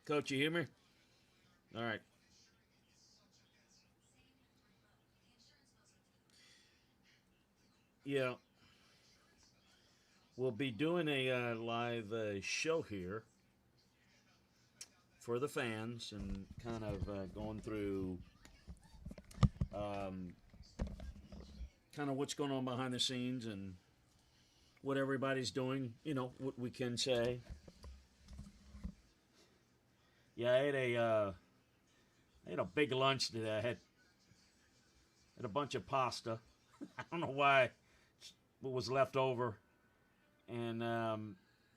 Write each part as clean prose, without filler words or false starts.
Coach, you hear me? All right. Yeah, we'll be doing a live show here for the fans and kind of going through um, kind of what's going on behind the scenes and what everybody's doing. What we can say. Yeah, I had a big lunch today. I had a bunch of pasta. I don't know why what was left over, and I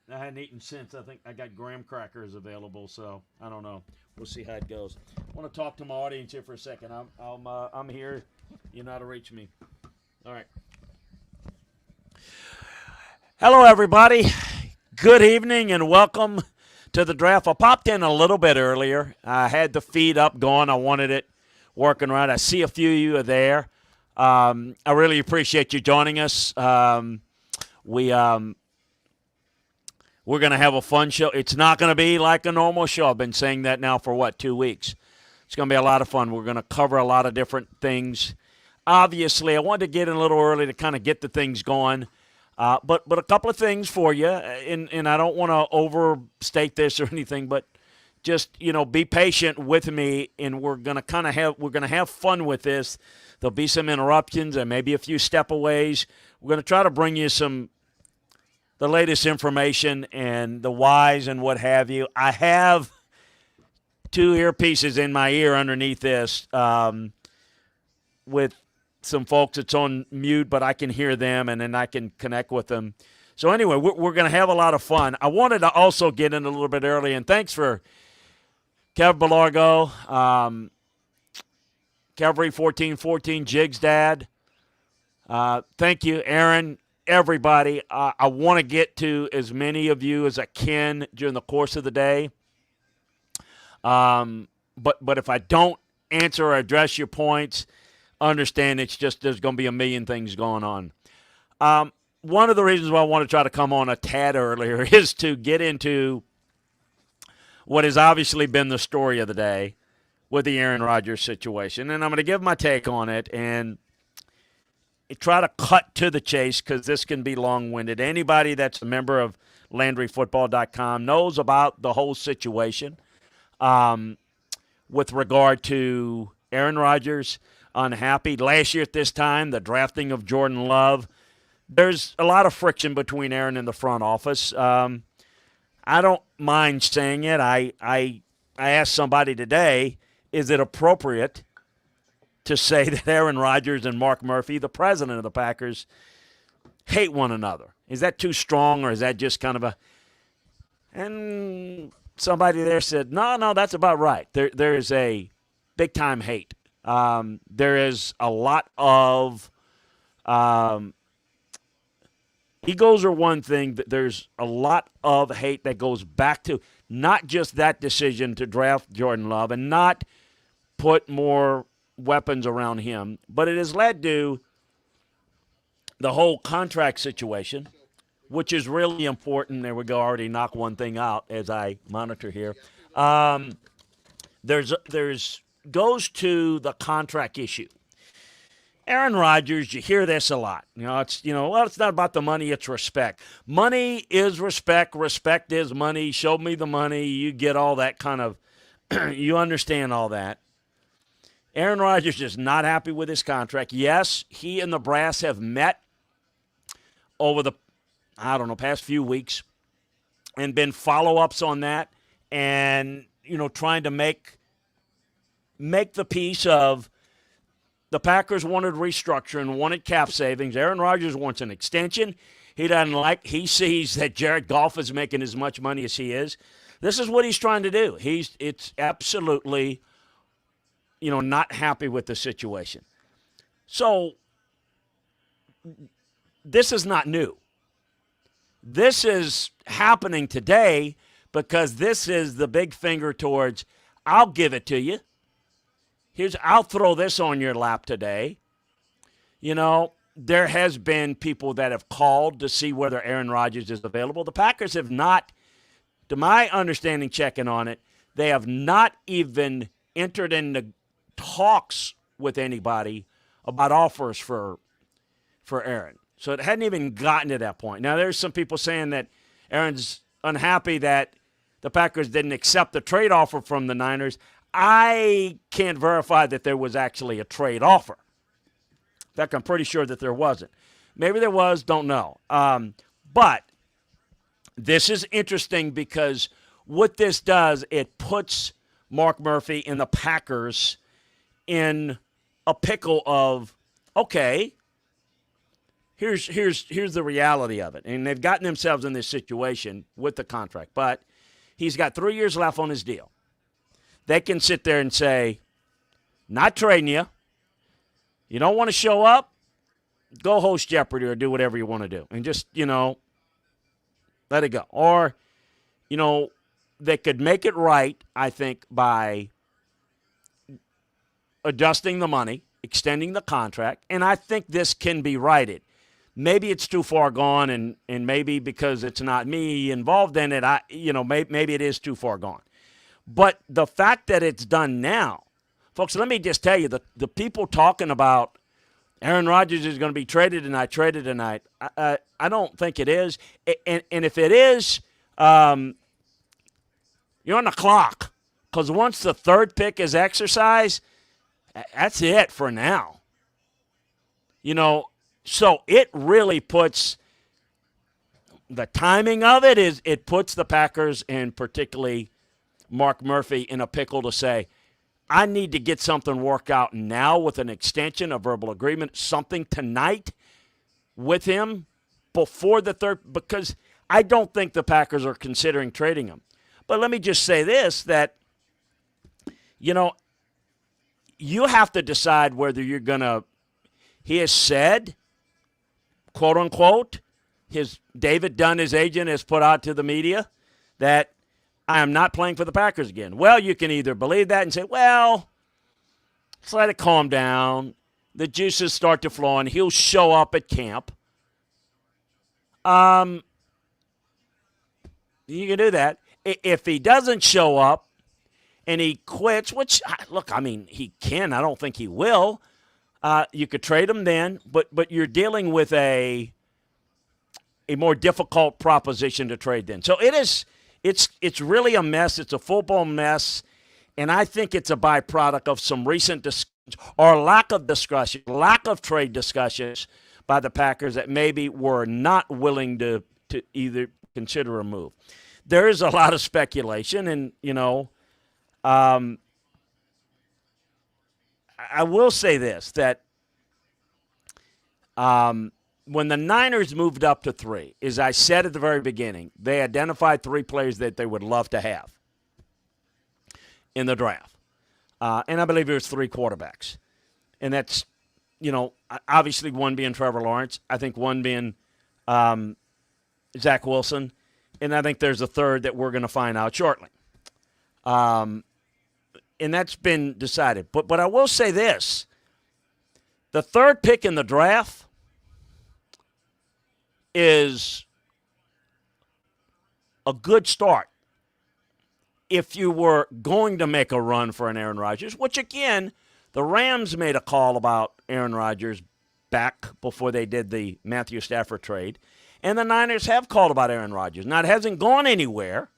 hadn't eaten since. I think I got graham crackers available, so I don't know. We'll see how it goes. I want to talk to my audience here for a second. I'm here. You know how to reach me. All right. Hello, everybody. Good evening and welcome to the draft. I popped in a little bit earlier. I had the feed up going. I wanted it working right. I see a few of you are there. I really appreciate you joining us. We We're going to have a fun show. It's not going to be like a normal show. I've been saying that now for 2 weeks. It's going to be a lot of fun. We're going to cover a lot of different things. Obviously, I wanted to get in a little early to kind of get the things going. But a couple of things for you, and I don't want to overstate this or anything, but just, be patient with me, and we're going to have fun with this. There'll be some interruptions and maybe a few step-aways. We're going to try to bring you the latest information and the whys and what have you. I have two earpieces in my ear underneath this with some folks. It's on mute, but I can hear them, and then I can connect with them. So anyway, we're going to have a lot of fun. I wanted to also get in a little bit early, and thanks for Kev Belargo, Calvary 1414, Jig's dad. Thank you, Aaron, everybody. I want to get to as many of you as I can during the course of the day. But if I don't answer or address your points, understand it's just there's going to be a million things going on. One of the reasons why I want to try to come on a tad earlier is to get into what has obviously been the story of the day with the Aaron Rodgers situation. And I'm going to give my take on it and try to cut to the chase because this can be long-winded. Anybody that's a member of LandryFootball.com knows about the whole situation with regard to Aaron Rodgers unhappy. Last year at this time, the drafting of Jordan Love, there's a lot of friction between Aaron and the front office. I don't mind saying it. I asked somebody today, is it appropriate to say that Aaron Rodgers and Mark Murphy, the president of the Packers, hate one another? Is that too strong, or is that just kind of a – and somebody there said, no, that's about right. There is a big-time hate. There is a lot of egos are one thing, but there's a lot of hate that goes back to not just that decision to draft Jordan Love and not put more weapons around him, but it has led to the whole contract situation, which is really important. There we go, already knock one thing out as I monitor here. There's goes to the contract issue. Aaron Rodgers, you hear this a lot. It's not about the money, it's respect. Money is respect. Respect is money. Show me the money. You get all that kind of, you understand all that. Aaron Rodgers is not happy with his contract. Yes, he and the brass have met over the, past few weeks and been follow-ups on that and, trying to make the piece of the Packers wanted restructure and wanted cap savings. Aaron Rodgers wants an extension. He sees that Jared Goff is making as much money as he is. This is what he's trying to do. It's absolutely, not happy with the situation. So this is not new. This is happening today because this is the big finger towards, I'll give it to you. I'll throw this on your lap today. There has been people that have called to see whether Aaron Rodgers is available. The Packers have not, to my understanding, checking on it, They have not even entered into talks with anybody about offers for Aaron. So it hadn't even gotten to that point. Now, there's some people saying that Aaron's unhappy that the Packers didn't accept the trade offer from the Niners. I can't verify that there was actually a trade offer. In fact, I'm pretty sure that there wasn't. Maybe there was, don't know. But this is interesting because what this does, it puts Mark Murphy and the Packers in a pickle of, okay, here's the reality of it. And they've gotten themselves in this situation with the contract. But he's got 3 years left on his deal. They can sit there and say, not trading you. You don't want to show up? Go host Jeopardy or do whatever you want to do. And just, let it go. Or, they could make it right, I think, by adjusting the money, extending the contract. And I think this can be righted. Maybe it's too far gone, and maybe because it's not me involved in it, maybe it is too far gone. But the fact that it's done now, folks, let me just tell you, the people talking about Aaron Rodgers is going to be traded tonight, I don't think it is. And if it is, you're on the clock. Because once the third pick is exercised, that's it for now. So it really puts the timing of it is it puts the Packers and particularly Mark Murphy in a pickle to say, I need to get something worked out now with an extension, a verbal agreement, something tonight with him before the third, because I don't think the Packers are considering trading him. But let me just say this, that, you have to decide whether you're going to, he has said, quote unquote, David Dunn, his agent, has put out to the media that I am not playing for the Packers again. Well, you can either believe that and say, well, let's let it calm down. The juices start to flow, and he'll show up at camp. You can do that. If he doesn't show up and he quits, which, look, he can. I don't think he will. You could trade him then, but you're dealing with a more difficult proposition to trade then. So it is. It's really a mess. It's a full-blown mess, and I think it's a byproduct of some recent discussions or lack of discussion, lack of trade discussions by the Packers that maybe were not willing to either consider a move. There is a lot of speculation, and, I will say this, that when the Niners moved up to 3, as I said at the very beginning, they identified 3 players that they would love to have in the draft. And I believe it was 3 quarterbacks. And that's, obviously one being Trevor Lawrence. I think one being Zach Wilson. And I think there's a third that we're going to find out shortly. And that's been decided. But I will say this. The third pick in the draft is a good start if you were going to make a run for an Aaron Rodgers, which, again, the Rams made a call about Aaron Rodgers back before they did the Matthew Stafford trade, and the Niners have called about Aaron Rodgers. Now, it hasn't gone anywhere,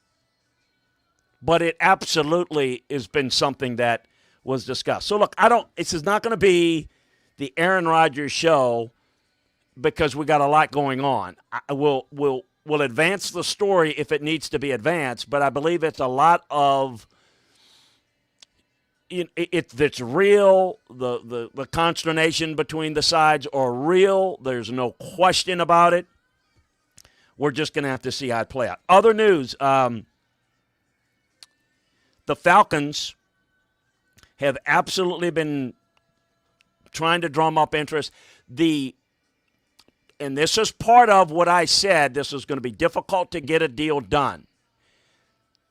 but it absolutely has been something that was discussed. So, look, this is not going to be the Aaron Rodgers show because we got a lot going on. We'll advance the story if it needs to be advanced, but I believe it's a lot of it's real. The consternation between the sides are real. There's no question about it. We're just going to have to see how it play out. Other news, the Falcons have absolutely been trying to drum up interest. And this is part of what I said, this is going to be difficult to get a deal done.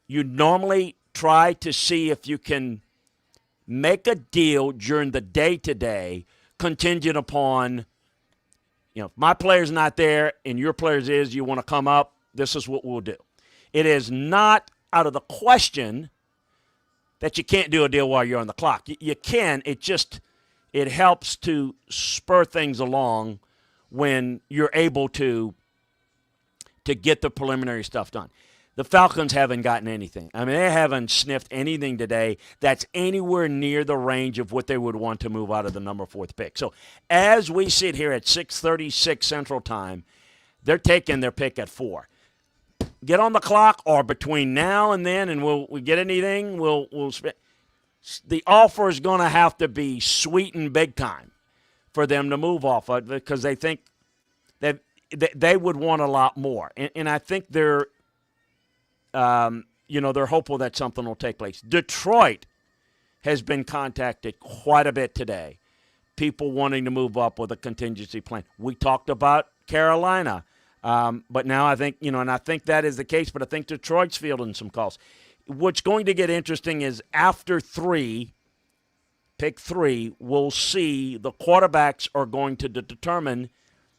You normally try to see if you can make a deal during the day-to-day contingent upon, if my player's not there and your player's is, you want to come up, this is what we'll do. It is not out of the question that you can't do a deal while you're on the clock. You can. It helps to spur things along when you're able to get the preliminary stuff done. The Falcons haven't gotten anything. I mean, they haven't sniffed anything today that's anywhere near the range of what they would want to move out of the number 4th pick. So as we sit here at 6:36 Central Time, they're taking their pick at 4. Get on the clock, or between now and then, and we get anything, we'll the offer is going to have to be sweet and big time for them to move off of, because they think that they would want a lot more. And I think they're hopeful that something will take place. Detroit has been contacted quite a bit today. People wanting to move up with a contingency plan. We talked about Carolina, but now I think, and I think that is the case, but I think Detroit's fielding some calls. What's going to get interesting is after pick 3, we'll see the quarterbacks are going to determine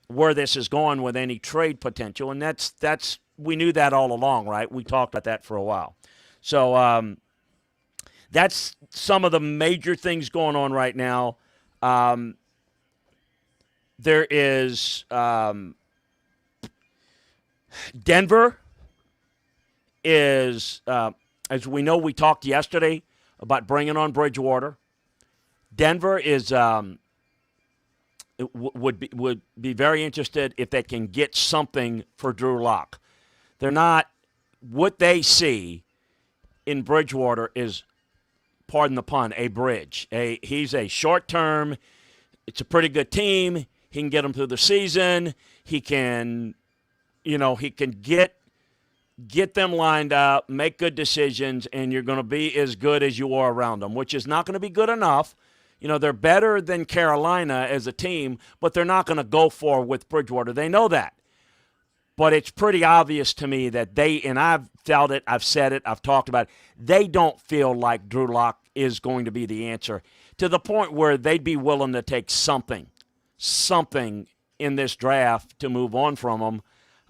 where this is going with any trade potential, and that's we knew that all along, right? We talked about that for a while. So that's some of the major things going on right now. There is Denver is, as we know, we talked yesterday about bringing on Bridgewater. Denver is would be very interested if they can get something for Drew Lock. They're not – what they see in Bridgewater is, pardon the pun, a bridge. He's a short-term – it's a pretty good team. He can get them through the season. He can get them lined up, make good decisions, and you're going to be as good as you are around them, which is not going to be good enough. They're better than Carolina as a team, but they're not going to go for with Bridgewater. They know that. But it's pretty obvious to me that and I've felt it, I've said it, I've talked about it, they don't feel like Drew Lock is going to be the answer, to the point where they'd be willing to take something in this draft to move on from him.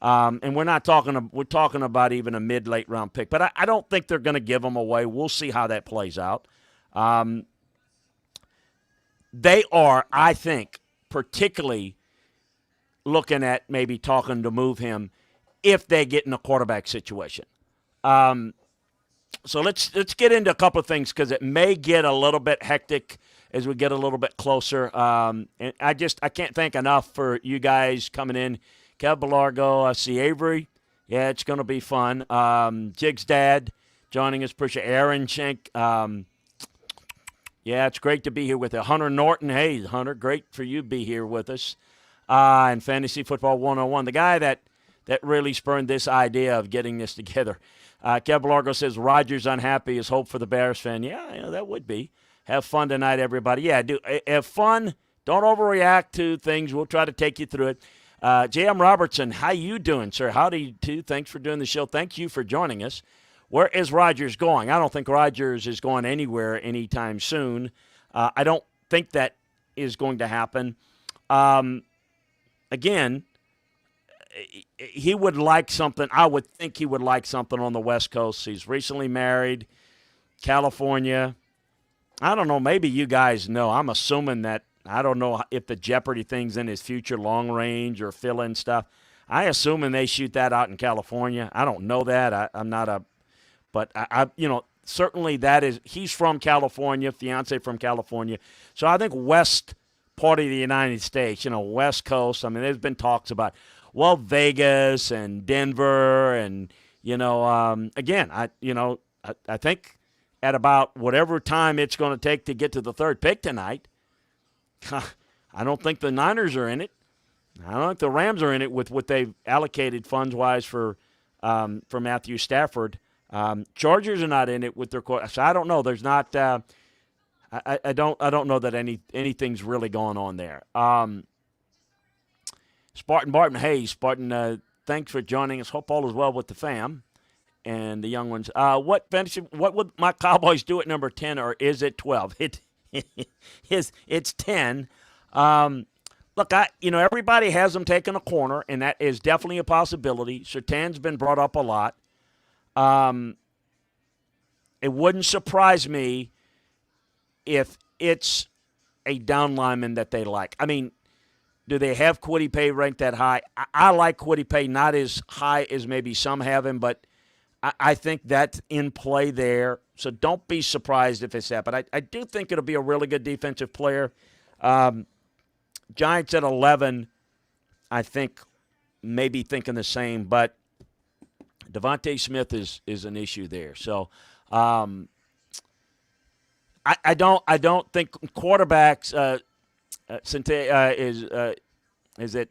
And we're talking about even a mid-late round pick. But I don't think they're going to give him away. We'll see how that plays out. They are, I think, particularly looking at maybe talking to move him if they get in a quarterback situation. So let's get into a couple of things, because it may get a little bit hectic as we get a little bit closer. And I can't thank enough for you guys coming in. Kev Belargo, I see Avery. Yeah, it's going to be fun. Jig's dad joining us. Appreciate Aaron Schenk. Yeah, it's great to be here with you. Hunter Norton. Hey, Hunter, great for you to be here with us. And Fantasy Football 101, the guy that really spurned this idea of getting this together. Kev Belargo says, Rodgers unhappy is hope for the Bears fan. Yeah, that would be. Have fun tonight, everybody. Yeah, have fun. Don't overreact to things. We'll try to take you through it. J.M. Robertson, how you doing, sir? Howdy, too. Thanks for doing the show. Thank you for joining us. Where is Rodgers going? I don't think Rodgers is going anywhere anytime soon. I don't think that is going to happen. Again, he would like something. I would think he would like something on the West Coast. He's recently married, California. I don't know. Maybe you guys know. I'm assuming that, I don't know if the Jeopardy thing's in his future long range or fill-in stuff. I assuming they shoot that out in California. I don't know that. I'm not a – but, certainly that is – he's from California, fiance from California. So I think west part of the United States, West Coast. I mean, there's been talks about, Vegas and Denver and, again, I think at about whatever time it's going to take to get to the third pick tonight, I don't think the Niners are in it. I don't think the Rams are in it with what they've allocated funds-wise for Matthew Stafford. Chargers are not in it with their – so I don't know. There's not I don't know that anything's really going on there. Spartan Barton, hey, Spartan, thanks for joining us. Hope all is well with the fam and the young ones. What would my Cowboys do at number 10, or is it 12? It's 10. Look, everybody has them taking a corner, and that is definitely a possibility. Surtain's been brought up a lot. it wouldn't surprise me if it's a down lineman that they like. I mean, do they have Kwity Paye ranked that high? I like Kwity Paye, not as high as maybe some have him, but I think that's in play there. So don't be surprised if it's that. But I do think it'll be a really good defensive player. Giants at 11, I think maybe thinking the same, but Devontae Smith is an issue there. So I don't think quarterbacks is it?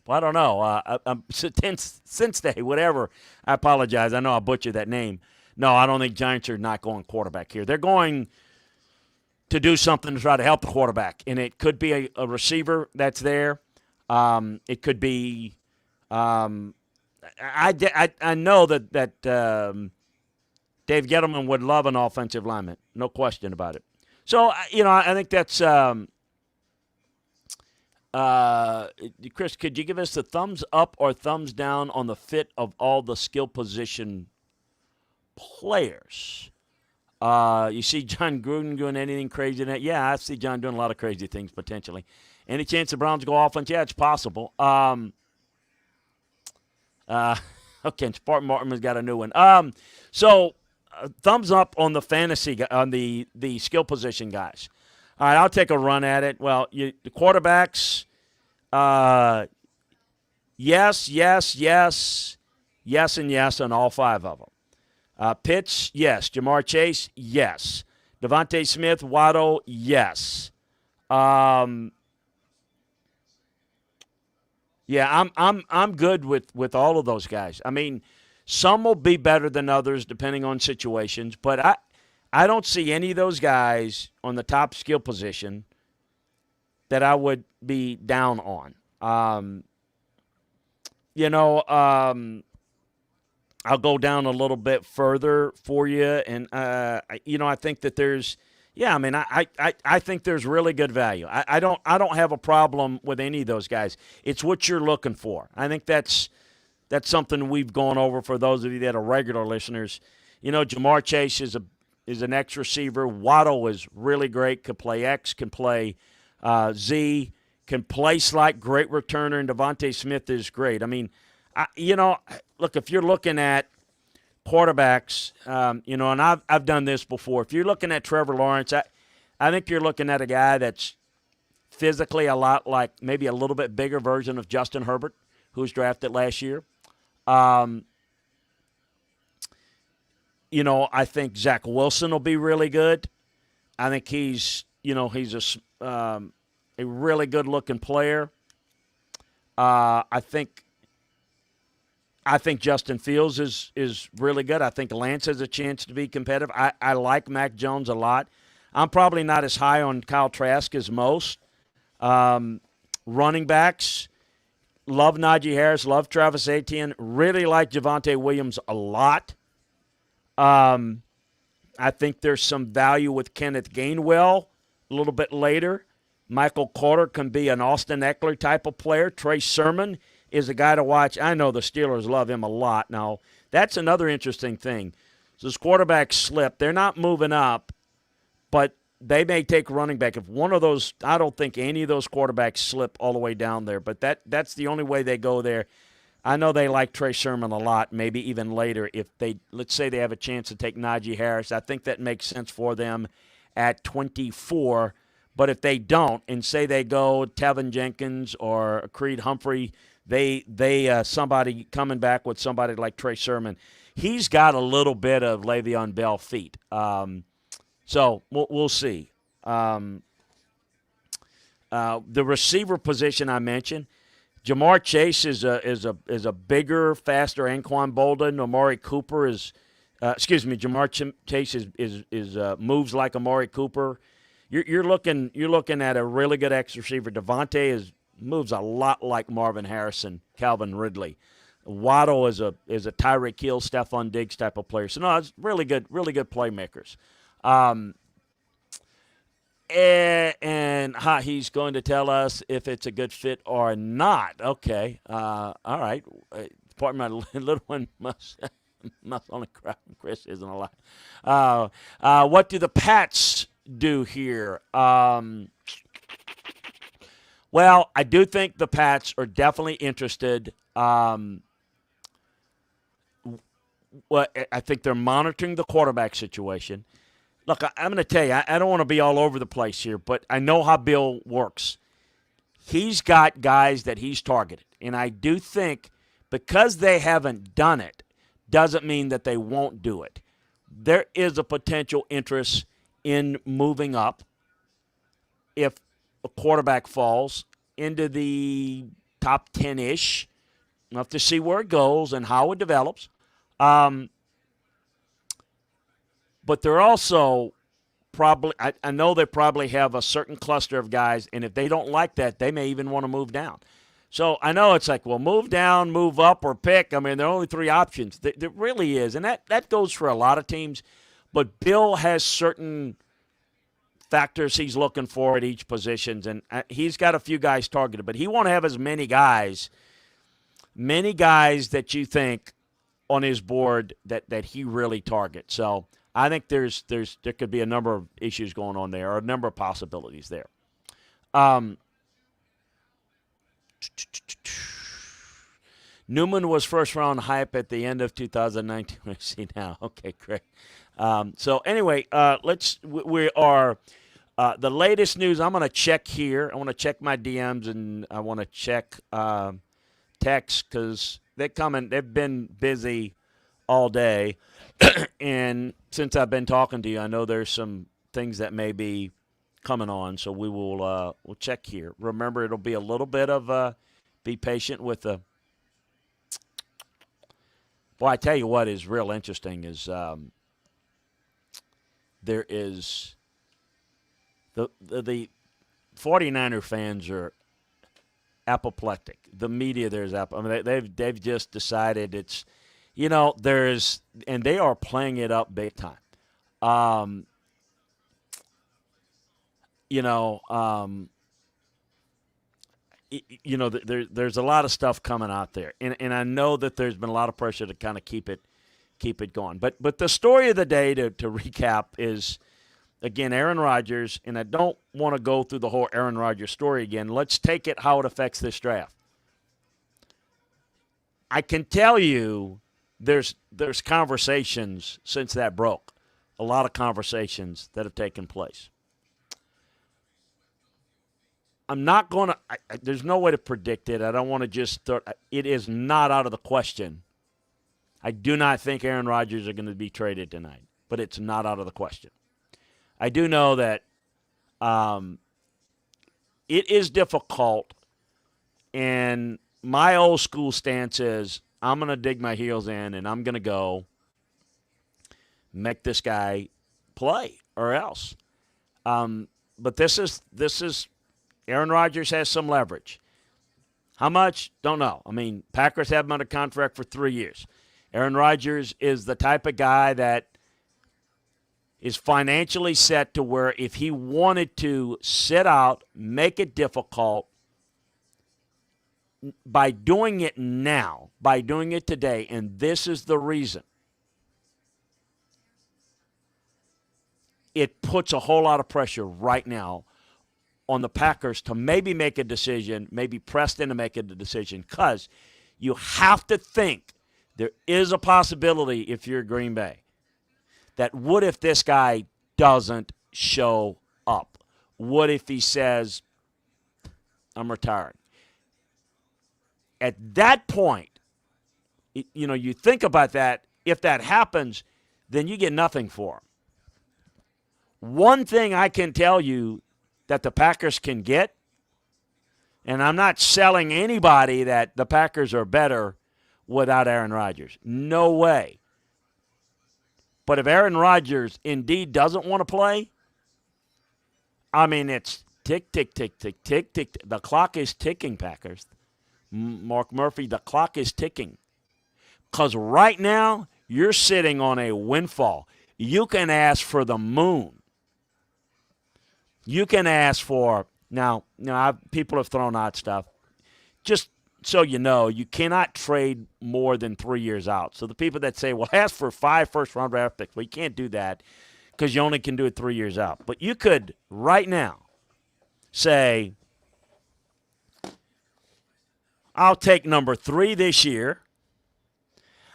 Well, I don't know. Cincinnati, whatever. I apologize. I know I butchered that name. No, I don't think Giants are not going quarterback here. They're going to do something to try to help the quarterback, and it could be a receiver that's there. It could be. I know that Dave Gettleman would love an offensive lineman, no question about it. So I think that's. Chris, could you give us the thumbs up or thumbs down on the fit of all the skill position players? You see John Gruden doing anything crazy in that? Yeah, I see John doing a lot of crazy things potentially. Any chance the Browns go offense? Yeah, it's possible. Okay, Spartan Martin's got a new one. Thumbs up on the fantasy, on the skill position guys. All right, I'll take a run at it. Well, the quarterbacks, yes, and yes on all five of them. Pitts, yes. Jamar Chase, yes. Devontae Smith, Waddle, yes. Yeah, I'm good with all of those guys. I mean, some will be better than others depending on situations, but I don't see any of those guys on the top skill position that I would be down on. I'll go down a little bit further for you, and I think that there's, I think there's really good value. I don't have a problem with any of those guys. It's what you're looking for. I think that's something we've gone over for those of you that are regular listeners. Jamar Chase is an X receiver. Waddle is really great. Can play X, can play Z, can play slot, great returner, and Devontae Smith is great. I mean, look, if you're looking at quarterbacks, and I've done this before. If you're looking at Trevor Lawrence, I think you're looking at a guy that's physically a lot like maybe a little bit bigger version of Justin Herbert, who was drafted last year. I think Zach Wilson will be really good. I think he's a really good-looking player. I think Justin Fields is really good. I think Lance has a chance to be competitive. I like Mac Jones a lot. I'm probably not as high on Kyle Trask as most. Running backs, love Najee Harris, love Travis Etienne, really like Javonte Williams a lot. I think there's some value with Kenneth Gainwell a little bit later. Michael Carter can be an Austin Eckler type of player. Trey Sermon is a guy to watch. I know the Steelers love him a lot. Now, that's another interesting thing. So as quarterbacks slip, they're not moving up, but they may take running back. If one of those, I don't think any of those quarterbacks slip all the way down there, but that's the only way they go there. I know they like Trey Sermon a lot, maybe even later. If let's say they have a chance to take Najee Harris, I think that makes sense for them at 24. But if they don't, and say they go Tevin Jenkins or Creed Humphrey, they somebody coming back with somebody like Trey Sermon, he's got a little bit of Le'Veon Bell feet. So we'll see. The receiver position I mentioned, Jamar Chase is a bigger, faster Anquan Bolden. Amari Cooper Jamar Chase is moves like Amari Cooper. You're looking at a really good X receiver. Devontae moves a lot like Marvin Harrison, Calvin Ridley. Waddle is a Tyreek Hill, Stephon Diggs type of player. So no, it's really good playmakers. He's going to tell us if it's a good fit or not. Okay. All right. Pardon my little one must. Must only cry when Chris isn't alive. What do the Pats do here? Well, I do think the Pats are definitely interested. Well, I think they're monitoring the quarterback situation. Look, I'm going to tell you, I don't want to be all over the place here, but I know how Bill works. He's got guys that he's targeted. And I do think because they haven't done it doesn't mean that they won't do it. There is a potential interest in moving up if a quarterback falls into the top 10-ish. We'll have to see where it goes and how it develops. But they're also probably, I know they probably have a certain cluster of guys, and if they don't like that, they may even want to move down. So I know it's like, well, move down, move up, or pick. I mean, there are only three options. There really is, and that goes for a lot of teams. But Bill has certain factors he's looking for at each position, and he's got a few guys targeted, but he won't have as many guys that you think on his board that he really targets. So I think there could be a number of issues going on there, or a number of possibilities there. Newman was first-round hype at the end of 2019. I see now. Okay, great. So anyway, we are the latest news. I'm going to check here. I want to check my DMs, and I want to check texts because they've been busy all day. And since I've been talking to you, I know there's some things that may be coming on, so we'll check here. Remember, it'll be a little bit of be patient with the. Boy, I tell you what is real interesting is there is the 49er fans are apoplectic. The media there's I mean they've just decided it's and they are playing it up big time. There's a lot of stuff coming out there, and I know that there's been a lot of pressure to kind of keep it going. But the story of the day to recap is, again, Aaron Rodgers, and I don't want to go through the whole Aaron Rodgers story again. Let's take it how it affects this draft. I can tell you there's conversations since that broke, a lot of conversations that have taken place. I'm not going to – there's no way to predict it. I don't want to just – it is not out of the question. I do not think Aaron Rodgers are going to be traded tonight, but it's not out of the question. I do know that it is difficult, and my old school stance is I'm going to dig my heels in, and I'm going to go make this guy play or else. But this is Aaron Rodgers has some leverage. How much? Don't know. I mean, Packers have him under contract for 3 years. Aaron Rodgers is the type of guy that is financially set to where if he wanted to sit out, make it difficult, by doing it now, by doing it today, and this is the reason, it puts a whole lot of pressure right now on the Packers to maybe make a decision, maybe Preston to make a decision, because you have to think there is a possibility if you're Green Bay that what if this guy doesn't show up? What if he says, I'm retiring? At that point, you think about that. If that happens, then you get nothing for him. One thing I can tell you that the Packers can get, and I'm not selling anybody that the Packers are better without Aaron Rodgers. No way. But if Aaron Rodgers indeed doesn't want to play, I mean, it's tick, tick, tick, tick, tick, tick. The clock is ticking, Packers. Mark Murphy, the clock is ticking. Because right now, you're sitting on a windfall. You can ask for the moon. You can ask for, now people have thrown out stuff. Just so you know, you cannot trade more than 3 years out. So the people that say, well, ask for 5 first-round draft picks, well, you can't do that because you only can do it 3 years out. But you could right now say, I'll take number 3 this year.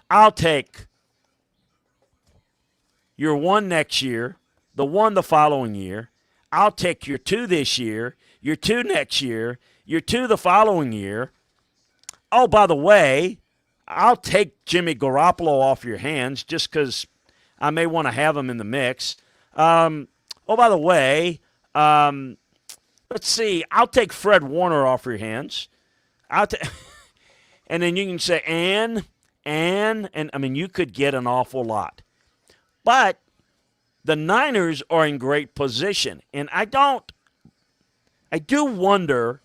I'll take your 1 next year, the 1 the following year. I'll take your 2 this year, your 2 next year, your 2 the following year. Oh, by the way, I'll take Jimmy Garoppolo off your hands just because I may want to have him in the mix. By the way, let's see. I'll take Fred Warner off your hands. And then you can say, and I mean, you could get an awful lot. But the Niners are in great position. And I do wonder.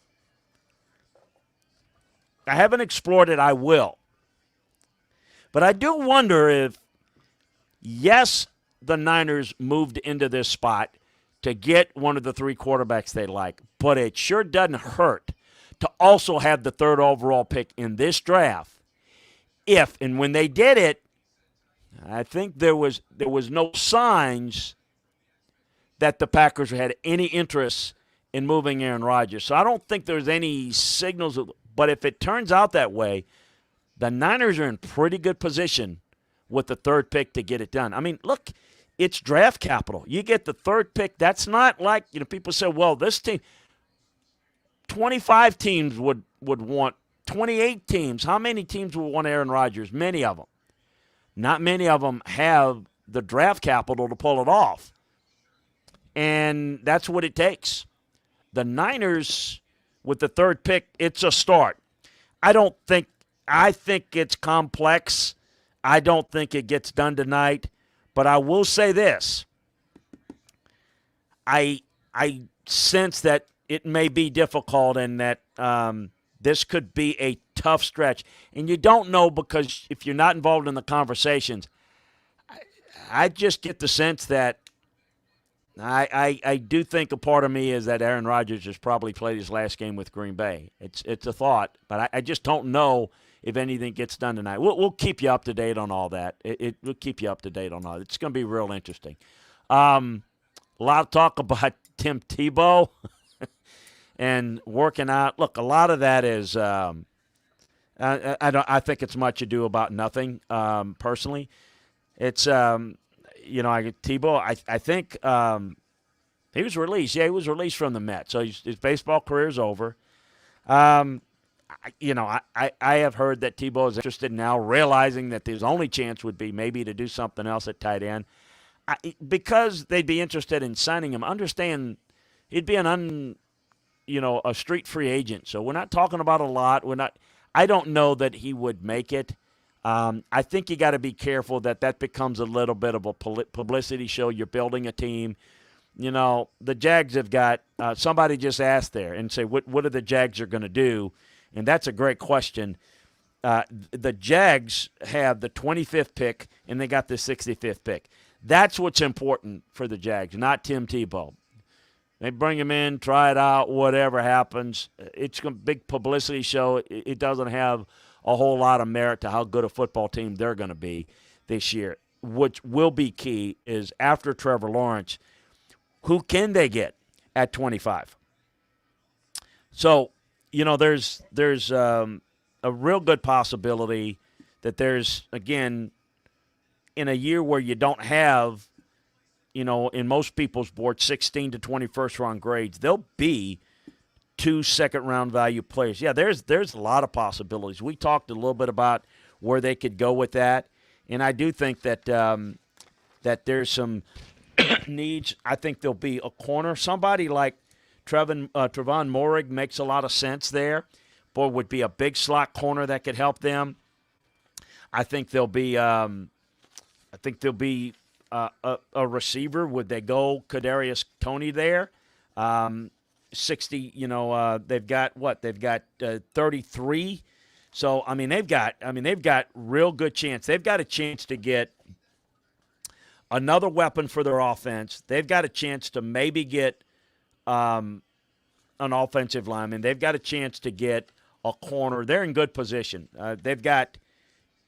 I haven't explored it. I will. But I do wonder if, yes, the Niners moved into this spot to get one of the 3 quarterbacks they like, but it sure doesn't hurt to also have the 3rd overall pick in this draft. If and when they did it, I think there was no signs that the Packers had any interest in moving Aaron Rodgers. So I don't think there's any signals. But if it turns out that way, the Niners are in pretty good position with the 3rd pick to get it done. I mean, look, it's draft capital. You get the 3rd pick. That's not like, people say, well, this team, 25 teams would want, 28 teams. How many teams would want Aaron Rodgers? Many of them. Not many of them have the draft capital to pull it off. And that's what it takes. The Niners, with the 3rd pick, it's a start. I think it's complex. I don't think it gets done tonight. But I will say this. I sense that it may be difficult and that this could be a tough stretch. And you don't know because if you're not involved in the conversations, I just get the sense that I do think a part of me is that Aaron Rodgers has probably played his last game with Green Bay. It's a thought, but I just don't know if anything gets done tonight. We'll keep you up to date on all that. We'll keep you up to date on all that. It's going to be real interesting. A lot of talk about Tim Tebow and working out. Look, a lot of that is I think it's much ado about nothing. Personally, it's Tebow, I think he was released. Yeah, he was released from the Mets. So his baseball career is over. I have heard that Tebow is interested now, realizing that his only chance would be maybe to do something else at tight end. Because they'd be interested in signing him, understand he'd be a street free agent. So we're not talking about a lot. I don't know that he would make it. I think you got to be careful that becomes a little bit of a publicity show. You're building a team. The Jags have got somebody just asked there and say, what are the Jags are going to do? And that's a great question. The Jags have the 25th pick, and they got the 65th pick. That's what's important for the Jags, not Tim Tebow. They bring him in, try it out, whatever happens. It's a big publicity show. It doesn't have a whole lot of merit to how good a football team they're going to be this year. Which will be key is after Trevor Lawrence, who can they get at 25? So, there's a real good possibility that there's, again, in a year where you don't have, in most people's boards, 16 to 21st round grades, there'll be 2 second-round value players. Yeah, there's a lot of possibilities. We talked a little bit about where they could go with that, and I do think that that there's some needs. I think there'll be a corner. Somebody like Trevon Moehrig makes a lot of sense there. Boy, would be a big slot corner that could help them. I think there'll be a receiver. Would they go Kadarius Toney there? 60, they've got what? They've got 33. So, they've got real good chance. They've got a chance to get another weapon for their offense. They've got a chance to maybe get an offensive lineman. They've got a chance to get a corner. They're in good position. They've got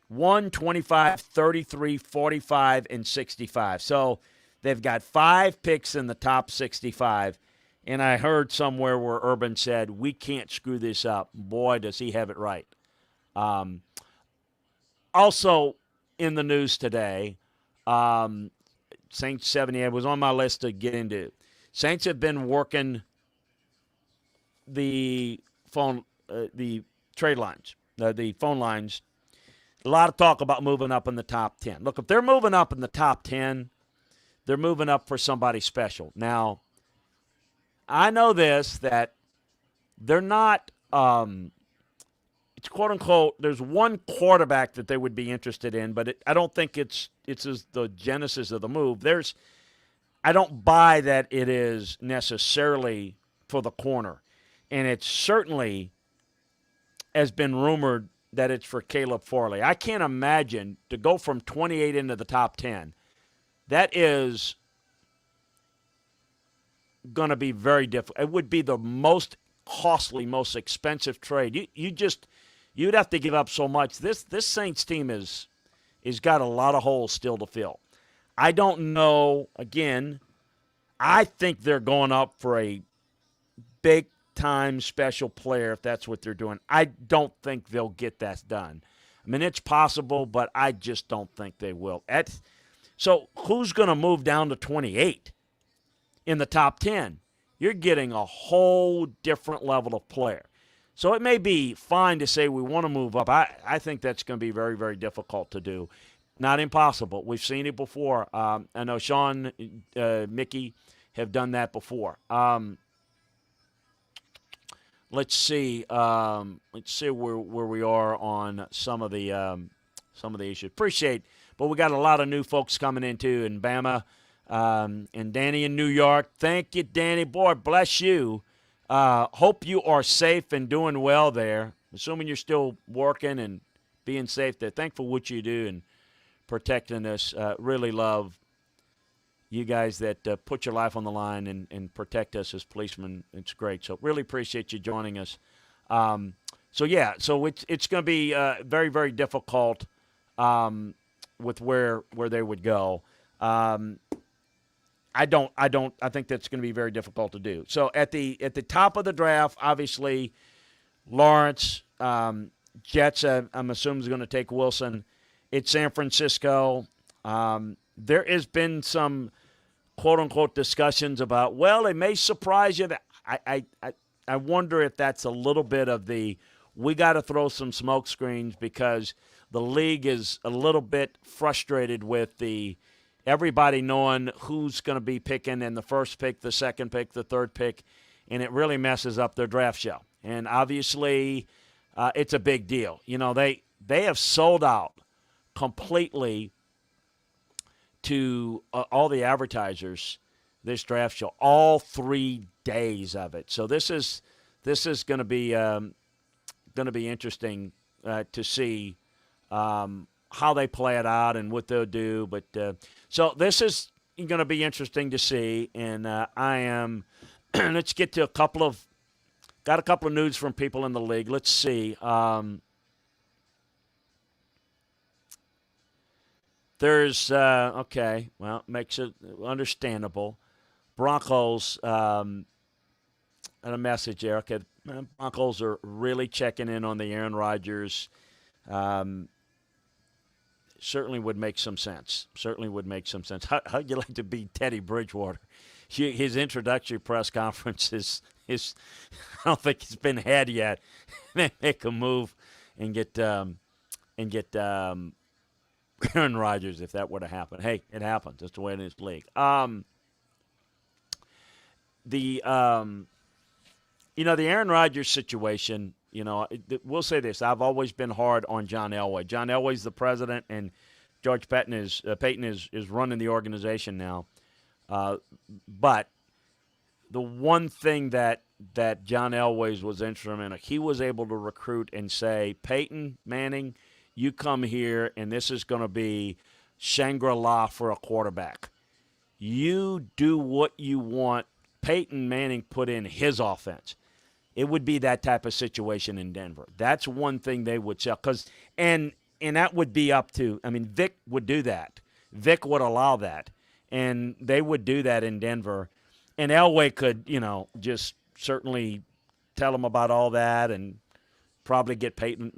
1, 25, 33, 45, and 65. So they've got 5 picks in the top 65. And I heard somewhere where Urban said, we can't screw this up. Boy, does he have it right. Also in the news today, Saints 78 was on my list to get into. Saints have been working the trade lines, the phone lines. A lot of talk about moving up in the top 10. Look, if they're moving up in the top 10, they're moving up for somebody special. Now, I know this, that they're not, it's quote-unquote, there's one quarterback that they would be interested in, but I don't think it's as the genesis of the move. I don't buy that it is necessarily for the corner. And it certainly has been rumored that it's for Caleb Farley. I can't imagine to go from 28 into the top 10. That is going to be very difficult. It would be the most costly, most expensive trade. You'd have to give up so much. This Saints team is got a lot of holes still to fill. I don't know. Again, I think they're going up for a big-time special player if that's what they're doing. I don't think they'll get that done. I mean, it's possible, but I just don't think they will. So who's going to move down to 28 in the top 10? You're getting a whole different level of player. So it may be fine to say we want to move up. I think that's going to be very, very difficult to do. Not impossible. We've seen it before. I know Sean, Mickey have done that before. Let's see. Let's see where we are on some of the issues. Appreciate, but we got a lot of new folks coming in too in Bama, and Danny in New York. Thank you, Danny. Boy, bless you. Hope you are safe and doing well there. Assuming you're still working and being safe there. Thankful for what you do and protecting us. Really love you guys that put your life on the line and protect us as policemen. It's great. So really appreciate you joining us. So it's going to be very, very difficult with where they would go. I think that's going to be very difficult to do. So at the top of the draft, obviously, Lawrence, Jets, I'm assuming is going to take Wilson. It's San Francisco. There has been some quote-unquote discussions about, well, it may surprise you. I wonder if that's a little bit of we got to throw some smoke screens because the league is a little bit frustrated with everybody knowing who's going to be picking in the first pick, the second pick, the third pick, and it really messes up their draft show. And obviously, it's a big deal. You know, they have sold out completely to all the advertisers this draft show, all 3 days of it. So this is going to be interesting to see how they play it out and what they'll do. But so this is going to be interesting to see. And I am. Let's get to a couple of news from people in the league. Let's see. There's okay. Well, makes it understandable. Broncos. And a message there. Okay, Broncos are really checking in on the Aaron Rodgers. Certainly would make some sense. How'd you like to be Teddy Bridgewater? His introductory press conference is I don't think it's been had yet. Make a move and get Aaron Rodgers if that were to happen. Hey, it happens. That's the way it is league. The Aaron Rodgers situation. We'll say this. I've always been hard on John Elway. John Elway's the president, and George Payton is running the organization now. But the one thing that John Elway was instrumental, he was able to recruit and say, Peyton Manning, you come here, and this is going to be Shangri-La for a quarterback. You do what you want. Peyton Manning put in his offense. it would be that type of situation in Denver. That's one thing they would sell and that would be up to. I mean, Vic would do that. Vic would allow that, and they would do that in Denver. And Elway could, just certainly tell them about all that, and probably get Peyton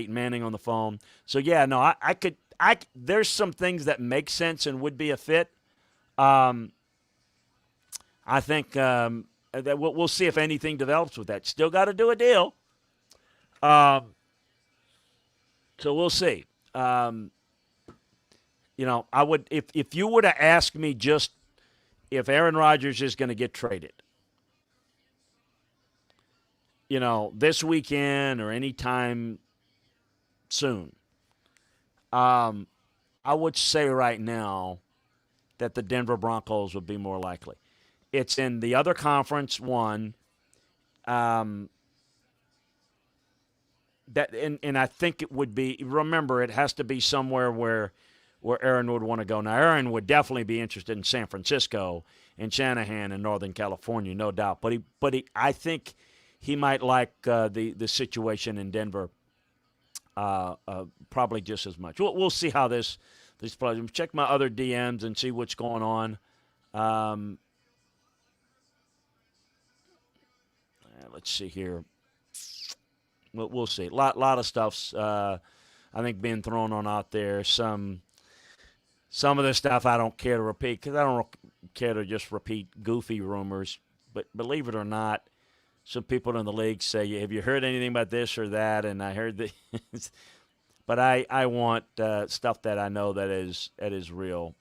Manning on the phone. So yeah, no, I could. There's some things that make sense and would be a fit. I think that we'll see if anything develops with that. Still got to do a deal. So we'll see. I would if you were to ask me just if Aaron Rodgers is going to get traded, this weekend or anytime soon, I would say right now that the Denver Broncos would be more likely. It's in the other conference, one. And I think it would be. Remember, it has to be somewhere where Aaron would want to go. Now, Aaron would definitely be interested in San Francisco and Shanahan in Northern California, no doubt. But I think he might like the situation in Denver probably just as much. We'll see how this plays. Check my other DMs and see what's going on. Let's see here. We'll see. A lot of stuff's I think being thrown on out there. Some of the stuff I don't care to repeat because I don't care to just repeat goofy rumors. But believe it or not, some people in the league say, "Have you heard anything about this or that?" And I heard this. But I want stuff that I know that is real.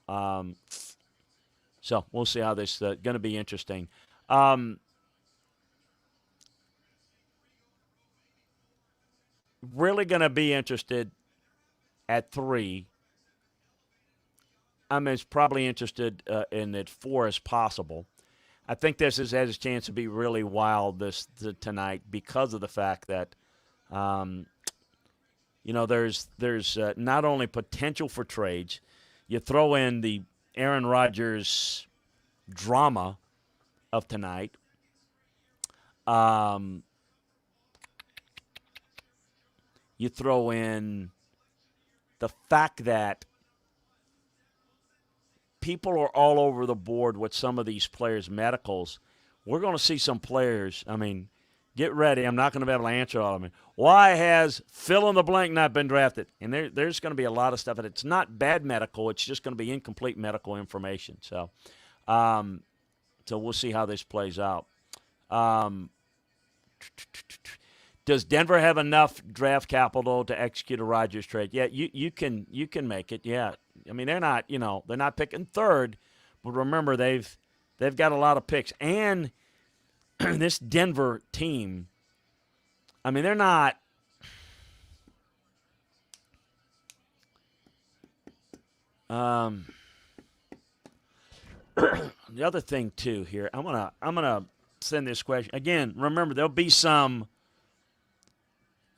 So we'll see how this is going to be interesting. Really going to be interested at 3. I'm as probably interested in at 4 as possible. I think this has a chance to be really wild tonight because of the fact that, there's not only potential for trades, you throw in the Aaron Rodgers drama of tonight. You throw in the fact that people are all over the board with some of these players' medicals. We're going to see some players. I mean, get ready. I'm not going to be able to answer all of them. Why has fill in the blank not been drafted? And there's going to be a lot of stuff. And it's not bad medical. It's just going to be incomplete medical information. So we'll see how this plays out. Does Denver have enough draft capital to execute a Rodgers trade? Yeah, you can make it. Yeah, I mean they're not picking 3rd, but remember they've got a lot of picks, and this Denver team. I mean they're not. The other thing too here, I'm gonna send this question again. Remember there'll be some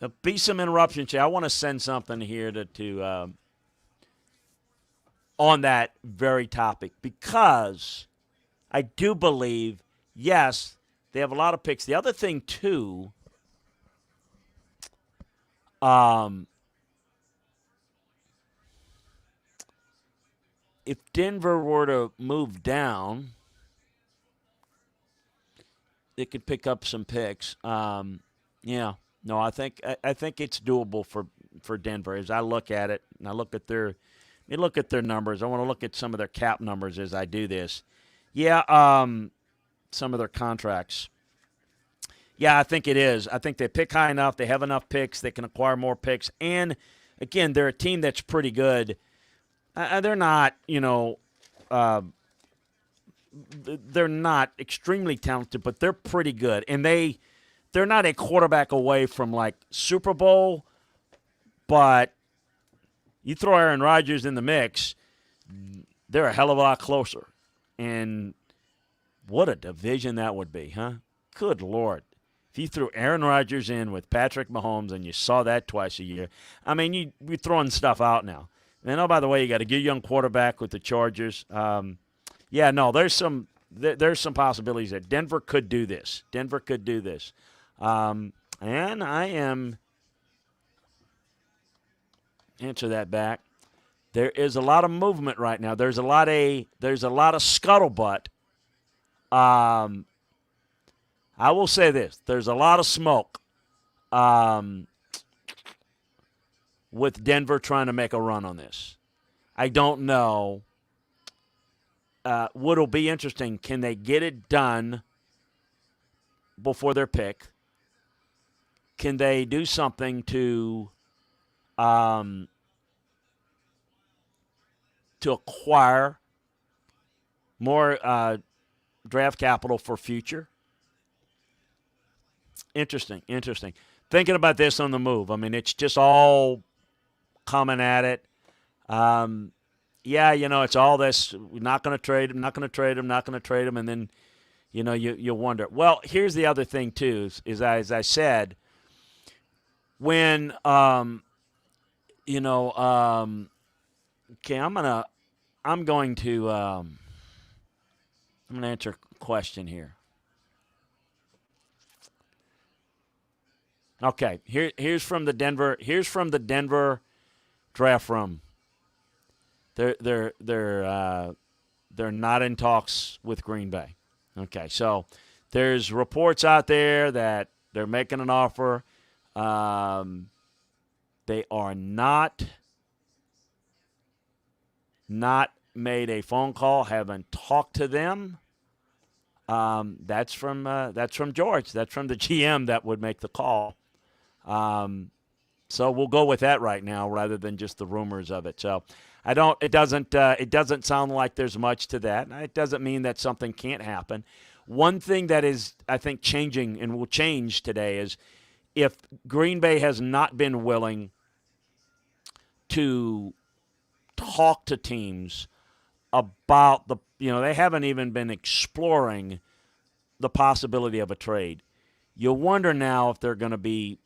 interruptions. I want to send something here to on that very topic because I do believe, yes, they have a lot of picks. The other thing, too, if Denver were to move down, they could pick up some picks. Yeah. No, I think it's doable for Denver as I look at it and I look at their numbers. I want to look at some of their cap numbers as I do this. Yeah, some of their contracts. Yeah, I think it is. I think they pick high enough. They have enough picks. They can acquire more picks. And again, they're a team that's pretty good. They're not, they're not extremely talented, but they're pretty good. And they're not a quarterback away from, like, Super Bowl, but you throw Aaron Rodgers in the mix, they're a hell of a lot closer. And what a division that would be, huh? Good Lord. If you threw Aaron Rodgers in with Patrick Mahomes and you saw that twice a year, I mean, you're throwing stuff out now. And, oh, by the way, you got a good young quarterback with the Chargers. Yeah, no, there's some possibilities that Denver could do this. And I am answer that back. There is a lot of movement right now. There's a lot of scuttlebutt. I will say this: there's a lot of smoke with Denver trying to make a run on this. I don't know. What'll be interesting? Can they get it done before their pick? Can they do something to acquire more draft capital for future? Interesting. Thinking about this on the move. I mean, it's just all coming at it. Yeah, it's all this. We're not going to trade him, not going to trade him, and then, you wonder. Well, here's the other thing too. Is as I said, when okay, I'm going to answer a question here. Okay, here's from the Denver draft room. They're not in talks with Green Bay. Okay, so there's reports out there that they're making an offer. They are not made a phone call, haven't talked to them. That's from George. That's from the GM that would make the call. So we'll go with that right now rather than just the rumors of it. So it doesn't sound like there's much to that. It doesn't mean that something can't happen. One thing that is, I think, changing and will change today is if Green Bay has not been willing to talk to teams about they haven't even been exploring the possibility of a trade. You wonder now if they're going to be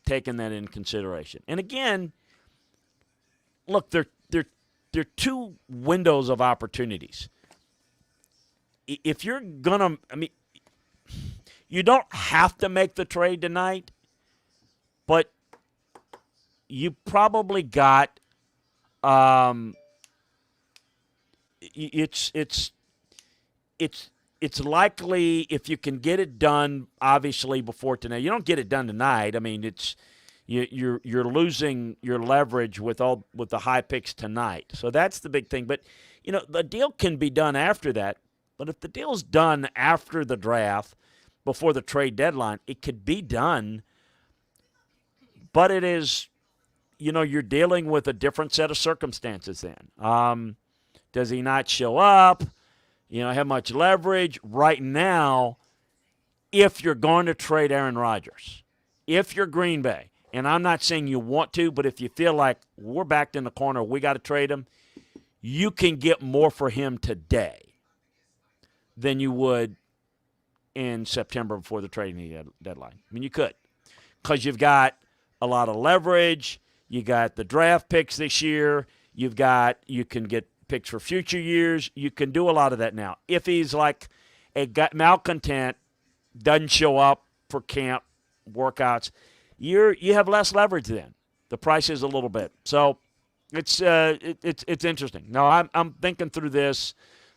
taking that in consideration. And again, look, there are two windows of opportunities. If you're going to, you don't have to make the trade tonight, but you probably got it's likely if you can get it done, obviously before tonight. You don't get it done tonight. I mean, you're losing your leverage with the high picks tonight. So that's the big thing. But the deal can be done after that. But if the deal's done after the draft, before the trade deadline, it could be done. But it is, you're dealing with a different set of circumstances then. Does he not show up? How much leverage? Right now, if you're going to trade Aaron Rodgers, if you're Green Bay, and I'm not saying you want to, but if you feel like we're backed in the corner, we got to trade him, you can get more for him today than you would in September before the trading deadline. I mean, you could, because you've got a lot of leverage. You got the draft picks this year. You can get picks for future years. You can do a lot of that now. If he's like a malcontent, doesn't show up for camp workouts, you have less leverage then. The price is a little bit. So it's interesting. Now I'm thinking through this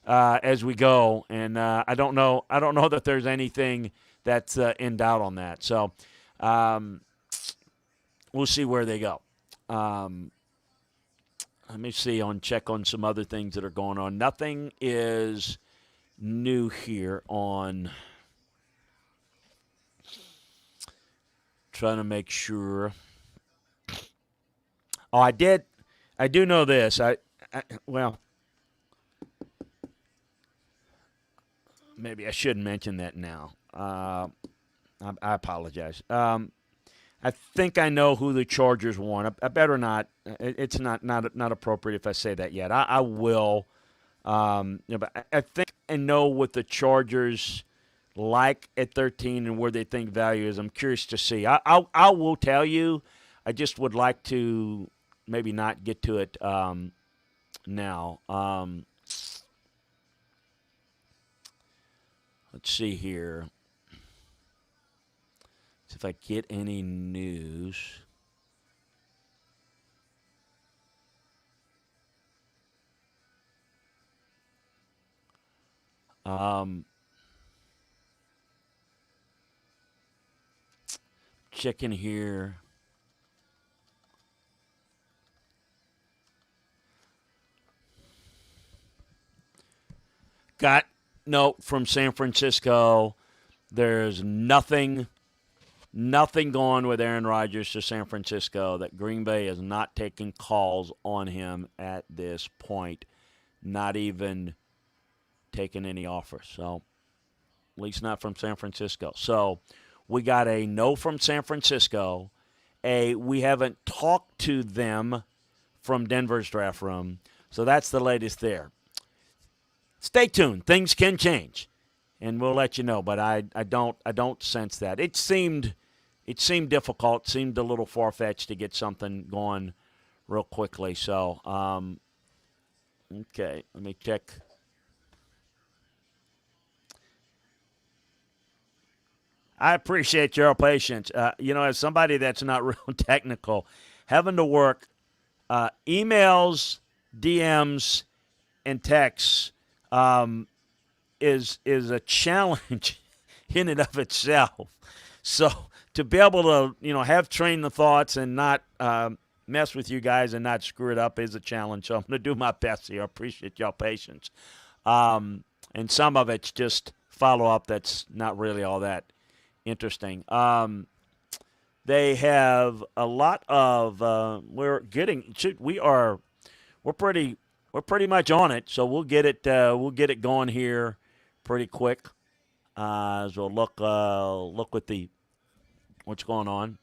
as we go, and I don't know that there's anything that's in doubt on that. So we'll see where they go. Let me see check on some other things that are going on. Nothing is new here on trying to make sure. Oh, I do know this. Well, maybe I shouldn't mention that now. I apologize. I think I know who the Chargers want. I better not. It's not appropriate if I say that yet. I will. But I think I know what the Chargers like at 13 and where they think value is. I'm curious to see. I will tell you. I just would like to maybe not get to it now. Let's see here. See if I get any news. Checking here. Got note from San Francisco. There's nothing going with Aaron Rodgers to San Francisco, that Green Bay is not taking calls on him at this point, not even taking any offers. So, at least not from San Francisco. So, we got a no from San Francisco. We haven't talked to them from Denver's draft room. So, that's the latest there. Stay tuned. Things can change, and we'll let you know. But I don't sense that. It seemed difficult. Seemed a little far-fetched to get something going real quickly. So, okay, let me check. I appreciate your patience. As somebody that's not real technical, having to work emails, DMs, and texts is a challenge in and of itself. So to be able to have train the thoughts and not mess with you guys and not screw it up is a challenge. So I'm going to do my best here. I appreciate y'all patience. And some of it's just follow up that's not really all that interesting. They have a lot of we're pretty much on it, so we'll get it going here pretty quick. As we'll look with what's going on.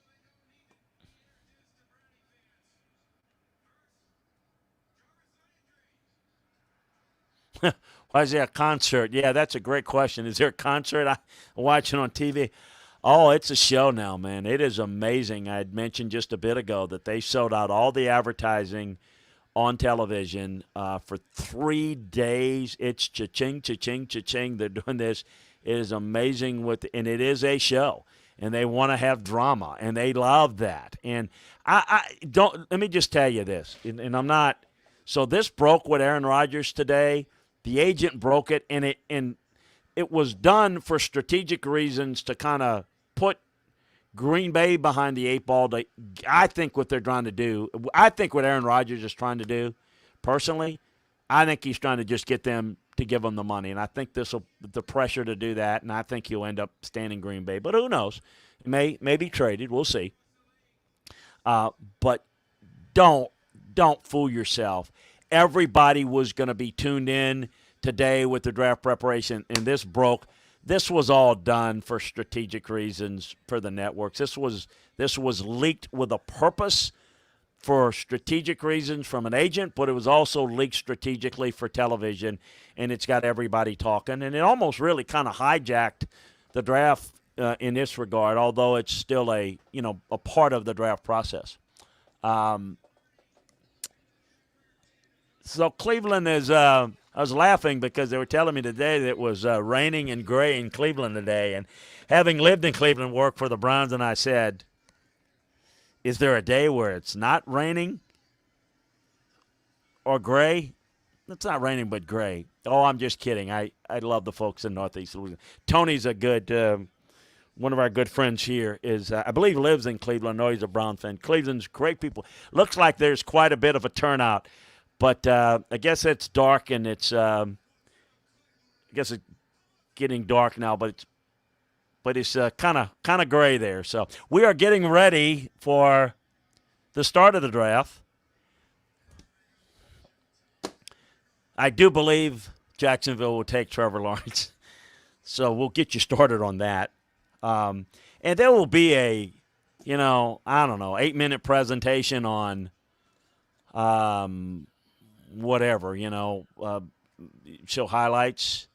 Why is there a concert? Yeah, that's a great question. Is there a concert? I'm watching on TV. Oh, it's a show now, man. It is amazing. I had mentioned just a bit ago that they sold out all the advertising on television for 3 days. It's cha-ching, cha-ching, cha-ching. They're doing this. It is amazing, and it is a show, and they want to have drama, and they love that. And I don't. Let me just tell you this, and I'm not. So this broke with Aaron Rodgers today. The agent broke it, and it was done for strategic reasons to kind of put Green Bay behind the eight ball. I think what they're trying to do, I think what Aaron Rodgers is trying to do, personally, I think he's trying to just get them to give him the money. And I think the pressure to do that, and I think he'll end up staying in Green Bay. But who knows? It may be traded. We'll see. But don't fool yourself. Everybody was going to be tuned in today with the draft preparation, and this broke. This was all done for strategic reasons for the networks. This was leaked with a purpose for strategic reasons from an agent, but it was also leaked strategically for television, and it's got everybody talking. And it almost really kind of hijacked the draft in this regard, although it's still a part of the draft process. So Cleveland is I was laughing because they were telling me today that it was raining and gray in Cleveland today. And having lived in Cleveland, worked for the Browns, and I said, is there a day where it's not raining or gray? It's not raining but gray. Oh, I'm just kidding. I love the folks in Northeast Louisiana. Tony's a good one of our good friends here is, I believe, lives in Cleveland. I know he's a Brown fan. Cleveland's great people. Looks like there's quite a bit of a turnout. But I guess it's dark, and it's getting dark now. But it's kind of gray there. So we are getting ready for the start of the draft. I do believe Jacksonville will take Trevor Lawrence, so we'll get you started on that. And there will be a 8-minute presentation on whatever, show highlights.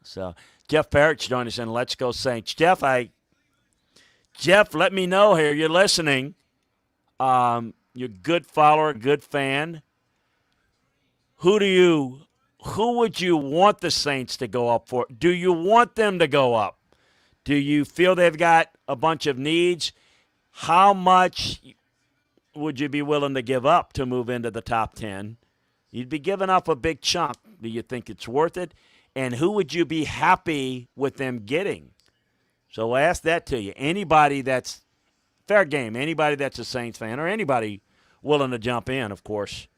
So Jeff Parrish joined us in Let's Go Saints. Jeff, let me know here. You're listening. You're a good follower, good fan. Who do who would you want the Saints to go up for? Do you want them to go up? Do you feel they've got a bunch of needs? How much would you be willing to give up to move into the top 10? You'd be giving up a big chunk. Do you think it's worth it? And who would you be happy with them getting? So I'll ask that to you. Anybody that's fair game, anybody that's a Saints fan, or anybody willing to jump in, of course.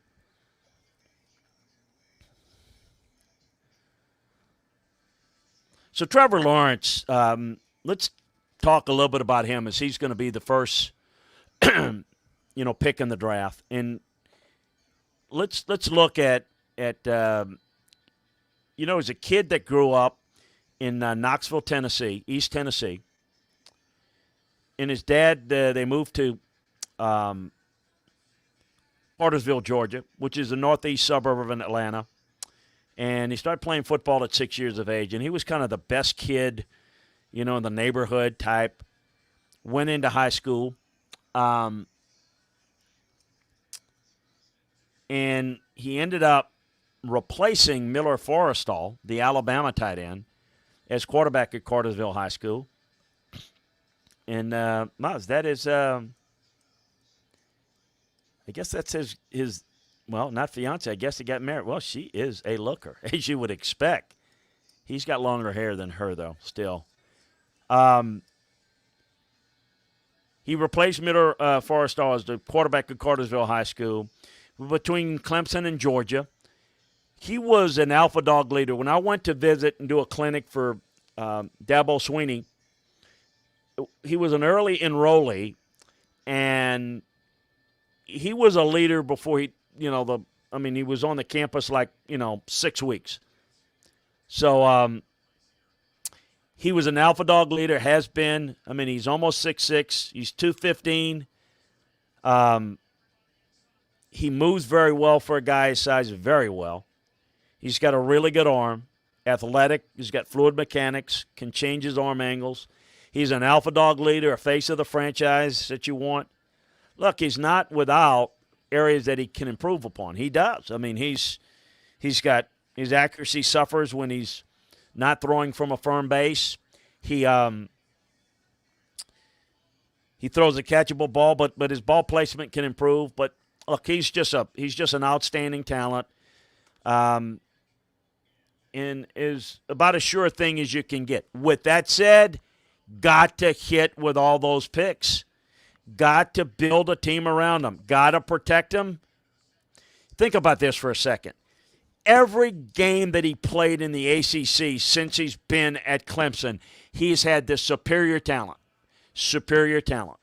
So Trevor Lawrence, let's talk a little bit about him, as he's going to be the first, pick in the draft. And let's look at as a kid that grew up in Knoxville, Tennessee, East Tennessee, and his dad, they moved to Cartersville, Georgia, which is a northeast suburb of Atlanta. And he started playing football at 6 years of age, and he was kind of the best kid, in the neighborhood type. Went into high school, and he ended up replacing Miller Forrestall, the Alabama tight end, as quarterback at Cartersville High School. And Miles, that is, I guess that's his. Well, not fiance. I guess he got married. Well, she is a looker, as you would expect. He's got longer hair than her, though, still. He replaced Miller Forrestall as the quarterback at Cartersville High School between Clemson and Georgia. He was an alpha dog leader. When I went to visit and do a clinic for Dabo Swinney, he was an early enrollee, and he was a leader before he he was on the campus 6 weeks. So he was an alpha dog leader, has been. He's almost 6'6". He's 215. He moves very well for a guy his size, very well. He's got a really good arm, athletic. He's got fluid mechanics, can change his arm angles. He's an alpha dog leader, a face of the franchise that you want. Look, he's not without areas that he can improve upon. He does. He's got his accuracy suffers when he's not throwing from a firm base. He throws a catchable ball, but his ball placement can improve. But look, he's just an outstanding talent, and is about as sure a thing as you can get. With that said, got to hit with all those picks. Got to build a team around them. Got to protect them. Think about this for a second. Every game that he played in the ACC since he's been at Clemson, he's had this superior talent. Superior talent.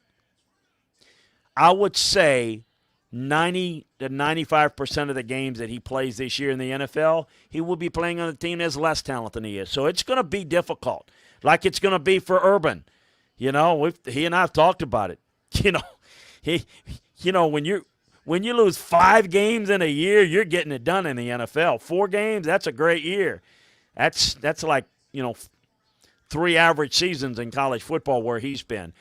I would say 90 to 95% of the games that he plays this year in the NFL, he will be playing on a team that has less talent than he is. So it's going to be difficult, like it's going to be for Urban. He and I have talked about it. When you lose 5 games in a year, you're getting it done in the NFL. 4 games, that's a great year. That's like 3 average seasons in college football where he's been.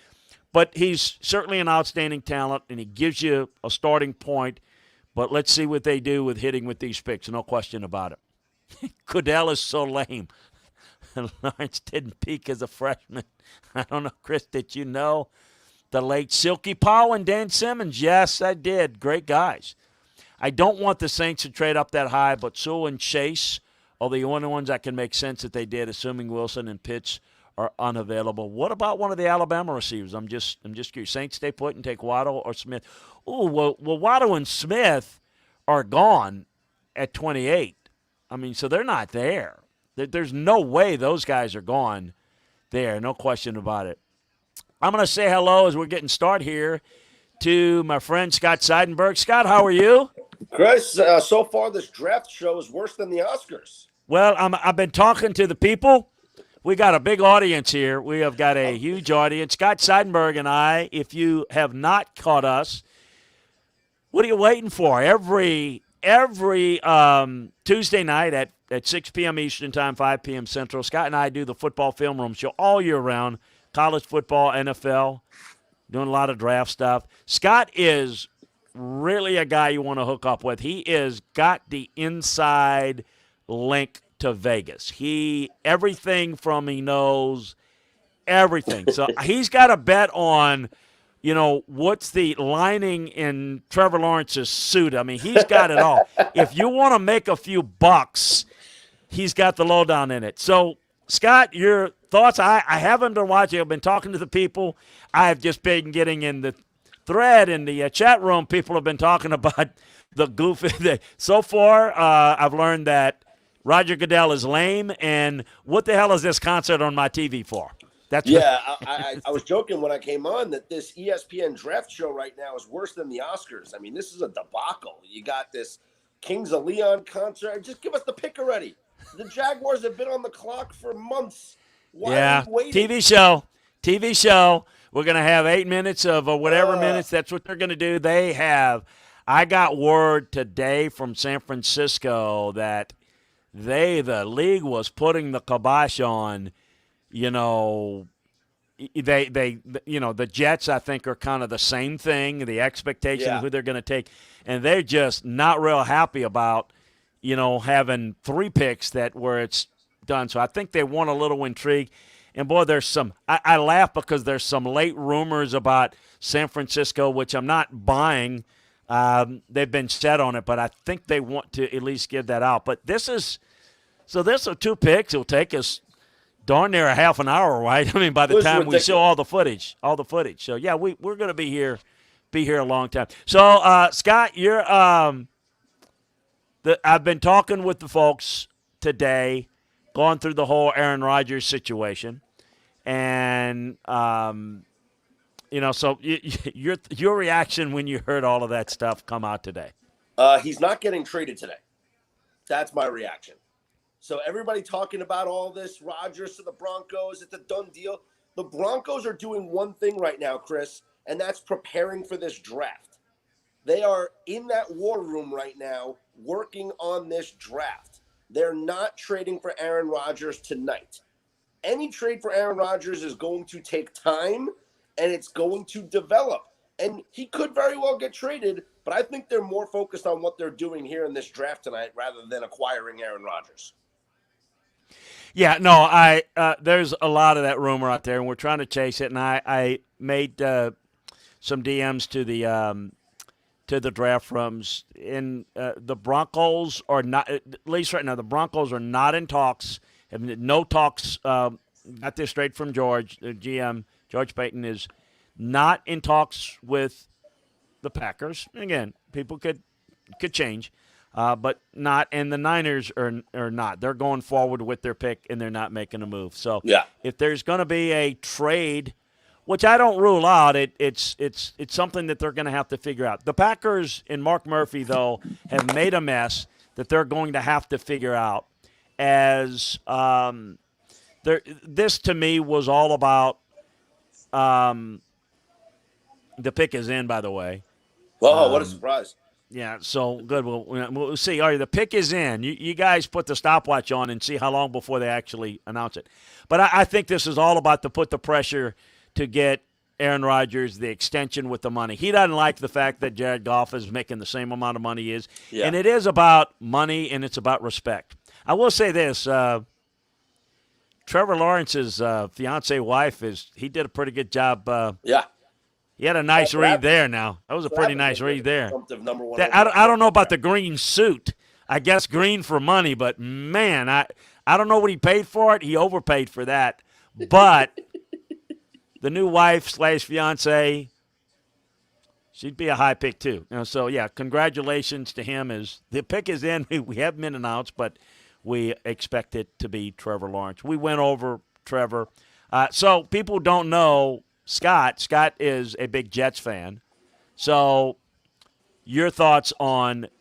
But he's certainly an outstanding talent, and he gives you a starting point. But let's see what they do with hitting with these picks. No question about it. Goodell is so lame. Lawrence didn't peak as a freshman. I don't know, Chris, did you know? The late Silky Powell and Dan Simmons. Yes, I did. Great guys. I don't want the Saints to trade up that high, but Sewell and Chase are the only ones that can make sense that they did, assuming Wilson and Pitts are unavailable. What about one of the Alabama receivers? I'm just curious. Saints stay put and take Waddle or Smith. Oh, well, Waddle and Smith are gone at 28. So they're not there. There's no way those guys are gone there. No question about it. I'm going to say hello as we're getting started here to my friend Scott Seidenberg. Scott, how are you? Chris, so far this draft show is worse than the Oscars. Well, I've been talking to the people. We got a big audience here. We have got a huge audience. Scott Seidenberg and I, if you have not caught us, what are you waiting for? Every Tuesday night at 6 p.m. Eastern Time, 5 p.m. Central, Scott and I do the Football Film Room Show all year round. College football, NFL, doing a lot of draft stuff. Scott is really a guy you want to hook up with. He is got the inside link to Vegas. Everything from he knows everything. So he's got a bet on, what's the lining in Trevor Lawrence's suit. I mean, he's got it all. If you want to make a few bucks, he's got the lowdown in it. So, Scott, your thoughts? I haven't been watching. I've been talking to the people. I've just been getting in the thread in the chat room. People have been talking about the goofy. So far, I've learned that Roger Goodell is lame. And what the hell is this concert on my TV for? I was joking when I came on that this ESPN draft show right now is worse than the Oscars. I mean, this is a debacle. You got this Kings of Leon concert. Just give us the pick already. The Jaguars have been on the clock for months. Why are we waiting? TV show. We're going to have 8 minutes of whatever minutes. That's what they're going to do. I got word today from San Francisco that the league was putting the kibosh on. The Jets, I think, are kind of the same thing, the expectation of who they're going to take. And they're just not real happy about, having 3 picks where it's done. So I think they want a little intrigue. And, boy, there's some – I laugh because there's some late rumors about San Francisco, which I'm not buying. They've been set on it, but I think they want to at least give that out. But this is 2 picks. It'll take us – darn near a half an hour, right? I mean, by the time we show all the footage. So yeah, we're going to be here a long time. So Scott, I've been talking with the folks today, going through the whole Aaron Rodgers situation, and so your reaction when you heard all of that stuff come out today? He's not getting traded today. That's my reaction. So everybody talking about all this, Rodgers to the Broncos, it's a done deal. The Broncos are doing one thing right now, Chris, and that's preparing for this draft. They are in that war room right now working on this draft. They're not trading for Aaron Rodgers tonight. Any trade for Aaron Rodgers is going to take time, and it's going to develop. And he could very well get traded, but I think they're more focused on what they're doing here in this draft tonight rather than acquiring Aaron Rodgers. Yeah, no, there's a lot of that rumor out there, and we're trying to chase it. And I made some DMs to the draft rooms. In the Broncos are not, at least right now, the Broncos are not in talks. Have no talks. Got this straight from George. The GM, George Payton, is not in talks with the Packers. Again, people could change. But not, and the Niners are not. They're going forward with their pick, and they're not making a move. So if there's going to be a trade, which I don't rule out, it's something that they're going to have to figure out. The Packers and Mark Murphy, though, have made a mess that they're going to have to figure out. As this to me was all about. The pick is in, by the way. Whoa, what a surprise. Yeah, so good. We'll see. All right, the pick is in. You guys put the stopwatch on and see how long before they actually announce it. But I think this is all about to put the pressure to get Aaron Rodgers the extension with the money. He doesn't like the fact that Jared Goff is making the same amount of money he is. Yeah. And it is about money, and it's about respect. I will say this. Trevor Lawrence's fiancée wife, he did a pretty good job. He had a nice read there now. That was a pretty nice read there. I don't know about the green suit. I guess green for money, but, man, I don't know what he paid for it. He overpaid for that. But the new wife / fiancée, she'd be a high pick too. So, yeah, congratulations to him. The pick is in. We haven't been announced, but we expect it to be Trevor Lawrence. We went over Trevor. So people don't know Scott. Scott is a big Jets fan. So your thoughts on –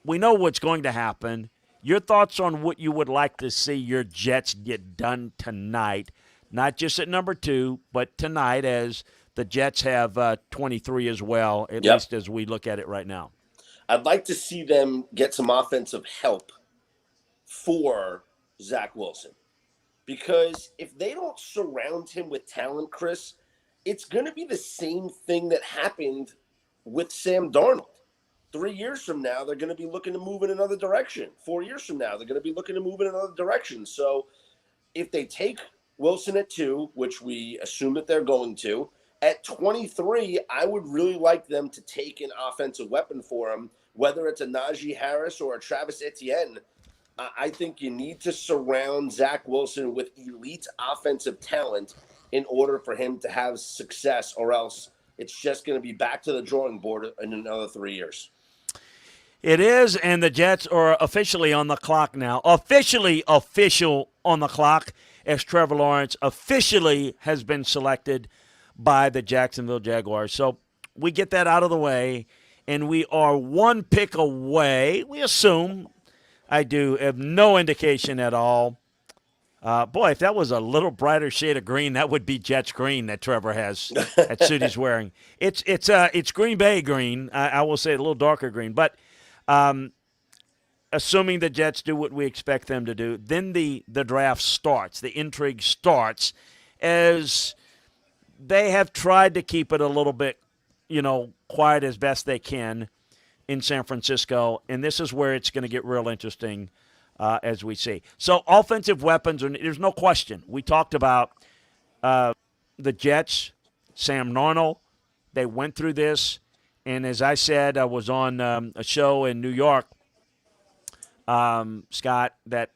we know what's going to happen. Your thoughts on what you would like to see your Jets get done tonight, not just at number 2, but tonight as the Jets have 23 as well, at least as we look at it right now. I'd like to see them get some offensive help for Zach Wilson. Because if they don't surround him with talent, Chris, it's going to be the same thing that happened with Sam Darnold. 3 years from now, they're going to be looking to move in another direction. 4 years from now, they're going to be looking to move in another direction. So if they take Wilson at 2, which we assume that they're going to, at 23, I would really like them to take an offensive weapon for him, whether it's a Najee Harris or a Travis Etienne. I think you need to surround Zach Wilson with elite offensive talent in order for him to have success, or else it's just going to be back to the drawing board in another 3 years. It is, and the Jets are officially on the clock now. Official on the clock, as Trevor Lawrence officially has been selected by the Jacksonville Jaguars. So we get that out of the way, and we are one pick away. We assume. I do have no indication at all. Boy, if that was a little brighter shade of green, that would be Jets green that Trevor has that suit he's wearing. It's Green Bay green. I will say a little darker green, but assuming the Jets do what we expect them to do, then the draft starts. The intrigue starts as they have tried to keep it a little bit, quiet as best they can in San Francisco, and this is where it's going to get real interesting as we see. So offensive weapons, there's no question. We talked about the Jets, Sam Darnold. They went through this, and as I said, I was on a show in New York, Scott, that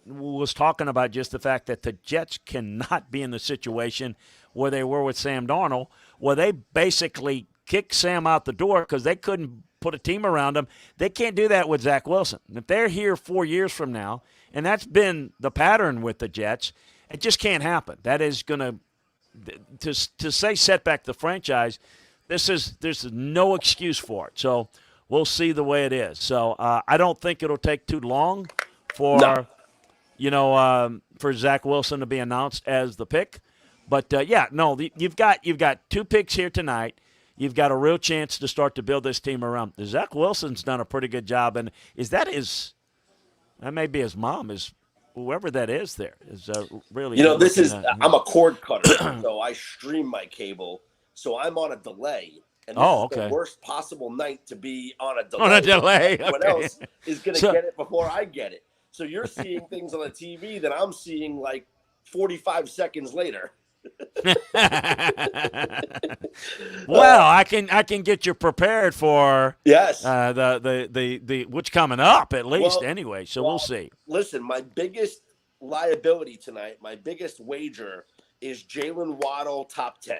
was talking about just the fact that the Jets cannot be in the situation where they were with Sam Darnold, where they basically kicked Sam out the door because they couldn't put a team around him. They can't do that with Zach Wilson. If they're here 4 years from now, and that's been the pattern with the Jets, it just can't happen. That is going to say set back the franchise. There's no excuse for it. So we'll see the way it is. So I don't think it'll take too long for for Zach Wilson to be announced as the pick. But you've got 2 picks here tonight. You've got a real chance to start to build this team around. Zach Wilson's done a pretty good job, and that may be his mom, is whoever that is there is really. I'm a cord cutter, so I stream my cable, so I'm on a delay. And this is the worst possible night to be on a delay. On a delay. Everyone else is going to get it before I get it. So you're seeing things on the TV that I'm seeing like 45 seconds later. Well, I can get you prepared for the what's coming up at least anyway. So we'll see. Listen, my biggest liability tonight, my biggest wager is Jalen Waddle top 10.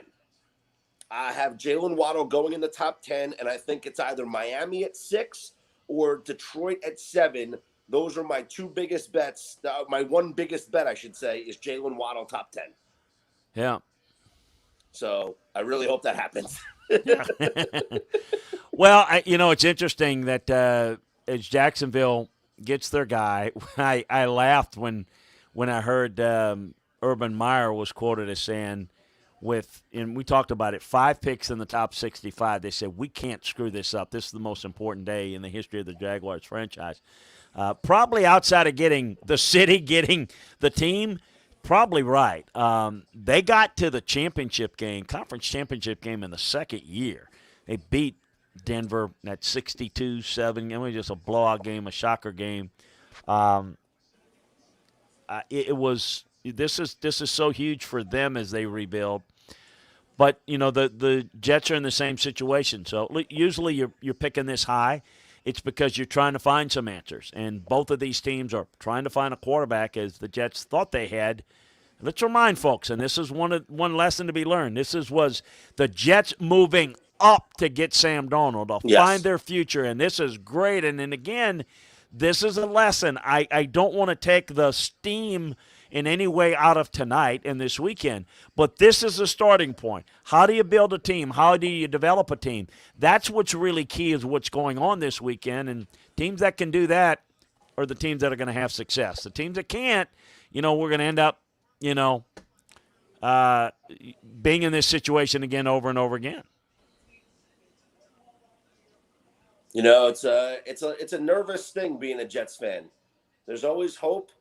I have Jalen Waddle going in the top 10, and I think it's either Miami at 6 or Detroit at 7. Those are my 2 biggest bets. My one biggest bet, I should say, is Jalen Waddle top 10. Yeah. So I really hope that happens. Well, it's interesting that as Jacksonville gets their guy, I laughed when I heard Urban Meyer was quoted as saying, and we talked about it, 5 picks in the top 65. They said, we can't screw this up. This is the most important day in the history of the Jaguars franchise. Probably outside of getting the city, getting the team, probably right. They got to the conference championship game in the second year. They beat Denver at 62-7. It was just a blowout game, a shocker game. This is so huge for them as they rebuild. But, the Jets are in the same situation. So usually you're picking this high. It's because you're trying to find some answers. And both of these teams are trying to find a quarterback, as the Jets thought they had. Let's remind folks, and this is one lesson to be learned. This was the Jets moving up to get Sam Darnold to find their future. And this is great. And then again, this is a lesson. I don't want to take the steam in any way out of tonight and this weekend, but this is a starting point. How do you build a team? How do you develop a team? That's what's really key, is what's going on this weekend, and teams that can do that are the teams that are going to have success. The teams that can't, we're going to end up, being in this situation again over and over again. It's a nervous thing being a Jets fan. There's always hope,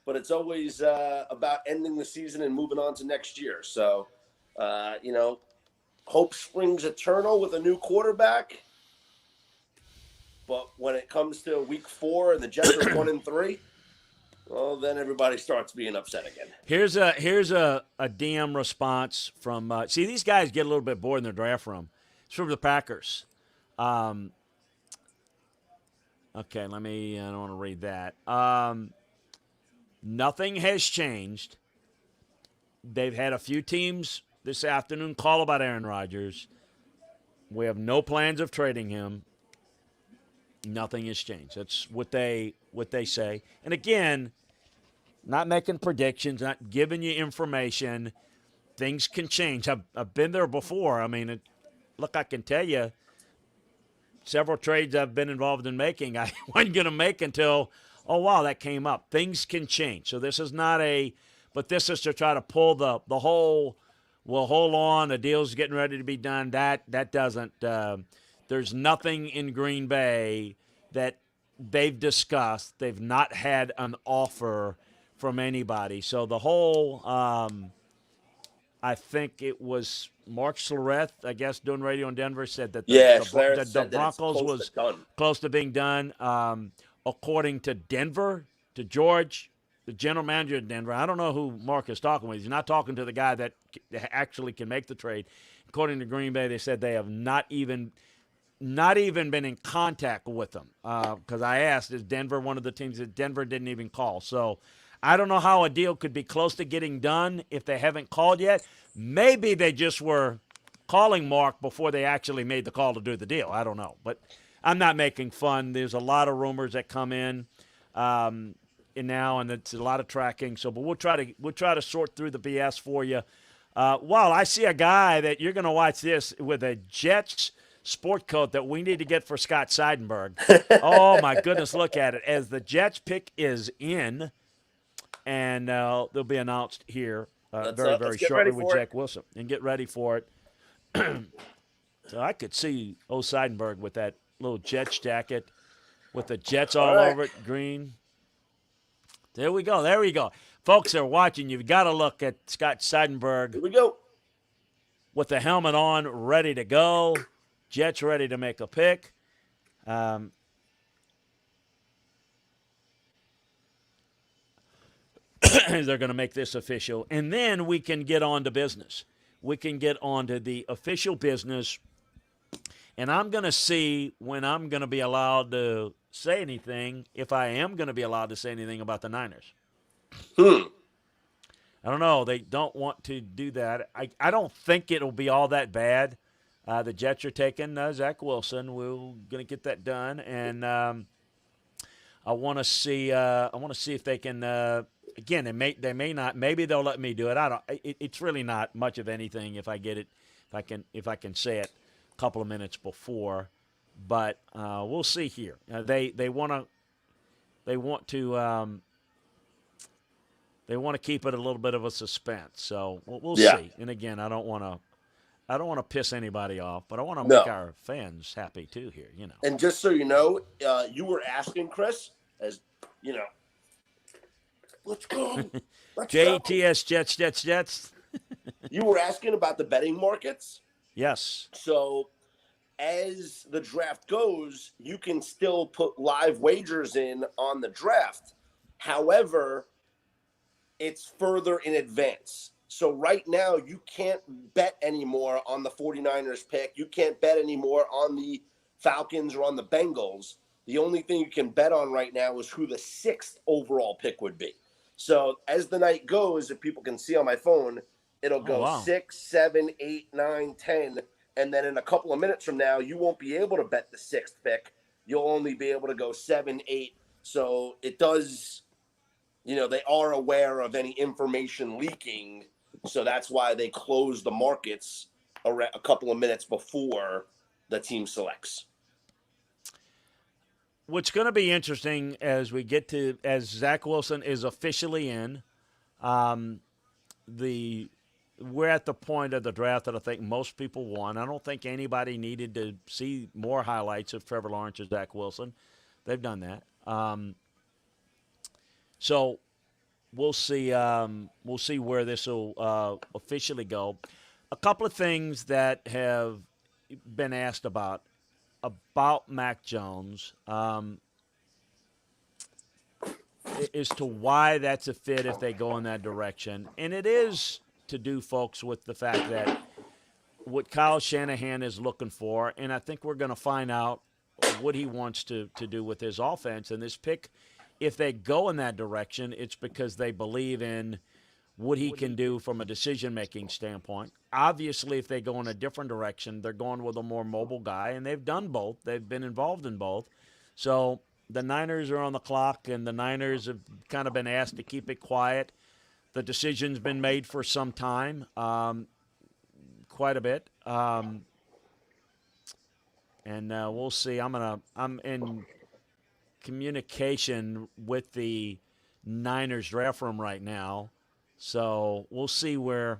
but it's always about ending the season and moving on to next year. So, hope springs eternal with a new quarterback. But when it comes to week 4 and the Jets are 1-3, well, then everybody starts being upset again. Here's a DM response from see, these guys get a little bit bored in their draft room. It's from the Packers. Okay, I don't want to read that. Nothing has changed. They've had a few teams this afternoon call about Aaron Rodgers. We have no plans of trading him. Nothing has changed. That's what they say. And again, not making predictions, not giving you information. Things can change. I've been there before. I mean, look, I can tell you several trades I've been involved in making, I wasn't going to make until, oh, wow, that came up. Things can change. So this is not but this is to try to pull the whole, well, hold on, the deal's getting ready to be done. That doesn't, there's nothing in Green Bay that they've discussed. They've not had an offer from anybody. So the whole, I think it was Mark Schlereth, I guess, doing radio in Denver, said that the Broncos was close to being done. According to Denver, to George, the general manager of Denver, I don't know who Mark is talking with. He's not talking to the guy that actually can make the trade. According to Green Bay, they said they have not even been in contact with them. Because I asked, is Denver one of the teams that Denver didn't even call? So I don't know how a deal could be close to getting done if they haven't called yet. Maybe they just were calling Mark before they actually made the call to do the deal. I don't know. But I'm not making fun. There's a lot of rumors that come in now, and it's a lot of tracking. So, but we'll try to sort through the BS for you. Well, I see a guy that you're going to watch this with a Jets sport coat that we need to get for Scott Seidenberg. Oh, my goodness, look at it. As the Jets pick is in, and they'll be announced here very shortly with Jack Wilson. And get ready for it. So I could see Seidenberg with that little Jets jacket with the Jets all over it, green. There we go. Folks that are watching, you've got to look at Scott Seidenberg. Here we go. With the helmet on, ready to go. Jets ready to make a pick. They're going to make this official. And then we can get on to business. We can get on to the official business. And I'm going to see when I'm going to be allowed to say anything, if I am going to be allowed to say anything about the Niners. I don't know. They don't want to do that. I don't think it'll be all that bad. The Jets are taking Zach Wilson. We're going to get that done. And I want to see if they can again, they may not. Maybe they'll let me do it. It's really not much of anything if I get it. If I can say it a couple of minutes before, but we'll see here. They want to keep it a little bit of a suspense. So we'll see. And again, I don't want to piss anybody off, but I want to make our fans happy too here. You know. And just so you know, you were asking Chris, as you know. Let's go. JTS Jets. You were asking about the betting markets? Yes. So as the draft goes, you can still put live wagers in on the draft. However, it's further in advance. So right now, you can't bet anymore on the 49ers pick. You can't bet anymore on the Falcons or on the Bengals. The only thing you can bet on right now is who the 6th overall pick would be. So as the night goes, if people can see on my phone, it'll go 6, 7, 8, 9, 10. And then in a couple of minutes from now, you won't be able to bet the 6th pick. You'll only be able to go 7, 8. So it does, they are aware of any information leaking. So that's why they close the markets a couple of minutes before the team selects. What's going to be interesting as Zach Wilson is officially in, we're at the point of the draft that I think most people want. I don't think anybody needed to see more highlights of Trevor Lawrence or Zach Wilson. They've done that. So we'll see. We'll see where this will officially go. A couple of things that have been asked about. about Mac Jones as to why that's a fit if they go in that direction. And it is to do, folks, with the fact that what Kyle Shanahan is looking for, and I think we're going to find out what he wants to do with his offense. And this pick, if they go in that direction, it's because they believe in what he can do from a decision-making standpoint. Obviously, if they go in a different direction, they're going with a more mobile guy, and they've done both. They've been involved in both. So the Niners are on the clock, and the Niners have kind of been asked to keep it quiet. The decision's been made for some time, quite a bit. And we'll see. I'm in communication with the Niners draft room right now, so we'll see where.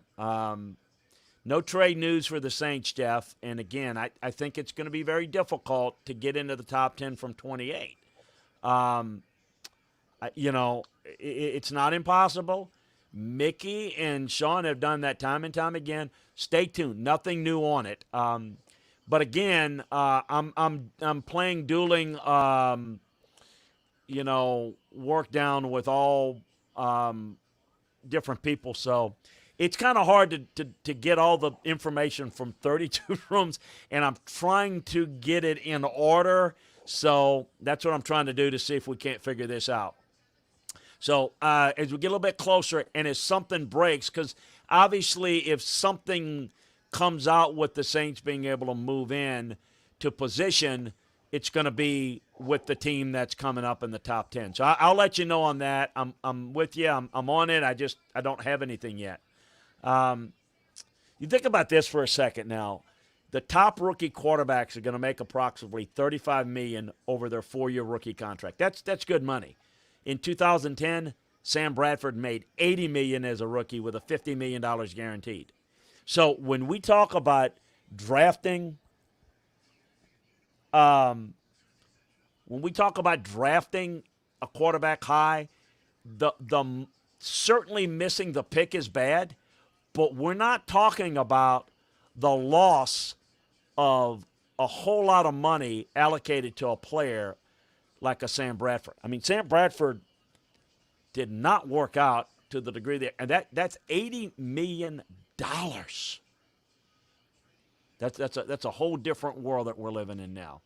No trade news for the Saints, Jeff. And again, I think it's going to be very difficult to get into the top 10 from 28. It's not impossible. Mickey and Sean have done that time and time again. Stay tuned. Nothing new on it. But again, I'm playing dueling, work down with all different people. So it's kind of hard to get all the information from 32 rooms, and I'm trying to get it in order. So that's what I'm trying to do to see if we can't figure this out. So as we get a little bit closer and as something breaks, because obviously if something comes out with the Saints being able to move in to position, it's going to be with the team that's coming up in the top 10. So I'll let you know on that. I'm with you. I'm on it. I don't have anything yet. You think about this for a second now. The top rookie quarterbacks are going to make approximately $35 million over their 4-year rookie contract. That's good money. In 2010, Sam Bradford made $80 million as a rookie with a $50 million guaranteed. So when we talk about drafting, a quarterback high, the certainly missing the pick is bad, but we're not talking about the loss of a whole lot of money allocated to a player like a Sam Bradford. I mean, Sam Bradford did not work out to the degree that, and that's $80 million. That's a whole different world that we're living in now.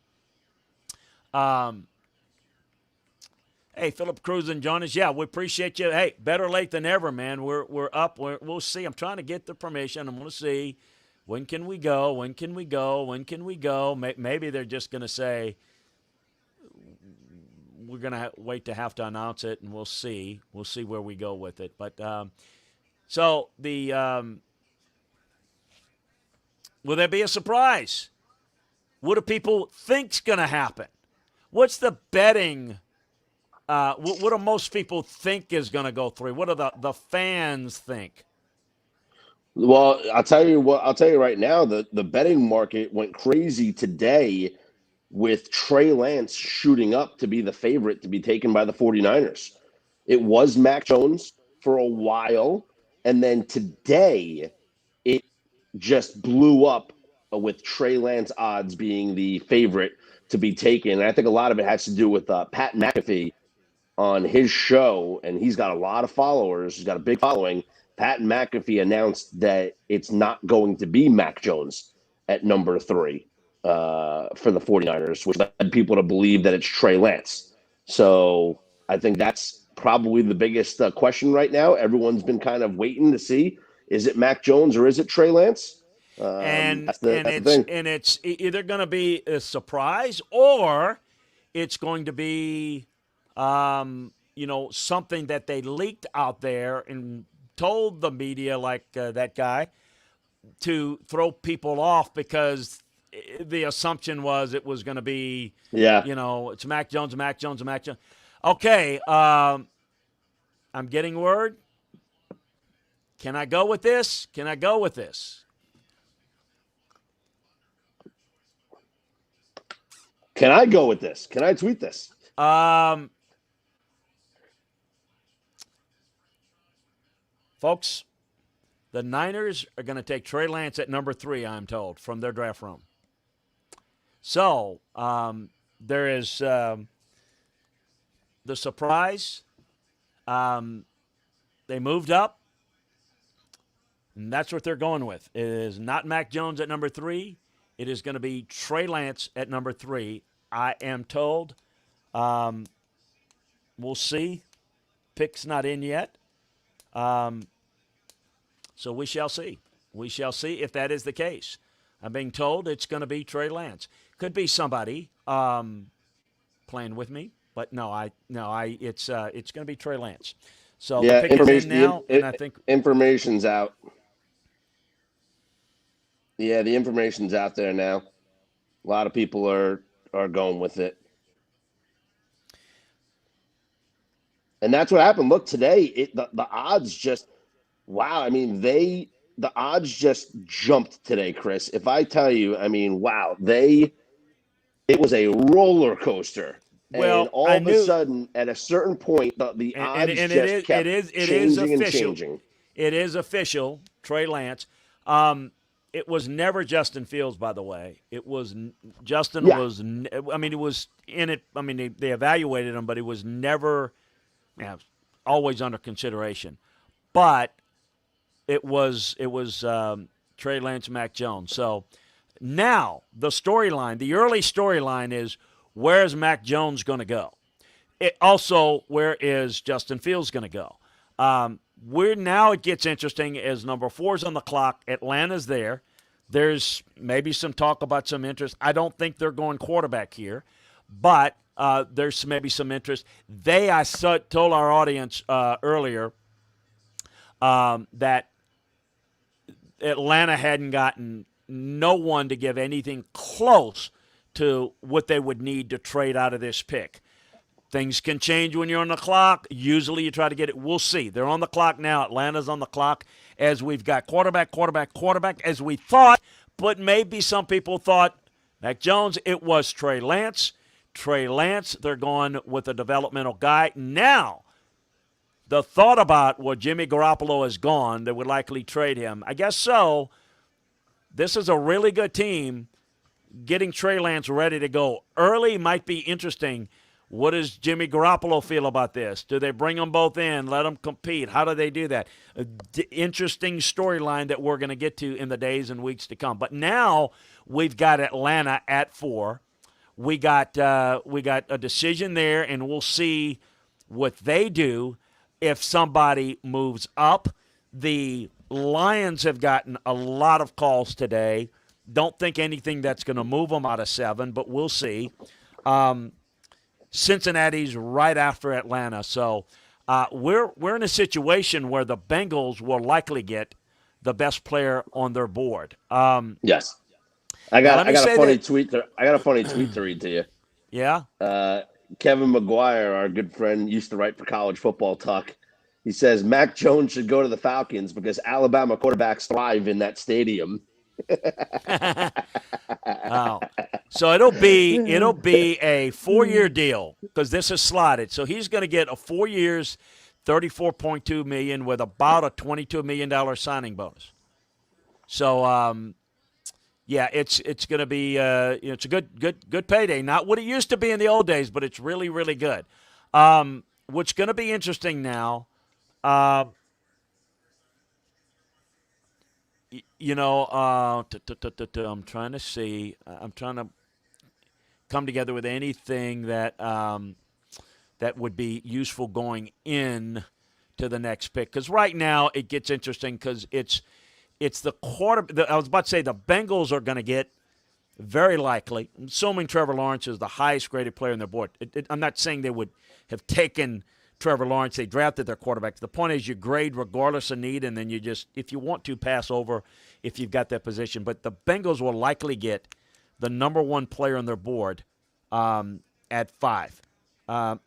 Hey, Philip Cruz and Jonas, yeah, we appreciate you. Hey, better late than ever, man. We're up. We'll see. I'm trying to get the permission. I'm going to see when can we go. Maybe they're just going to say we're going to wait to have to announce it, and we'll see. We'll see where we go with it. But so the will there be a surprise? What do people think's going to happen? What's the betting? What do most people think is going to go through? What do the fans think? Well, I'll tell you right now, the betting market went crazy today with Trey Lance shooting up to be the favorite to be taken by the 49ers. It was Mac Jones for a while, and then today it just blew up with Trey Lance odds being the favorite to be taken. And I think a lot of it has to do with Pat McAfee on his show, and he's got a lot of followers. He's got a big following. Pat McAfee announced that it's not going to be Mac Jones at number 3 for the 49ers, which led people to believe that it's Trey Lance. So I think that's probably the biggest question right now. Everyone's been kind of waiting to see, is it Mac Jones or is it Trey Lance? That's the thing. And it's either going to be a surprise or it's going to be something that they leaked out there and told the media, like that guy, to throw people off because the assumption was it was going to be, it's Mac Jones. Okay, I'm getting word. Can I go with this? Can I tweet this? Folks, the Niners are going to take Trey Lance at number 3, I'm told, from their draft room. So there is the surprise. They moved up, and that's what they're going with. It is not Mac Jones at number 3. It is going to be Trey Lance at number 3, I am told. We'll see. Pick's not in yet. So we shall see. We shall see if that is the case. I'm being told it's going to be Trey Lance. Could be somebody playing with me, but it's going to be Trey Lance. So Yeah, the pick is in now, and I think information's out. Yeah, the information's out there now. A lot of people are going with it. And that's what happened. Look, today the odds just wow. I mean, the odds just jumped today, Chris. If I tell you, I mean, wow, it was a roller coaster. Well, and all of a sudden, at a certain point, the odds just kept changing and changing. It is official, Trey Lance. It was never Justin Fields, by the way. It was Justin was. I mean, it was in it. I mean, they evaluated him, but it was never. Always under consideration, but it was Trey Lance, Mac Jones. So now the storyline, the early storyline is where is Mac Jones going to go? Also, where is Justin Fields going to go? Now it gets interesting as number 4 is on the clock. Atlanta's there. There's maybe some talk about some interest. I don't think they're going quarterback here, but there's maybe some interest. I told our audience earlier that Atlanta hadn't gotten no one to give anything close to what they would need to trade out of this pick. Things can change when you're on the clock. Usually you try to get it. We'll see. They're on the clock now. Atlanta's on the clock as we've got quarterback, as we thought, but maybe some people thought Mac Jones, it was Trey Lance. Trey Lance, they're going with a developmental guy. Now, the thought about Jimmy Garoppolo is gone, they would likely trade him. I guess so. This is a really good team. Getting Trey Lance ready to go early might be interesting. What does Jimmy Garoppolo feel about this? Do they bring them both in, let them compete? How do they do that? Interesting storyline that we're going to get to in the days and weeks to come. But now we've got Atlanta at 4. We got a decision there, and we'll see what they do if somebody moves up. The Lions have gotten a lot of calls today. Don't think anything that's going to move them out of 7, but we'll see. Cincinnati's right after Atlanta. So we're in a situation where the Bengals will likely get the best player on their board. Yes. I got a funny tweet to read to you. Yeah. Kevin McGuire, our good friend, used to write for College Football Talk. He says Mac Jones should go to the Falcons because Alabama quarterbacks thrive in that stadium. Wow. So it'll be a 4-year deal because this is slotted. So he's going to get a 4 years, $34.2 million with about a $22 million signing bonus. So yeah, it's going to be it's a good payday. Not what it used to be in the old days, but it's really, really good. What's going to be interesting now, I'm trying to see. I'm trying to come together with anything that that would be useful going in to the next pick. Because right now it gets interesting because it's the I was about to say the Bengals are going to get very likely, assuming Trevor Lawrence is the highest graded player on their board. I'm not saying they would have taken Trevor Lawrence. They drafted their quarterback. The point is you grade regardless of need, and then you just, if you want to, pass over if you've got that position. But the Bengals will likely get the number 1 player on their board at 5.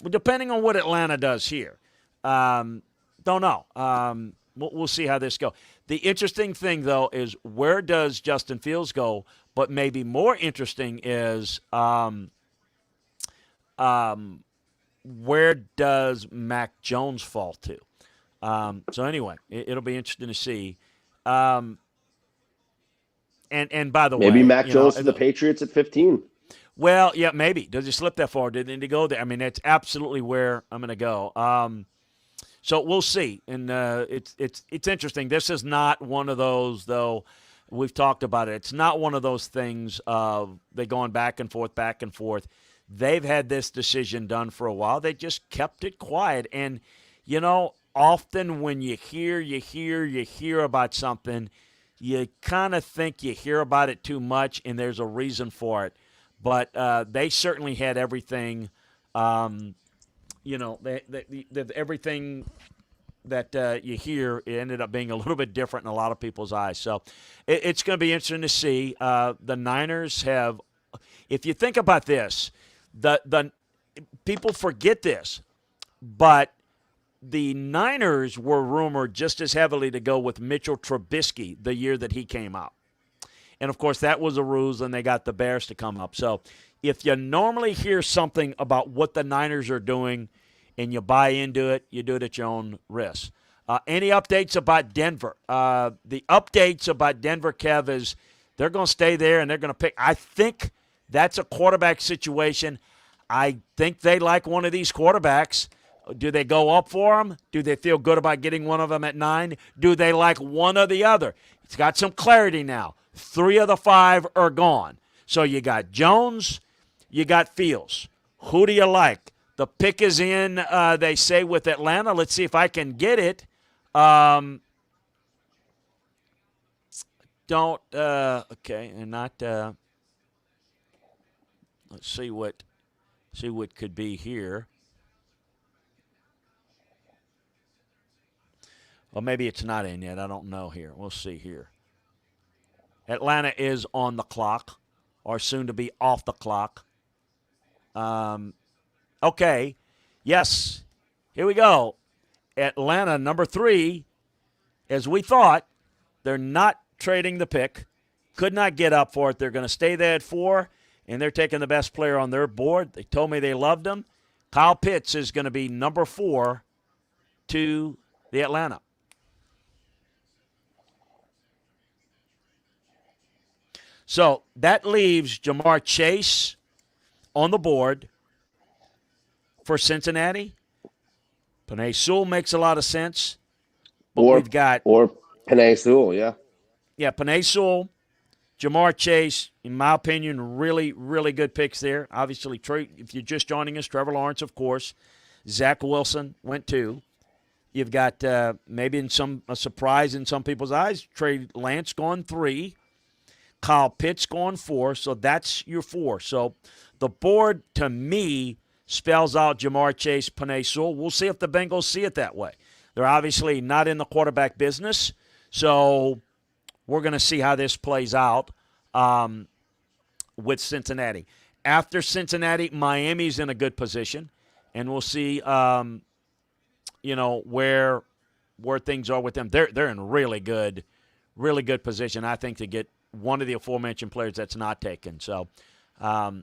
Depending on what Atlanta does here. Don't know. We'll see how this goes. The interesting thing, though, is where does Justin Fields go? But maybe more interesting is where does Mac Jones fall to? So anyway, it'll be interesting to see. And by the way, maybe Mac Jones to the Patriots at 15. Well, yeah, maybe. Does he slip that far? Did he go there? I mean, that's absolutely where I'm going to go. So we'll see, and it's interesting. This is not one of those, though. We've talked about it. It's not one of those things of they going back and forth, back and forth. They've had this decision done for a while. They just kept it quiet, and often when you hear about something, you kind of think you hear about it too much, and there's a reason for it. But they certainly had everything. Everything that you hear, it ended up being a little bit different in a lot of people's eyes. So it's going to be interesting to see. The Niners have, if you think about this, the people forget this, but the Niners were rumored just as heavily to go with Mitchell Trubisky the year that he came out. And, of course, that was a ruse, and they got the Bears to come up. So if you normally hear something about what the Niners are doing and you buy into it, you do it at your own risk. Any updates about Denver? The updates about Denver, Kev, is they're going to stay there and they're going to pick. I think that's a quarterback situation. I think they like one of these quarterbacks. Do they go up for them? Do they feel good about getting one of them at 9? Do they like one or the other? It's got some clarity now. 3 of the 5 are gone. So you got Jones, you got Fields. Who do you like? The pick is in, they say, with Atlanta. Let's see if I can get it. Okay, and not, let's see what could be here. Well, maybe it's not in yet. I don't know here. We'll see here. Atlanta is on the clock, or soon to be off the clock. Okay. Yes. Here we go. Atlanta, number 3, as we thought, they're not trading the pick. Could not get up for it. They're going to stay there at 4, and they're taking the best player on their board. They told me they loved him. Kyle Pitts is going to be number 4 to the Atlanta. So that leaves Jamar Chase on the board for Cincinnati. Penei Sewell makes a lot of sense. But we've got Penei Sewell, yeah. Yeah, Penei Sewell, Jamar Chase, in my opinion, really, really good picks there. Obviously, if you're just joining us, Trevor Lawrence, of course. Zach Wilson went 2. You've got maybe a surprise in some people's eyes, Trey Lance gone 3. Kyle Pitts going 4, so that's your 4. So the board, to me, spells out Jamar Chase, Penei Sewell. We'll see if the Bengals see it that way. They're obviously not in the quarterback business, so we're going to see how this plays out with Cincinnati. After Cincinnati, Miami's in a good position, and we'll see, where things are with them. They're in really good position, I think, to get one of the aforementioned players that's not taken. So, now,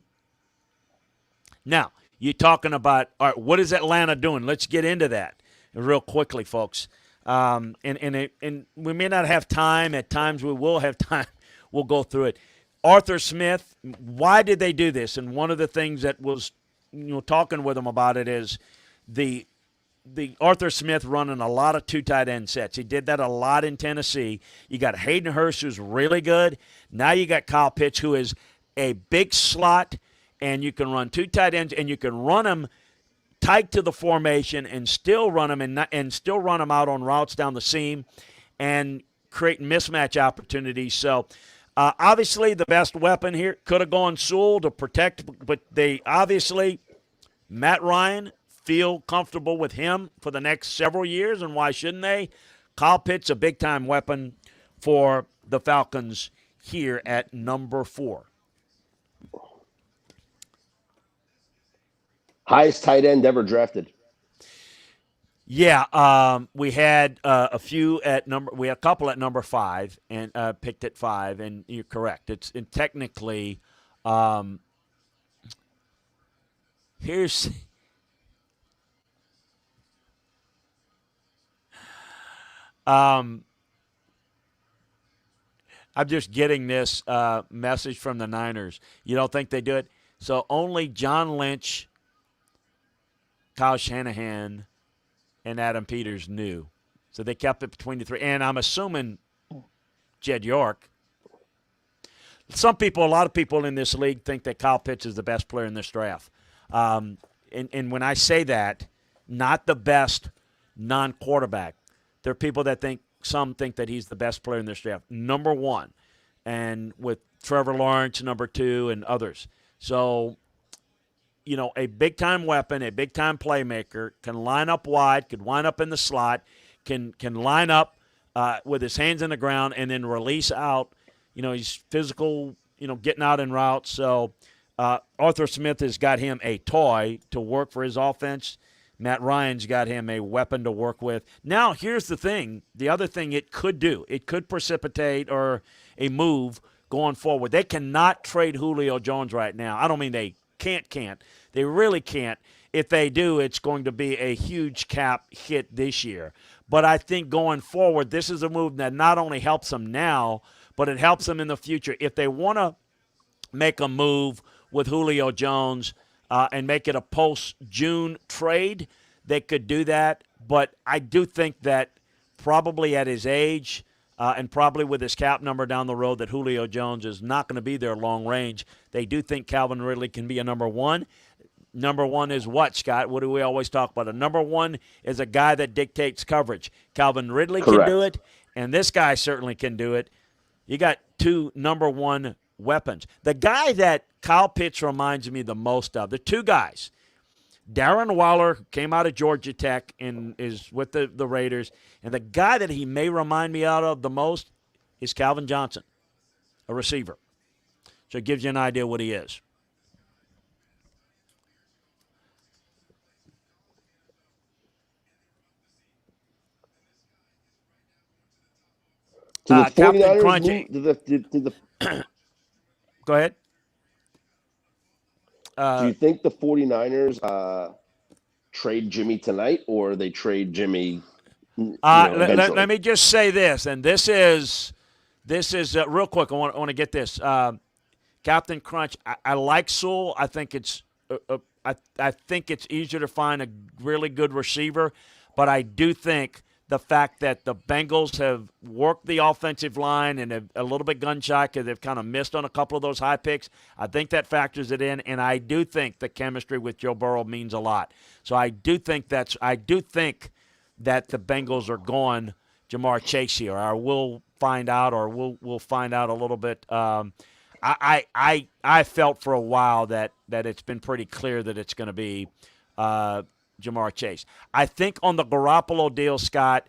you're talking about, all right, what is Atlanta doing? Let's get into that real quickly, folks. And we may not have time. At times we will have time. We'll go through it. Arthur Smith, why did they do this? And one of the things that was, talking with him about it is the Arthur Smith running a lot of 2 tight end sets. He did that a lot in Tennessee. You got Hayden Hurst, who's really good. Now you got Kyle Pitts, who is a big slot, and you can run 2 tight ends, and you can run them tight to the formation and still run them and still run them out on routes down the seam and create mismatch opportunities. So obviously the best weapon here could have gone Sewell to protect, but they obviously, Matt Ryan, feel comfortable with him for the next several years, and why shouldn't they? Kyle Pitts, a big-time weapon for the Falcons here at number 4. Highest tight end ever drafted. Yeah, we had a couple at number 5 and picked at 5, and you're correct. It's technically here's. I'm just getting this message from the Niners. You don't think they do it? So only John Lynch, Kyle Shanahan, and Adam Peters knew. So they kept it between the three. And I'm assuming Jed York. A lot of people in this league think that Kyle Pitts is the best player in this draft. And when I say that, not the best non-quarterback. There are people that some think that he's the best player in this draft. Number one. And with Trevor Lawrence, number two, and others. So, a big-time weapon, a big-time playmaker, can line up wide, could line up in the slot, can line up with his hands in the ground and then release out. He's physical, getting out in routes. So Arthur Smith has got him a toy to work for his offense. Matt Ryan's got him a weapon to work with. Now, here's the thing. The other thing it could do, it could precipitate or a move going forward. They cannot trade Julio Jones right now. I don't mean they can't. They really can't. If they do, it's going to be a huge cap hit this year. But I think going forward, this is a move that not only helps them now, but it helps them in the future. If they want to make a move with Julio Jones and make it a post-June trade, they could do that. But I do think that probably at his age and probably with his cap number down the road that Julio Jones is not going to be there long range. They do think Calvin Ridley can be a number one. Number one is what, Scott? What do we always talk about? A number one is a guy that dictates coverage. Calvin Ridley Correct. can do it, and this guy certainly can do it. You got two number one weapons. The guy that Kyle Pitts reminds me the most of, the two guys, Darren Waller, who came out of Georgia Tech and is with the Raiders, and the guy that he may remind me out of the most is Calvin Johnson, a receiver. So it gives you an idea what he is. Do the Captain 49ers Crunchy. Go ahead. Do you think the 49ers trade Jimmy tonight, or they trade Jimmy eventually? Let me just say this, and this is real quick. I want to get this. Captain Crunch, I like Sewell. I think it's I think it's easier to find a really good receiver, but I do think the fact that the Bengals have worked the offensive line and have a little bit gun-shy because they've kind of missed on a couple of those high picks, I think that factors it in, and I do think the chemistry with Joe Burrow means a lot. So I do think that the Bengals are going Jamar Chase here. Or we'll find out, or we'll find out a little bit. I felt for a while that it's been pretty clear that it's going to be Jamar Chase. I think on the Garoppolo deal, Scott,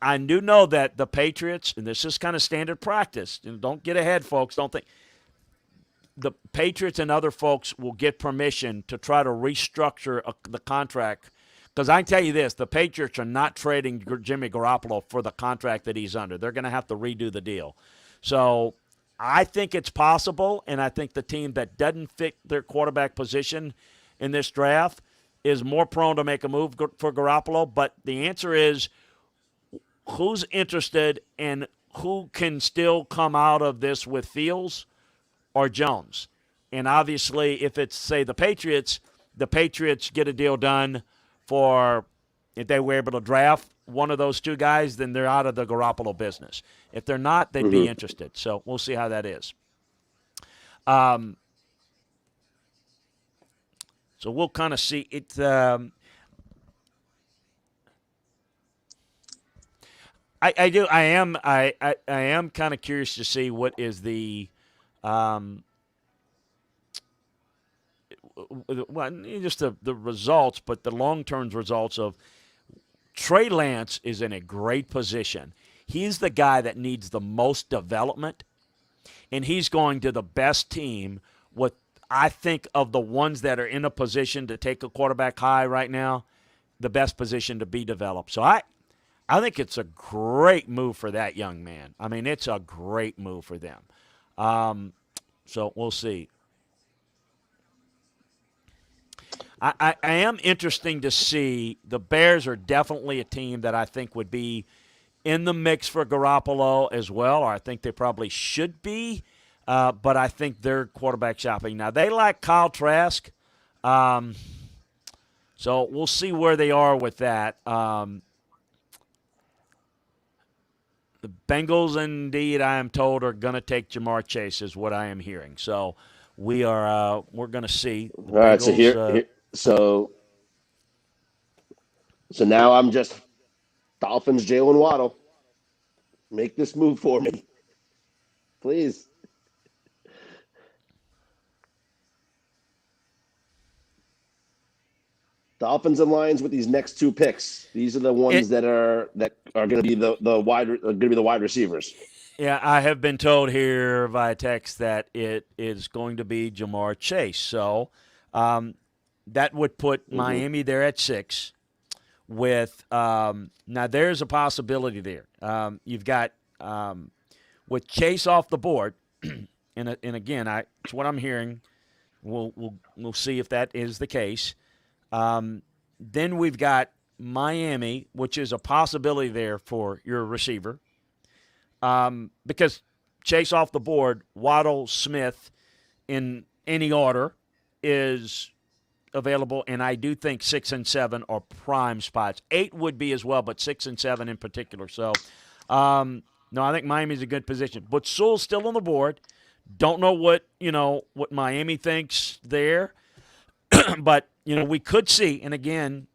I do know that the Patriots, and this is kind of standard practice, and don't get ahead, folks. Don't think the Patriots and other folks will get permission to try to restructure the contract. Because I can tell you this, the Patriots are not trading Jimmy Garoppolo for the contract that he's under. They're going to have to redo the deal. So I think it's possible, and I think the team that doesn't fit their quarterback position in this draft is more prone to make a move for Garoppolo. But the answer is who's interested and who can still come out of this with Fields or Jones. And obviously, if it's, say, the Patriots get a deal done for, if they were able to draft one of those two guys, then they're out of the Garoppolo business. If they're not, they'd be interested. So we'll see how that is. So we'll kind of see it. I am kind of curious to see what is the just the results, but the long-term results of Trey Lance is in a great position. He's the guy that needs the most development, and he's going to the best team with, I think, of the ones that are in a position to take a quarterback high right now, the best position to be developed. So I think it's a great move for that young man. I mean, it's a great move for them. So we'll see. I am interesting to see. The Bears are definitely a team that I think would be in the mix for Garoppolo as well, or I think they probably should be. but I think they're quarterback shopping. Now, they like Kyle Trask, so we'll see where they are with that. The Bengals, indeed, I am told, are going to take Jamar Chase, is what I am hearing. So we're going to see. All right, so so now I'm just Dolphins, Jalen Waddle. Make this move for me, please. Dolphins and Lions with these next two picks. These are the ones that are going to be the wide receivers. Yeah, I have been told here via text that it is going to be Jamar Chase. So that would put Miami there at 6. With now, there's a possibility there. You've got with Chase off the board, and again, it's what I'm hearing. We'll see if that is the case. Then we've got Miami, which is a possibility there for your receiver. Because Chase off the board, Waddle, Smith, in any order, is available, and I do think 6 and 7 are prime spots. 8 would be as well, but 6 and 7 in particular. So, no, I think Miami's a good position. But Sewell's still on the board. Don't know what Miami thinks there, but we could see. And again,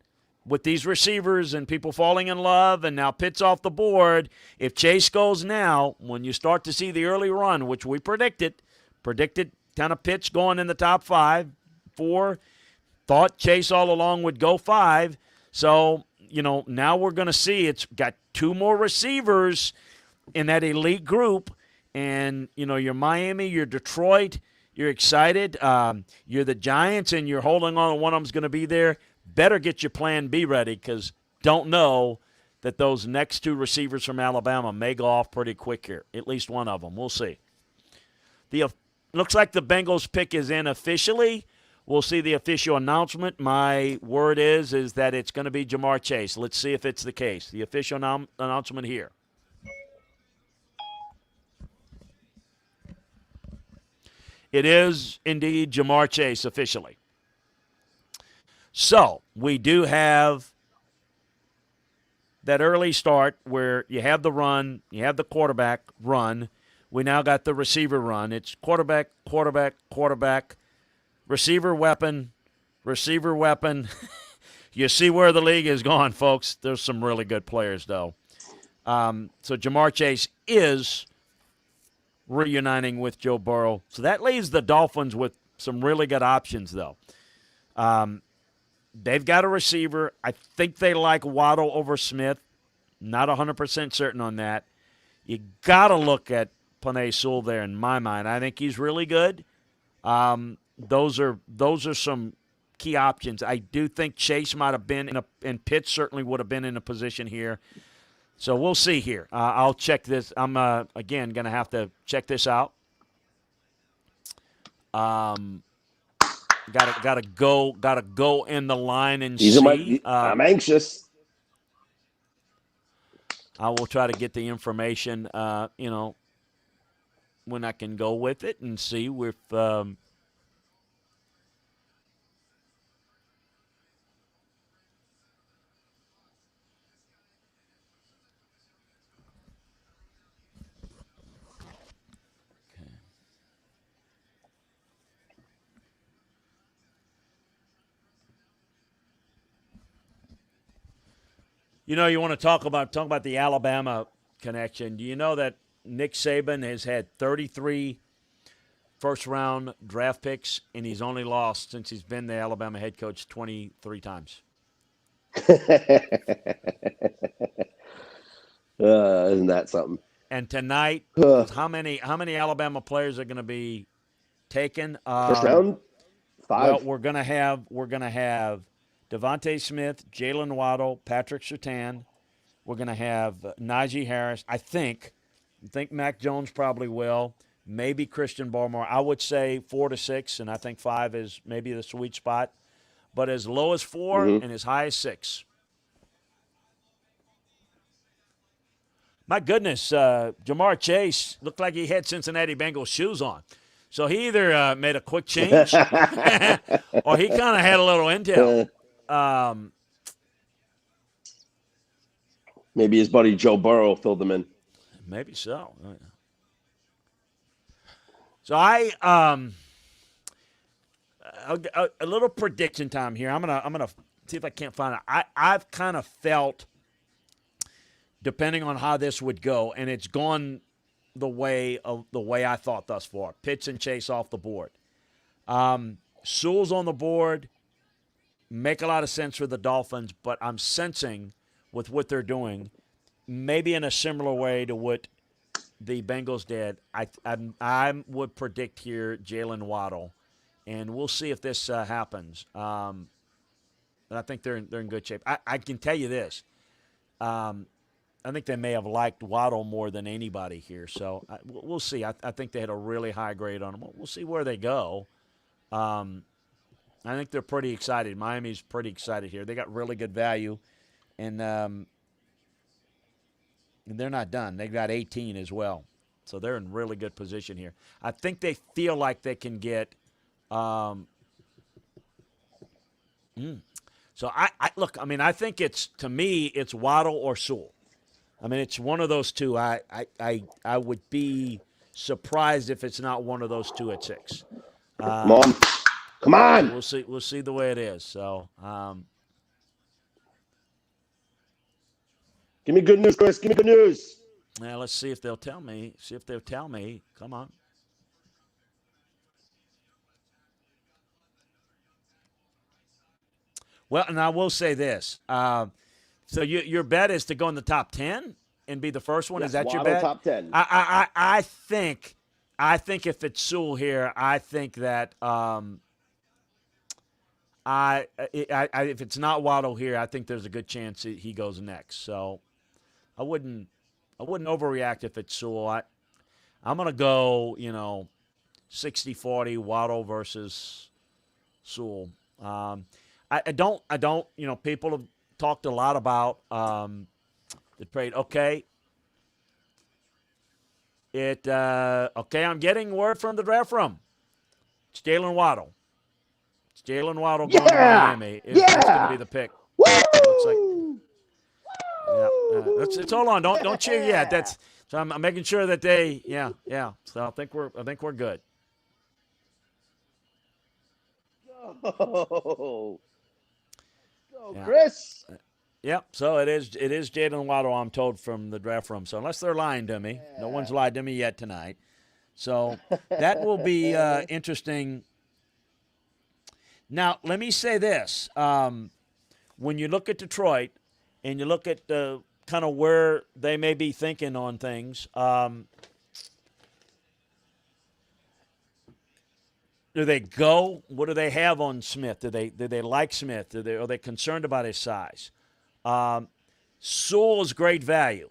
with these receivers and people falling in love, and now Pitt's off the board, if Chase goes now, when you start to see the early run, which we predicted kind of Pitt's going in the top 5, 4. Thought Chase all along would go 5. So, now we're going to see it's got 2 more receivers in that elite group. And, you're Miami, you're Detroit, you're excited. You're the Giants, and you're holding on to one of them's going to be there. Better get your plan B ready, because don't know that those next 2 receivers from Alabama may go off pretty quick here. At least one of them. We'll see. Looks like the Bengals pick is in officially. We'll see the official announcement. My word is that it's going to be Jamar Chase. Let's see if it's the case. The official announcement here. It is indeed Jamar Chase officially. So we do have that early start where you have the run, you have the quarterback run. We now got the receiver run. It's quarterback, quarterback, quarterback. Receiver weapon. You see where the league is going, folks. There's some really good players, though. So Jamar Chase is reuniting with Joe Burrow. So that leaves the Dolphins with some really good options, though. They've got a receiver. I think they like Waddle over Smith. Not 100% certain on that. You got to look at Penei Sewell there in my mind. I think he's really good. Those are some key options. I do think Chase might have been and Pitt certainly would have been in a position here. So we'll see here. I'll check this. I'm again going to have to check this out. Gotta go in the line and see. I'm anxious. I will try to get the information. When I can go with it and see if. You want to talk about the Alabama connection. Do you know that Nick Saban has had 33 first-round draft picks, and he's only lost since he's been the Alabama head coach 23 times? Isn't that something? And tonight, how many Alabama players are going to be taken? First round, 5. Well, we're going to have Devontae Smith, Jalen Waddle, Patrick Surtain. We're going to have Najee Harris. I think Mac Jones probably will. Maybe Christian Barmore. I would say 4 to 6, and I think 5 is maybe the sweet spot. But as low as 4 and as high as 6. My goodness, Jamar Chase looked like he had Cincinnati Bengals shoes on. So he either made a quick change or he kind of had a little intel. Maybe his buddy Joe Burrow filled him in. Maybe so. So a little prediction time here. I'm gonna see if I can't find it. I've kind of felt, depending on how this would go, and it's gone the way I thought thus far. Pitts and Chase off the board. Sewell's on the board. Make a lot of sense for the Dolphins, but I'm sensing with what they're doing, maybe in a similar way to what the Bengals did. I would predict here Jalen Waddle, and we'll see if this happens. But I think they're in good shape. I can tell you this. I think they may have liked Waddle more than anybody here. So we'll see. I think they had a really high grade on him. We'll see where they go. I think they're pretty excited. Miami's pretty excited here. They got really good value, and they're not done. They've got 18 as well. So they're in really good position here. I think they feel like they can get So I look, I mean, I think to me, it's Waddle or Sewell. I mean, it's one of those two. I would be surprised if it's not one of those two at 6. Come on. Come on. We'll see the way it is. So, give me good news, Chris. Give me good news. now let's see if they'll tell me. Come on. Well, and I will say this. So your bet is to go in the top 10 and be the first one? Yes, is that Waddle your bet? top 10. I think if it's Sewell here, I think that if it's not Waddle here, I think there's a good chance he goes next. So I wouldn't overreact if it's Sewell. I'm going to go, 60-40 Waddle versus Sewell. I don't, people have talked a lot about the trade. Okay. I'm getting word from the draft room. It's Jalen Waddle. It's Jalen Waddle going to Miami. It's going to be the pick. Woo! Looks like, let's hold on. Don't cheer yet. So I'm making sure that they, So I think we're good. Go, Chris. Yep. So it is Jalen Waddle, I'm told, from the draft room. So unless they're lying to me, no one's lied to me yet tonight. So that will be interesting. Now, let me say this. When you look at Detroit and you look at kind of where they may be thinking on things, do they go? What do they have on Smith? Do they like Smith? Are they concerned about his size? Sewell is great value.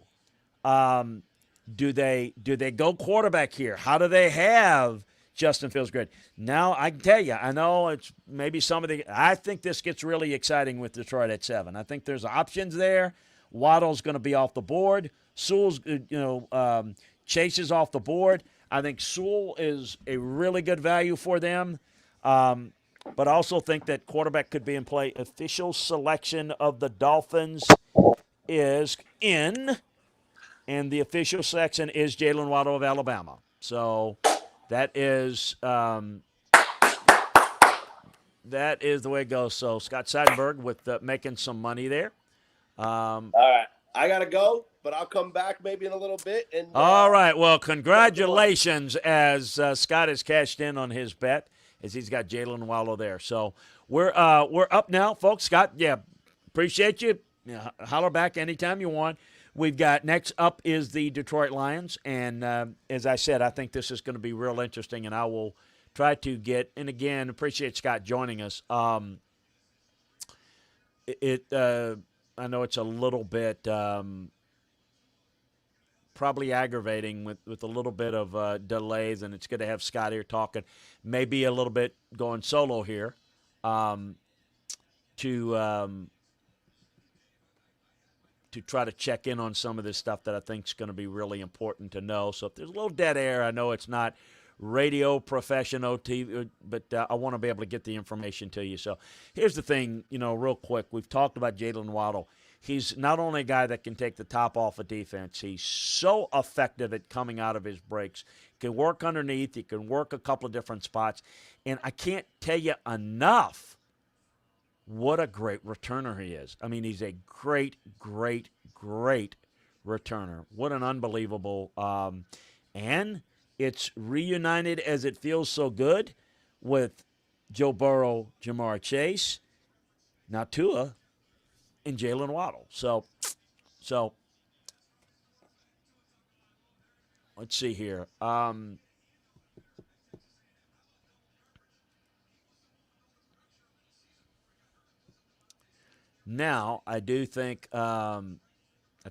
Do they go quarterback here? How do they have Justin Fields great? Now, I can tell you, I know it's maybe I think this gets really exciting with Detroit at 7. I think there's options there. Waddle's going to be off the board. Sewell's, Chase is off the board. I think Sewell is a really good value for them. But I also think that quarterback could be in play. Official selection of the Dolphins is in, and the official selection is Jalen Waddle of Alabama. So that is the way it goes. So Scott Seidenberg with making some money there. All right. I got to go, but I'll come back maybe in a little bit. And all right. Well, congratulations as Scott has cashed in on his bet, as he's got Jalen Waddle there. So we're up now, folks. Scott, appreciate you. Holler back anytime you want. We've got next up is the Detroit Lions, and as I said, I think this is going to be real interesting, and I will try to get, and again, appreciate Scott joining us. I know it's a little bit probably aggravating with a little bit of delays, and it's good to have Scott here talking, maybe a little bit going solo here to to try to check in on some of this stuff that I think is going to be really important to know. So if there's a little dead air, I know it's not radio professional TV, but I want to be able to get the information to you. So here's the thing, real quick. We've talked about Jalen Waddle. He's not only a guy that can take the top off of defense, he's so effective at coming out of his breaks. He can work underneath. He can work a couple of different spots. And I can't tell you enough what a great returner he is. I mean, he's a great, great, great returner. What an unbelievable and it's reunited as it feels so good with Joe Burrow, Jamar Chase, now Tua, and Jalen Waddle. So let's see here. Now, I do think I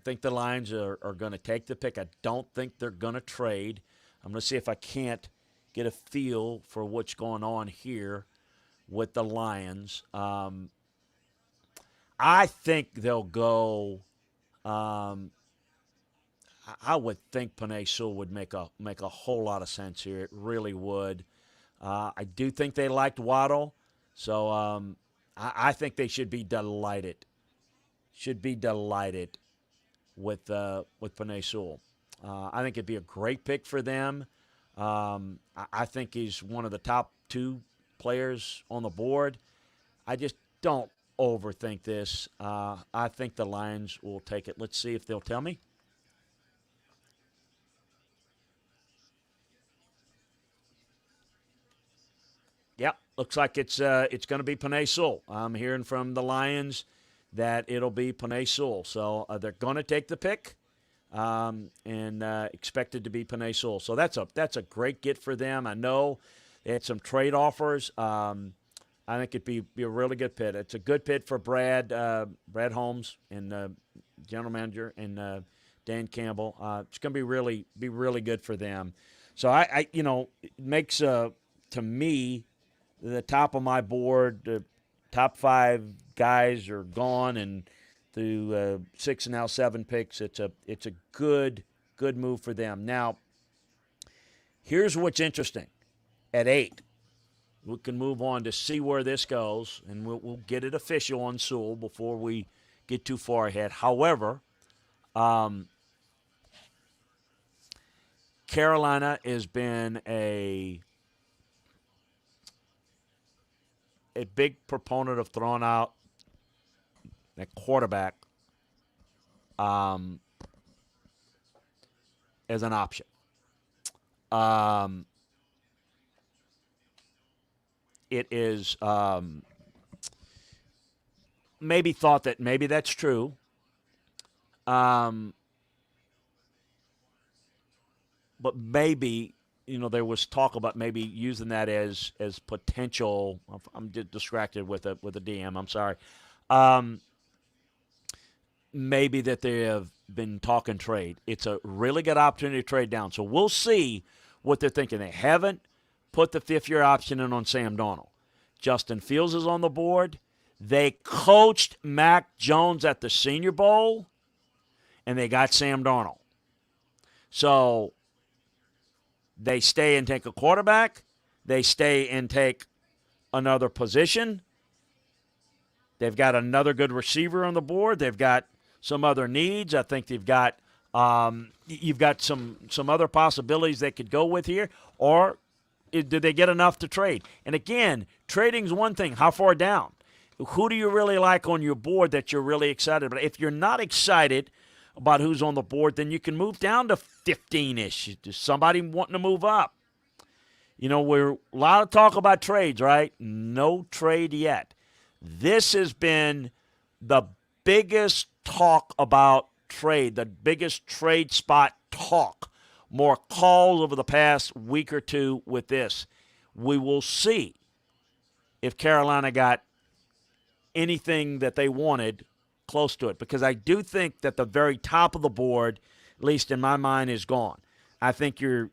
think the Lions are going to take the pick. I don't think they're going to trade. I'm going to see if I can't get a feel for what's going on here with the Lions. I think they'll go. I would think Penei Sewell would make a whole lot of sense here. It really would. I do think they liked Waddle, so I think they should be delighted. Should be delighted with Penei Sewell. I think it'd be a great pick for them. I think he's one of the top 2 players on the board. I just don't overthink this. I think the Lions will take it. Let's see if they'll tell me. Yep, looks like it's going to be Penei Sewell. I'm hearing from the Lions that it'll be Penei Sewell. So they're going to take the pick. And expected to be Penei Sewell. So that's a great get for them. I know they had some trade offers. I think it'd be a really good pit. It's a good pit for Brad Holmes and general manager and Dan Campbell. It's going to be really good for them. So I it makes to me the top of my board. The top 5 guys are gone and through 6 and now 7 picks. It's a good move for them. Now, here's what's interesting. At 8, we can move on to see where this goes, and we'll get it official on Sewell before we get too far ahead. However, Carolina has been a big proponent of throwing out that quarterback as an option. It is maybe thought that maybe that's true. But maybe, there was talk about maybe using that as potential. I'm distracted with a DM. I'm sorry. Maybe that they have been talking trade. It's a really good opportunity to trade down. So we'll see what they're thinking. They haven't put the 5th-year option in on Sam Darnold. Justin Fields is on the board. They coached Mac Jones at the Senior Bowl, and they got Sam Darnold. So they stay and take a quarterback. They stay and take another position. They've got another good receiver on the board. They've got some other needs. I think they've got you've got some other possibilities they could go with here. Or did they get enough to trade? And again, trading's one thing. How far down? Who do you really like on your board that you're really excited about? If you're not excited about who's on the board, then you can move down to 15-ish. There's somebody wanting to move up. We're a lot of talk about trades, right? No trade yet. This has been the biggest talk about trade, the biggest trade spot talk. More calls over the past week or two with this. We will see if Carolina got anything that they wanted close to it, because I do think that the very top of the board, at least in my mind, is gone. I think you're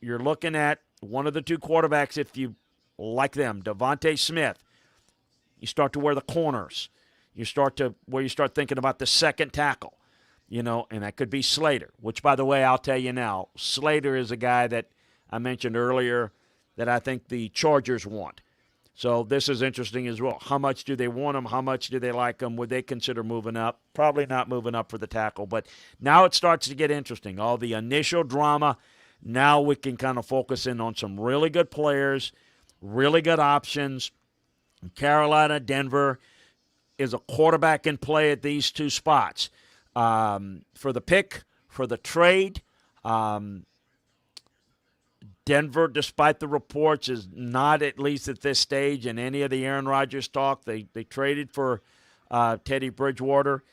looking at one of the 2 quarterbacks if you like them. Devontae Smith. You start to wear the corners. You start thinking about the second tackle. and that could be Slater, which, by the way, I'll tell you now, Slater is a guy that I mentioned earlier that I think the Chargers want. So this is interesting as well. How much do they want him? How much do they like him? Would they consider moving up? Probably not moving up for the tackle. But now it starts to get interesting. All the initial drama, now we can kind of focus in on some really good players, really good options. Carolina, Denver is a quarterback in play at these two spots. For the pick, for the trade, Denver, despite the reports, is not, at least at this stage, in any of the Aaron Rodgers talk. They traded for Teddy Bridgewater.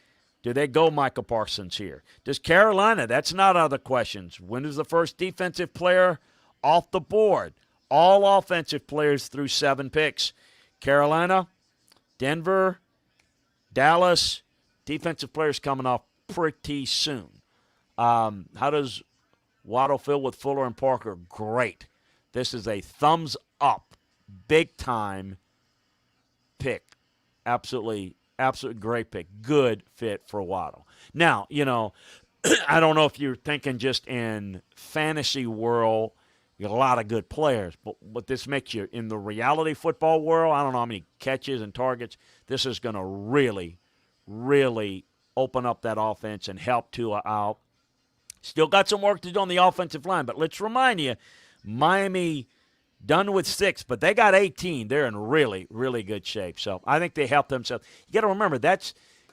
Do they go Micah Parsons here? Does Carolina? That's not other questions. When is the first defensive player off the board? All offensive players through 7 picks. Carolina, Denver, Dallas, defensive players coming off pretty soon. How does Waddle feel with Fuller and Parker? Great. This is a thumbs up, big time pick. Absolutely great pick. Good fit for Waddle. Now, I don't know if you're thinking just in fantasy world, you got a lot of good players, but this makes you, in the reality football world, I don't know how many catches and targets, this is going to really, really open up that offense and help Tua out. Still got some work to do on the offensive line, but let's remind you, Miami done with 6, but they got 18. They're in really, really good shape. So I think they helped themselves. You got to remember,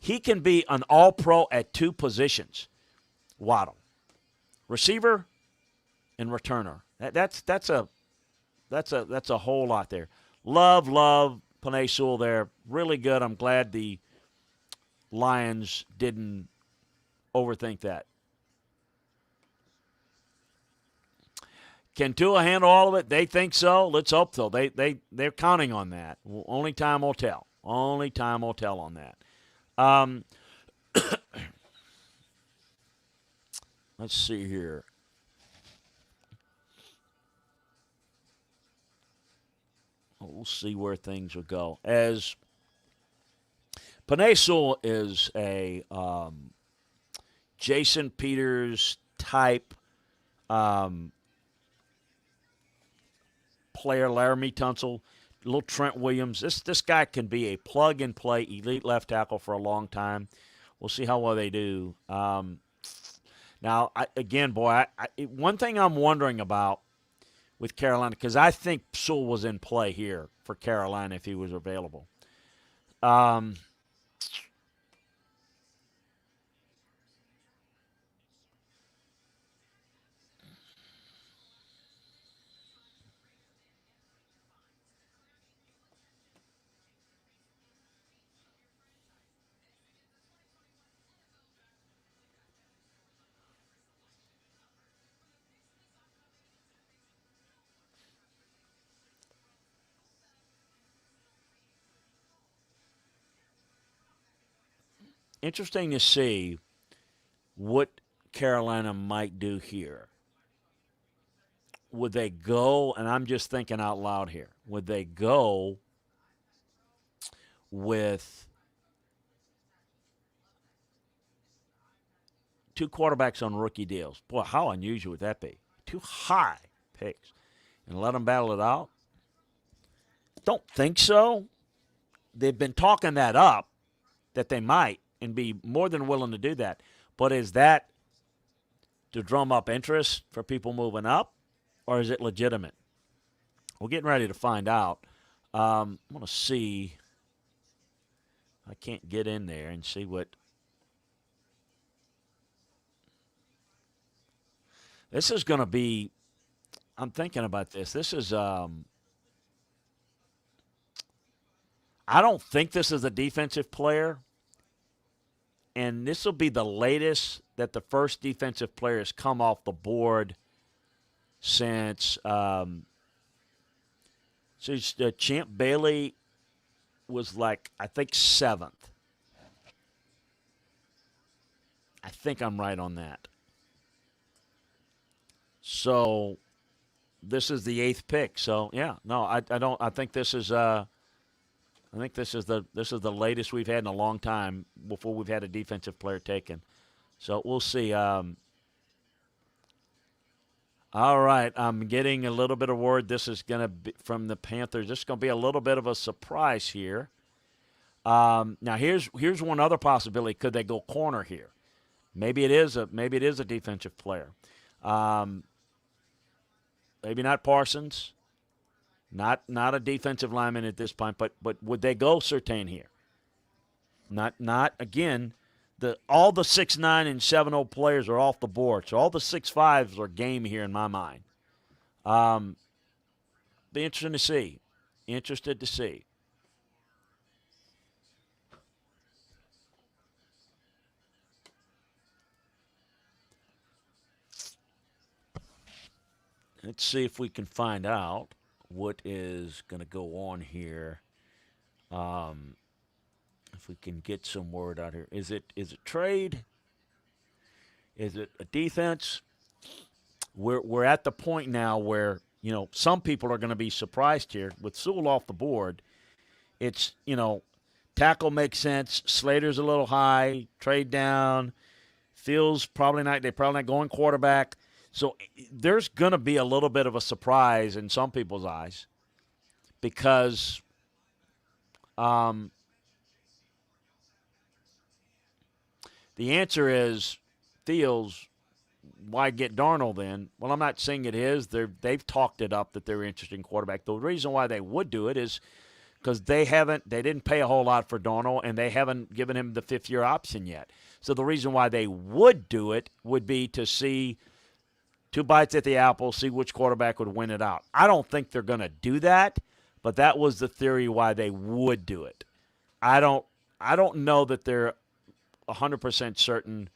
he can be an all-pro at 2 positions, Waddle. Receiver and returner. That's a whole lot there. Love Penei Sewell there. Really good. I'm glad the Lions didn't overthink that. Can Tua handle all of it? They think so. Let's hope so. They're counting on that. Only time will tell. Only time will tell on that. Let's see here. We'll see where things will go. As Penei Sewell is a Jason Peters type player, Laramie Tunsil, little Trent Williams. This guy can be a plug-and-play elite left tackle for a long time. We'll see how well they do. Now, one thing I'm wondering about with Carolina, because I think Sewell was in play here for Carolina if he was available. Interesting to see what Carolina might do here. Would they go, and I'm just thinking out loud here, would they go with 2 quarterbacks on rookie deals? Boy, how unusual would that be? 2 high picks and let them battle it out? Don't think so. They've been talking that up, that they might, and be more than willing to do that. But is that to drum up interest for people moving up, or is it legitimate? We're getting ready to find out. I'm going to see. I can't get in there and see what. This is going to be. I'm thinking about this. This is. I don't think this is a defensive player. And this will be the latest that the first defensive player has come off the board since Champ Bailey was like, I think, 7th. I think I'm right on that. So this is the 8th pick. So yeah, no, I don't. I think this is. I think this is the latest we've had in a long time before we've had a defensive player taken. So we'll see. All right, I'm getting a little bit of word. This is going to be from the Panthers. This is going to be a little bit of a surprise here. Now here's one other possibility. Could they go corner here? Maybe it is a defensive player. Maybe not Parsons. Not a defensive lineman at this point, but would they go Surtain here? Not again. All the 6'9" and 7'0" players are off the board, so all the 6'5s are game here in my mind. Be interesting to see. Interested to see. Let's see if we can find out what is going to go on here. If we can get some word out here. Is it trade? Is it a defense? We're at the point now where, some people are going to be surprised here. With Sewell off the board, it's, tackle makes sense. Slater's a little high. Trade down. Fields they're probably not going quarterback. So there's going to be a little bit of a surprise in some people's eyes because the answer is Fields. Why get Darnold then? Well, I'm not saying it is. They've talked it up that they're interested in quarterback. The reason why they would do it is because they didn't pay a whole lot for Darnold, and they haven't given him the fifth-year option yet. So the reason why they would do it would be to see two bites at the apple, see which quarterback would win it out. I don't think they're going to do that, but that was the theory why they would do it. I don't know that they're 100% certain,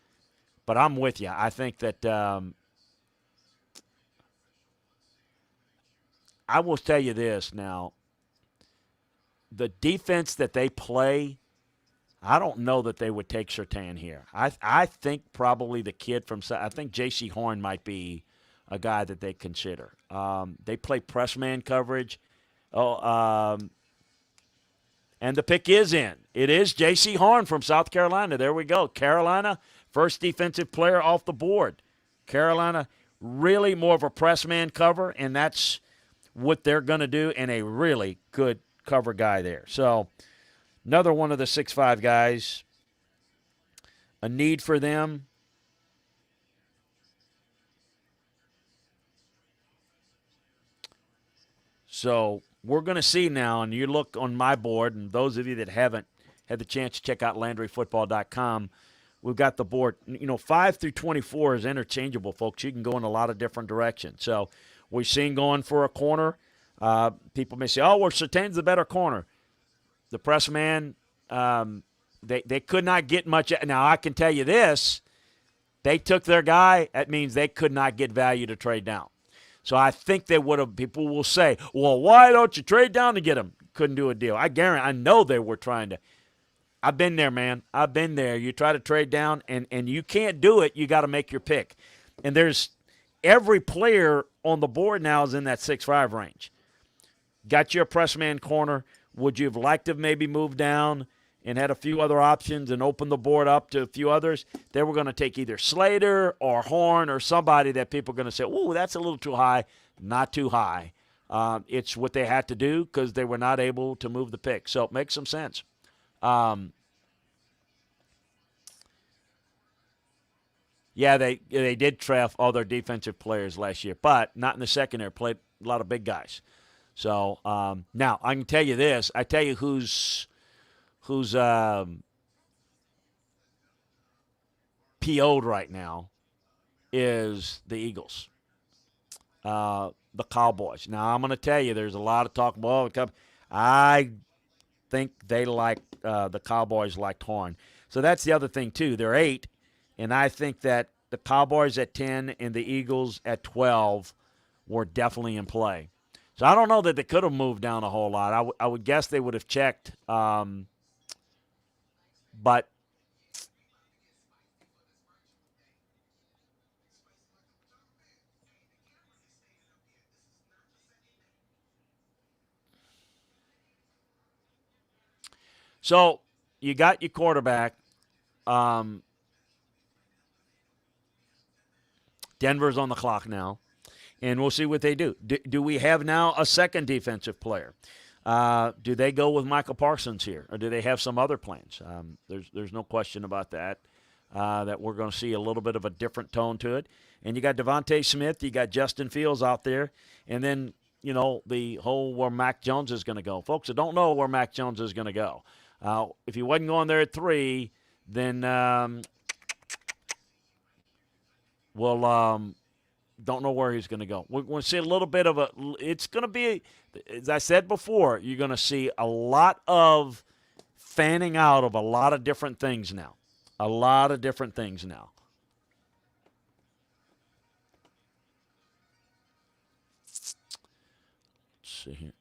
but I'm with you. I think that I will tell you this now. The defense that they play, I don't know that they would take Surtain here. I think probably the kid I think J.C. Horn might be a guy that they consider. They play press man coverage. And the pick is in. It is J.C. Horn from South Carolina. There we go. Carolina, first defensive player off the board. Carolina, really more of a press man cover, and that's what they're going to do, and a really good cover guy there. So another one of the 6'5 guys. A need for them. So we're going to see now, and you look on my board, and those of you that haven't had the chance to check out LandryFootball.com, we've got the board. 5 through 24 is interchangeable, folks. You can go in a lot of different directions. So we're seeing going for a corner. People may say, well, Surtain's the better corner. The press man, they could not get much. Now, I can tell you this. They took their guy. That means they could not get value to trade down. So I think they would have. People will say, well, why don't you trade down to get him? Couldn't do a deal. I guarantee. I know they were trying to. I've been there, man. I've been there. You try to trade down, and you can't do it. You got to make your pick. And there's every player on the board now is in that 6'5 range. Got you a press man corner. Would you have liked to have maybe moved down and had a few other options and opened the board up to a few others? They were going to take either Slater or Horn or somebody that people are going to say, oh, that's a little too high. Not too high. It's what they had to do because they were not able to move the pick. So it makes some sense. Yeah, they did draft all their defensive players last year, but not in the secondary. Played a lot of big guys. So now I can tell you this. I tell you who's PO'd right now is the Eagles, the Cowboys. Now I'm going to tell you, there's a lot of talk about. I think they like the Cowboys liked Horn. So that's the other thing too. They're 8, and I think that the Cowboys at 10 and the Eagles at 12 were definitely in play. So I don't know that they could have moved down a whole lot. I would guess they would have checked, but so you got your quarterback. Denver's on the clock now, and we'll see what they do. Do we have now a second defensive player? Do they go with Michael Parsons here, or do they have some other plans? There's no question about that. That we're going to see a little bit of a different tone to it. And you got Devontae Smith, you got Justin Fields out there, and then the whole where Mac Jones is going to go. Folks, I don't know where Mac Jones is going to go. If he wasn't going there at 3, then we'll don't know where he's going to go. We're going to see a little bit of it's going to be, as I said before, you're going to see a lot of fanning out of a lot of different things now. A lot of different things now. Let's see here.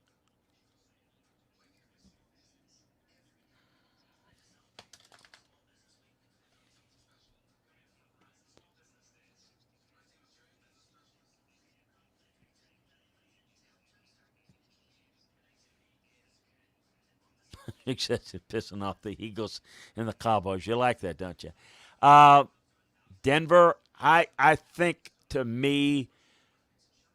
Excessive pissing off the Eagles and the Cowboys. You like that, don't you? Denver, I think, to me,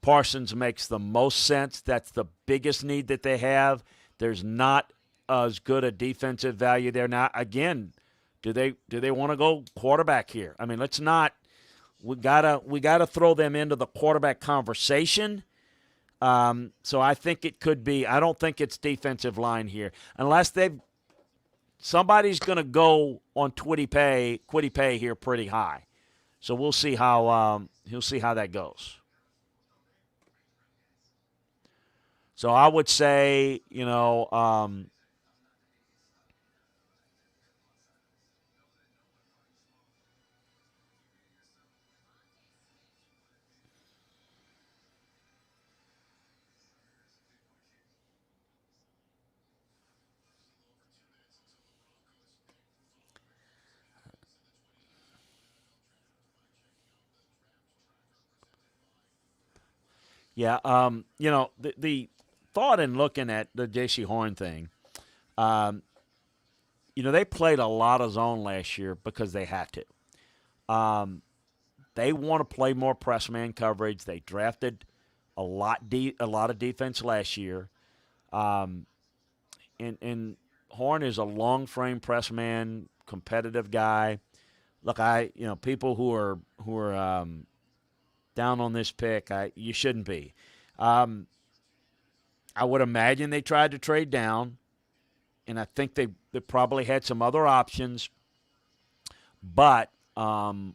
Parsons makes the most sense. That's the biggest need that they have. There's not as good a defensive value there. Now, again, do they want to go quarterback here? I mean, let's not. We gotta throw them into the quarterback conversation. So I think it could be. I don't think it's defensive line here, unless somebody's going to go on Quiddy Pay here pretty high. So we'll see how that goes. So I would say, yeah, the thought in looking at the J.C. Horn thing, they played a lot of zone last year because they had to. They want to play more press man coverage. They drafted a lot of defense last year, and Horn is a long frame press man, competitive guy. Look, people who are down on this pick, you shouldn't be. I would imagine they tried to trade down, and I think they probably had some other options. But I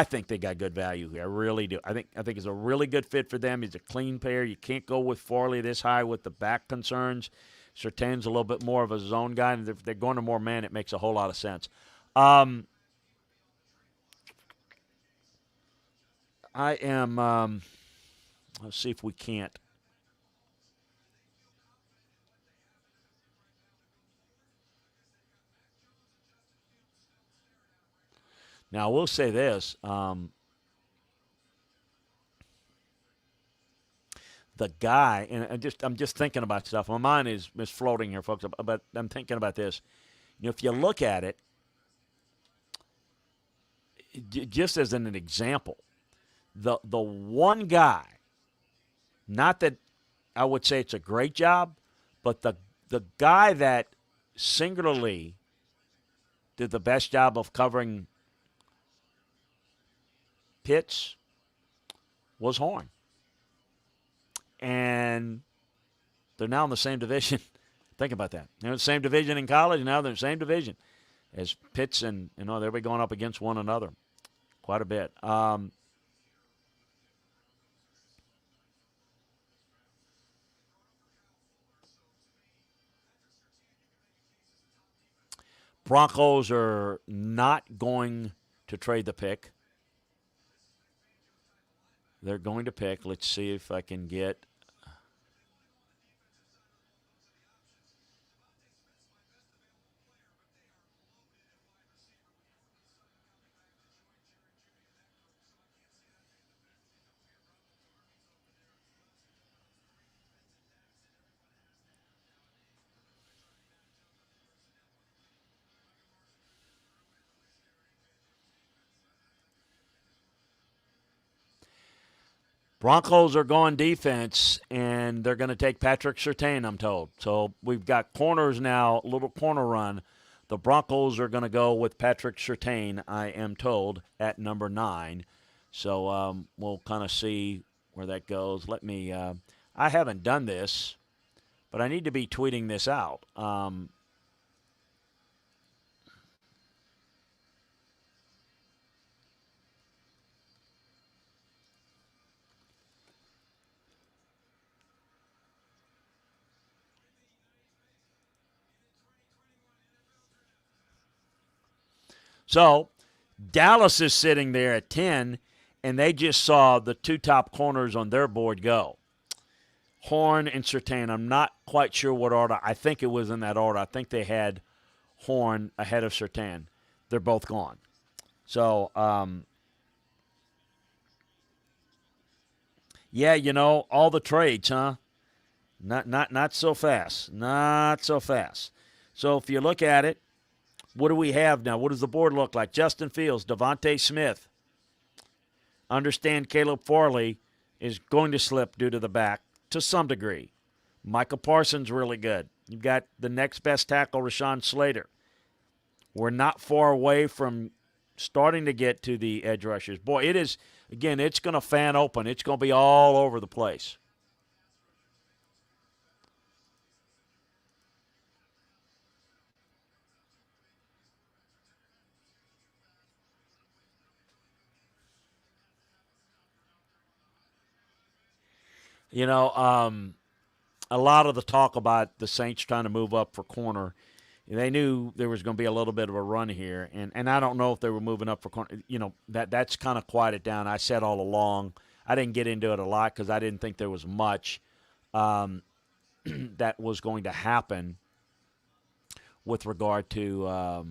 think they got good value here. I really do. I think it's a really good fit for them. He's a clean player. You can't go with Farley this high with the back concerns. Surtain's a little bit more of a zone guy, and if they're going to more man, it makes a whole lot of sense. I am. Let's see if we can't. Now, we'll say this. The guy, and I'm just thinking about stuff. My mind is floating here, folks, but I'm thinking about this. If you look at it, just as an example, the one guy, not that I would say it's a great job, but the guy that singularly did the best job of covering Pitts was Horn. And they're now in the same division. Think about that. They're in the same division in college, and now they're in the same division as Pitts, and they'll be going up against one another quite a bit. Broncos are not going to trade the pick. They're going to pick. Let's see if I can get. Broncos are going defense, and they're going to take Patrick Surtain, I'm told. So we've got corners now, a little corner run. The Broncos are going to go with Patrick Surtain, I am told, at number 9. So we'll kind of see where that goes. Let me I haven't done this, but I need to be tweeting this out. So Dallas is sitting there at 10, and they just saw the 2 top corners on their board go. Horn and Surtain. I'm not quite sure what order. I think it was in that order. I think they had Horn ahead of Surtain. They're both gone. So, yeah, all the trades, huh? Not so fast. Not so fast. So if you look at it, what do we have now? What does the board look like? Justin Fields, Devontae Smith. Understand Caleb Farley is going to slip due to the back to some degree. Micah Parsons really good. You've got the next best tackle, Rashawn Slater. We're not far away from starting to get to the edge rushers. Boy, it is, again, it's going to fan open. It's going to be all over the place. A lot of the talk about the Saints trying to move up for corner, they knew there was going to be a little bit of a run here, and I don't know if they were moving up for corner. That's kind of quieted down. I said all along, I didn't get into it a lot because I didn't think there was much that was going to happen with regard to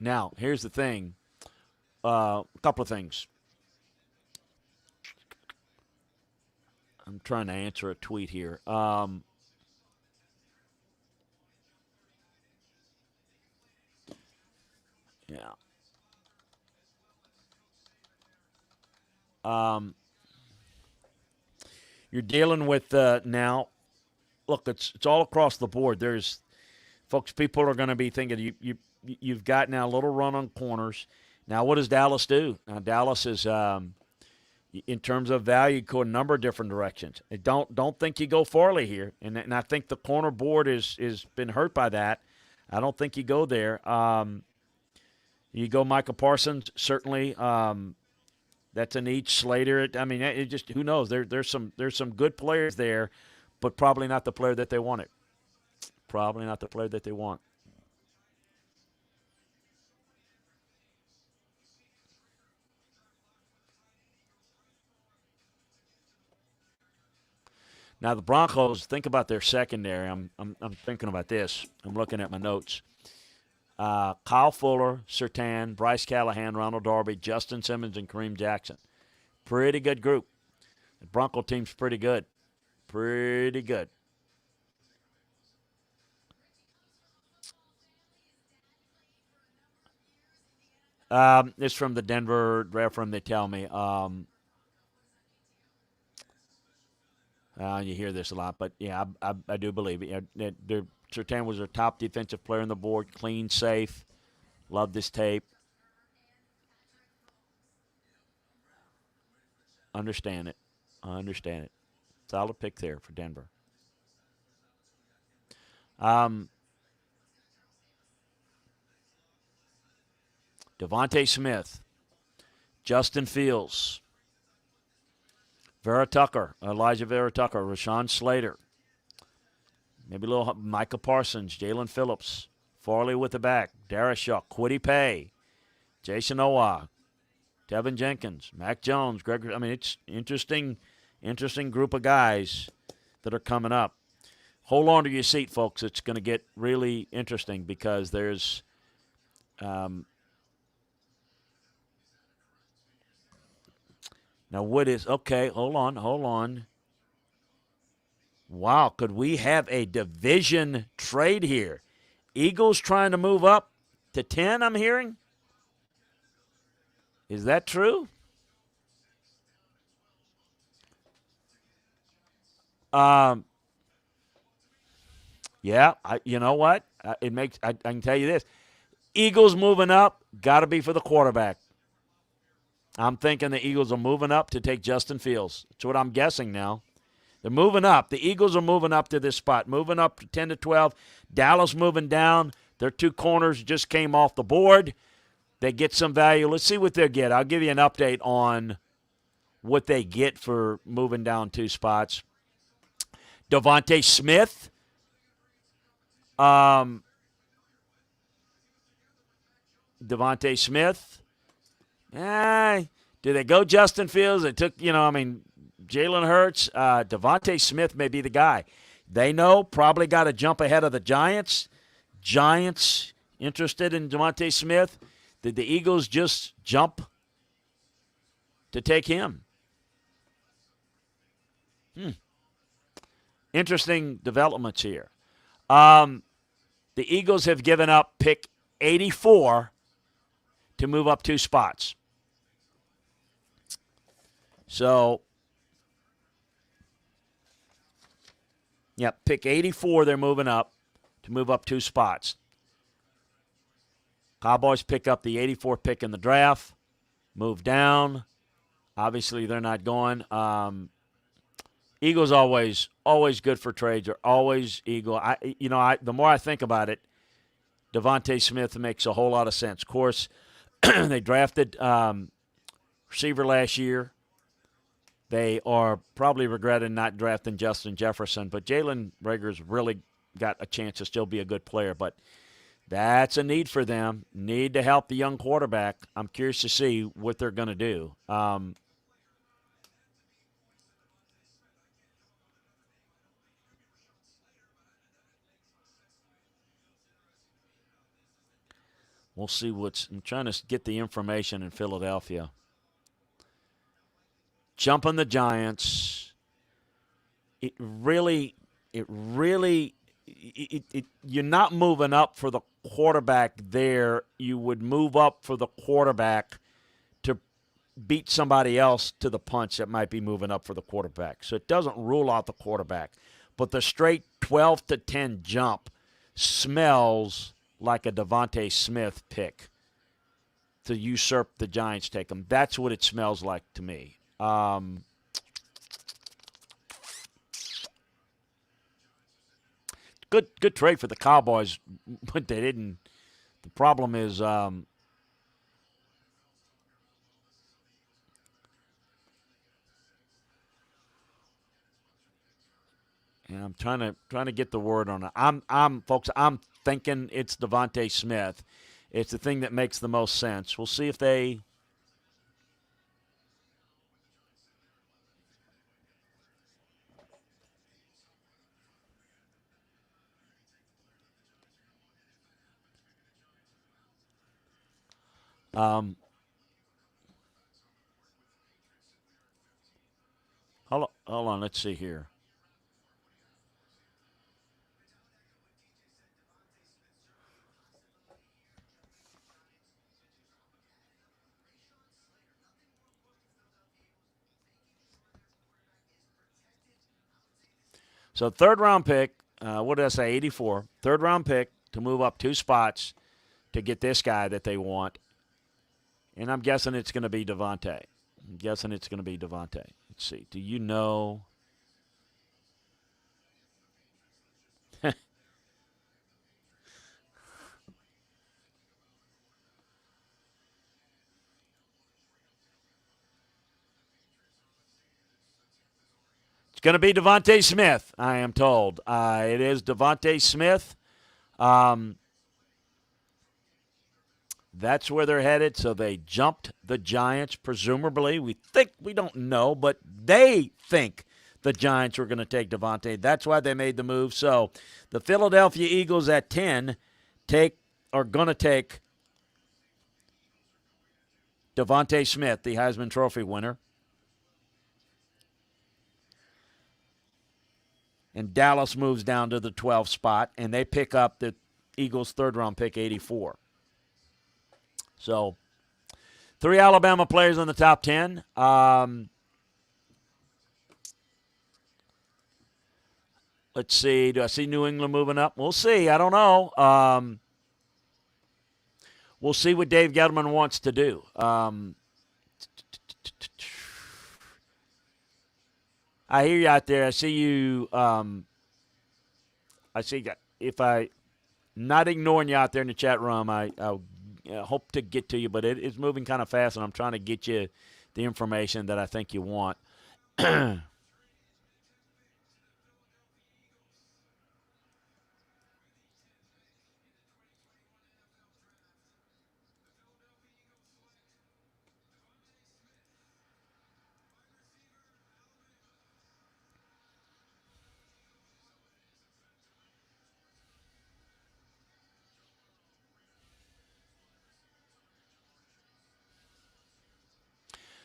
now, here's the thing. A couple of things. I'm trying to answer a tweet here. Yeah. You're dealing with now. Look, it's all across the board. There's, folks. People are going to be thinking you've got now a little run on corners. Now, what does Dallas do? Now, Dallas is, in terms of value, go a number of different directions. Don't think you go Farley here, and I think the corner board is been hurt by that. I don't think you go there. You go Micah Parsons, certainly. That's a need. Slater. I mean, it just, who knows? There's some good players there, but probably not the player that they wanted. Probably not the player that they want. Now the Broncos, think about their secondary. I'm thinking about this. I'm looking at my notes. Kyle Fuller, Surtain, Bryce Callahan, Ronald Darby, Justin Simmons, and Kareem Jackson. Pretty good group. The Bronco team's pretty good. Pretty good. It's from the Denver draft room, they tell me. You hear this a lot, but yeah, I do believe it. Surtain was their top defensive player on the board, clean, safe. Love this tape. Understand it. I understand it. Solid pick there for Denver. Devontae Smith, Justin Fields, Vera Tucker, Elijah Vera Tucker, Rashawn Slater, maybe a little Micah Parsons, Jalen Phillips, Farley with the back, Darius Shaw, Kwity Paye, Jason Owa, Tevin Jenkins, Mac Jones, Gregory. I mean, it's interesting group of guys that are coming up. Hold on to your seat, folks. It's going to get really interesting because there's now what is, okay, hold on. Wow, could we have a division trade here? Eagles trying to move up to 10, I'm hearing? Is that true? Um, yeah, you know what? It makes I can tell you this. Eagles moving up, got to be for the quarterback. I'm thinking the Eagles are moving up to take Justin Fields. That's what I'm guessing now. They're moving up. The Eagles are moving up to this spot, moving up to 10 to 12. Dallas moving down. Their two corners just came off the board. They get some value. Let's see what they get. I'll give you an update on what they get for moving down two spots. Devontae Smith. Devontae Smith. Do they go Justin Fields? They took, Jalen Hurts. Devontae Smith may be the guy. They know, probably got to jump ahead of the Giants. Giants interested in Devontae Smith. Did the Eagles just jump to take him? Interesting developments here. The Eagles have given up pick 84 to move up two spots. So, pick 84, they're moving up to move up two spots. Cowboys pick up the 84 pick in the draft, move down. Obviously, they're not going. Eagles always good for trades. Are always Eagle. The more I think about it, Devontae Smith makes a whole lot of sense. Of course, they drafted receiver last year. They are probably regretting not drafting Justin Jefferson, but Jalen Reagor's really got a chance to still be a good player. But that's a need for them. Need to help the young quarterback. I'm curious to see what they're going to do. We'll see I'm trying to get the information in Philadelphia. Jumping the Giants. You're not moving up for the quarterback there. You would move up for the quarterback to beat somebody else to the punch that might be moving up for the quarterback. So it doesn't rule out the quarterback. But the straight 12 to 10 jump smells like a Devontae Smith pick to usurp the Giants take him. That's what it smells like to me. Good trade for the Cowboys, but they didn't. The problem is, and I'm trying to get the word on it. I'm thinking it's Devontae Smith. It's the thing that makes the most sense. We'll see if they. Hold on, let's see here. So third round pick, what did I say, 84. Third round pick to move up two spots to get this guy that they want. And I'm guessing it's going to be Devontae. Let's see. Do you know? It's going to be Devontae Smith, I am told. It is Devontae Smith. That's where they're headed. So they jumped the Giants, presumably. We don't know, but they think the Giants were going to take Devontae. That's why they made the move. So the Philadelphia Eagles at 10 are going to take Devontae Smith, the Heisman Trophy winner. And Dallas moves down to the 12th spot, and they pick up the Eagles' third-round pick, 84. So 3 Alabama players in the top 10. Let's see. Do I see New England moving up? We'll see. I don't know. We'll see what Dave Gettleman wants to do. I hear you out there. I see you. I see. If I not ignoring you out there in the chat room, I hope to get to you, but it is moving kind of fast, and I'm trying to get you the information that I think you want.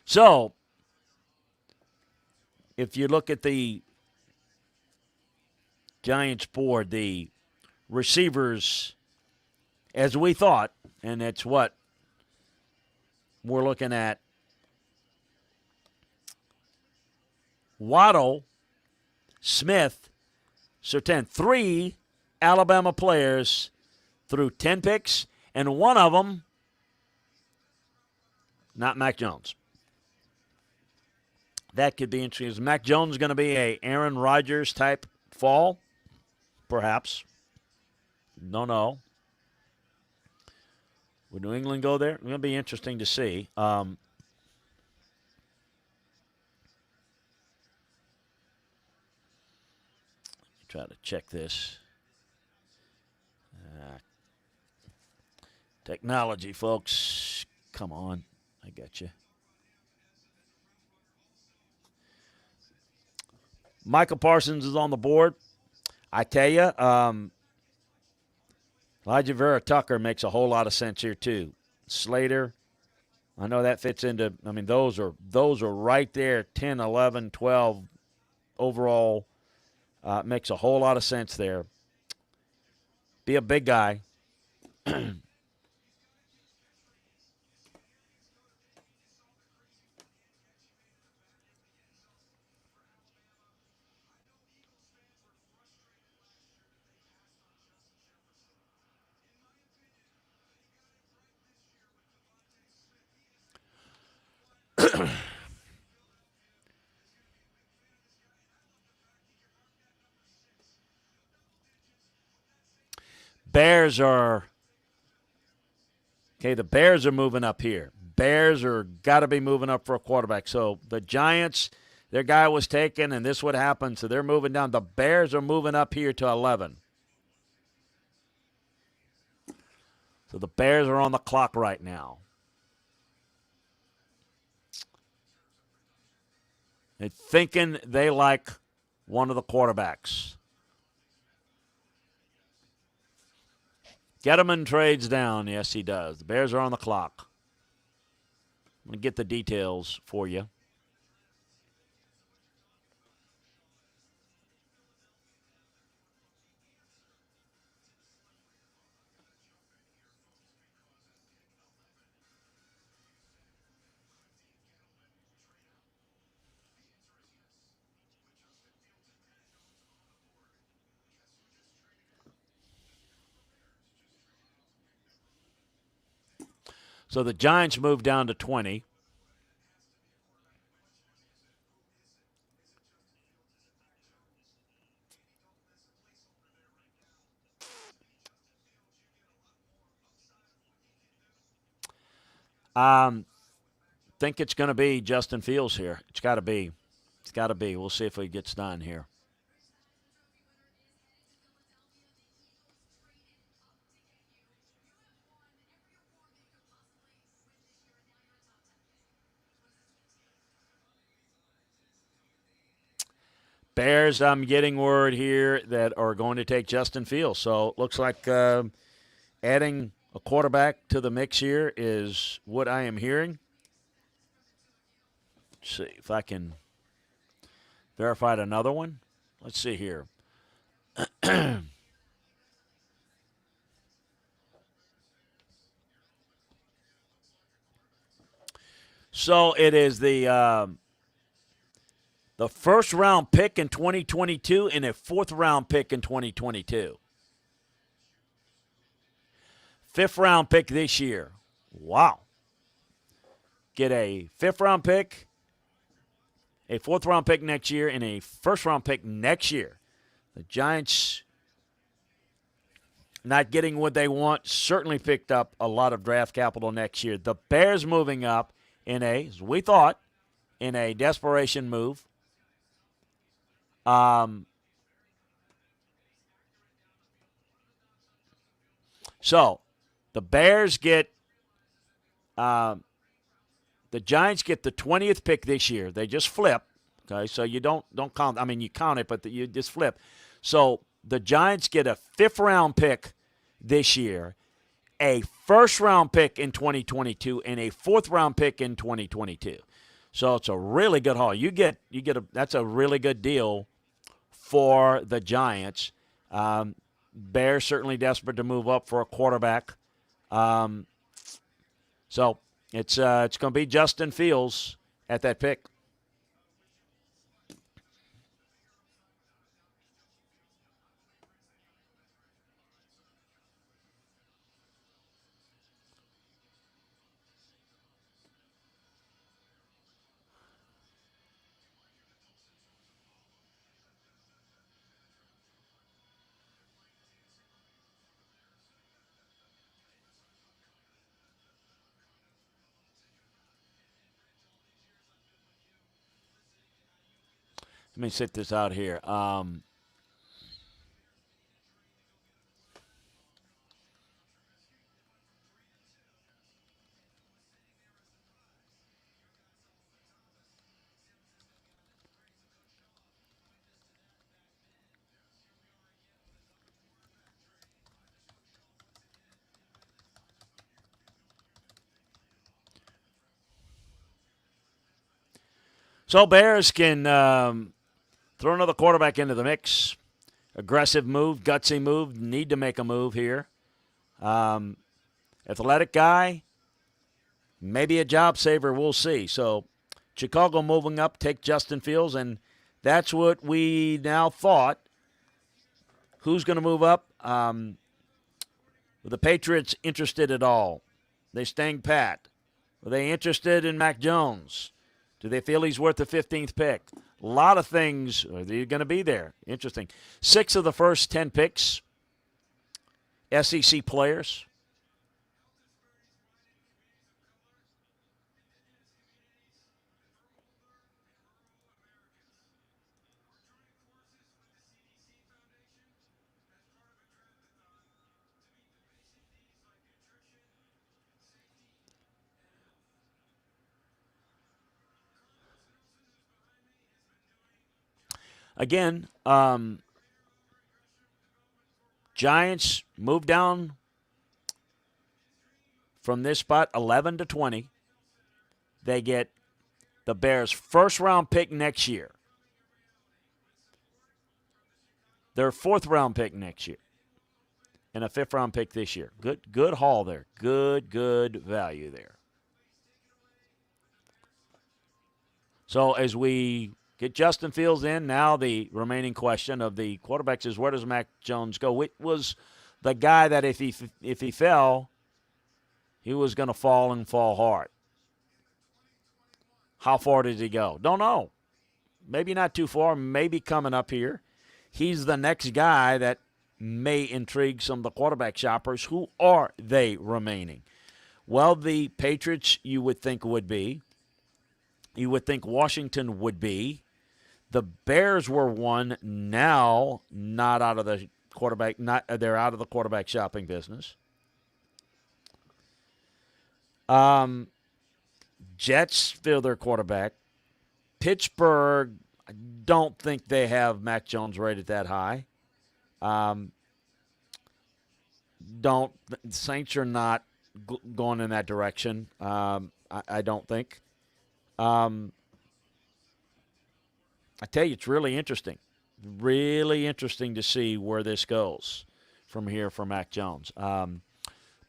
So, if you look at the Giants board, the receivers, as we thought, and it's what we're looking at. Waddle, Smith, Surtain, 3 Alabama players threw 10 picks, and one of them, not Mac Jones. That could be interesting. Is Mac Jones going to be a Aaron Rodgers type fall? Perhaps. Don't know. Would New England go there? It's going to be interesting to see. Try to check this. Technology, folks. Come on. I got you. Michael Parsons is on the board. I tell you, Elijah Vera Tucker makes a whole lot of sense here too. Slater, I know that fits into. I mean, those are right there. 10, 11, 12 overall makes a whole lot of sense there. Be a big guy. Bears are okay. The Bears are moving up here. Bears are got to be moving up for a quarterback. So the Giants, their guy was taken, and this would happen. So they're moving down. The Bears are moving up here to 11. So the Bears are on the clock right now. They're thinking they like one of the quarterbacks. Gettleman trades down. Yes, he does. The Bears are on the clock. I'm going to get the details for you. So the Giants moved down to 20. Think it's going to be Justin Fields here. It's got to be. It's got to be. We'll see if it gets done here. Bears, I'm getting word here that are going to take Justin Fields. So it looks like adding a quarterback to the mix here is what I am hearing. Let's see if I can verify another one. Let's see here. So it is the first round pick in 2022 and a fourth round pick in 2022. Fifth round pick this year. Wow. Get a fifth round pick, a fourth round pick next year, and a first round pick next year. The Giants not getting what they want certainly picked up a lot of draft capital next year. The Bears moving up in as we thought, in a desperation move. So the Bears get the Giants get the 20th pick this year. They just flip. Okay, so you don't count. I mean, you count it, but you just flip. So the Giants get a fifth-round pick this year, a first-round pick in 2022, and a fourth-round pick in 2022. So it's a really good haul. That's a really good deal for the Giants. Bears certainly desperate to move up for a quarterback. So it's going to be Justin Fields at that pick. Let me sit this out here. So Bears can throw another quarterback into the mix. Aggressive move, gutsy move. Need to make a move here. Athletic guy, maybe a job saver. We'll see. So Chicago moving up, take Justin Fields, and that's what we now thought. Who's going to move up? The Patriots interested at all? They staying pat? Are they interested in Mac Jones? Do they feel he's worth the 15th pick? A lot of things are going to be there. Interesting. 6 of the first 10 picks, SEC players. Again, Giants move down from this spot 11 to 20. They get the Bears' first-round pick next year. Their fourth-round pick next year. And a fifth-round pick this year. Good haul there. Good value there. So as we get Justin Fields in, now the remaining question of the quarterbacks is where does Mac Jones go? It was the guy that if he fell, he was going to fall and fall hard. How far did he go? Don't know. Maybe not too far. Maybe coming up here. He's the next guy that may intrigue some of the quarterback shoppers. Who are they remaining? Well, the Patriots you would think would be. You would think Washington would be. The Bears were one, now not out of the quarterback. They're out of the quarterback shopping business. Jets fill their quarterback. Pittsburgh, I don't think they have Mac Jones rated that high. Saints are not going in that direction. I don't think. I tell you, it's really interesting. Really interesting to see where this goes from here for Mac Jones.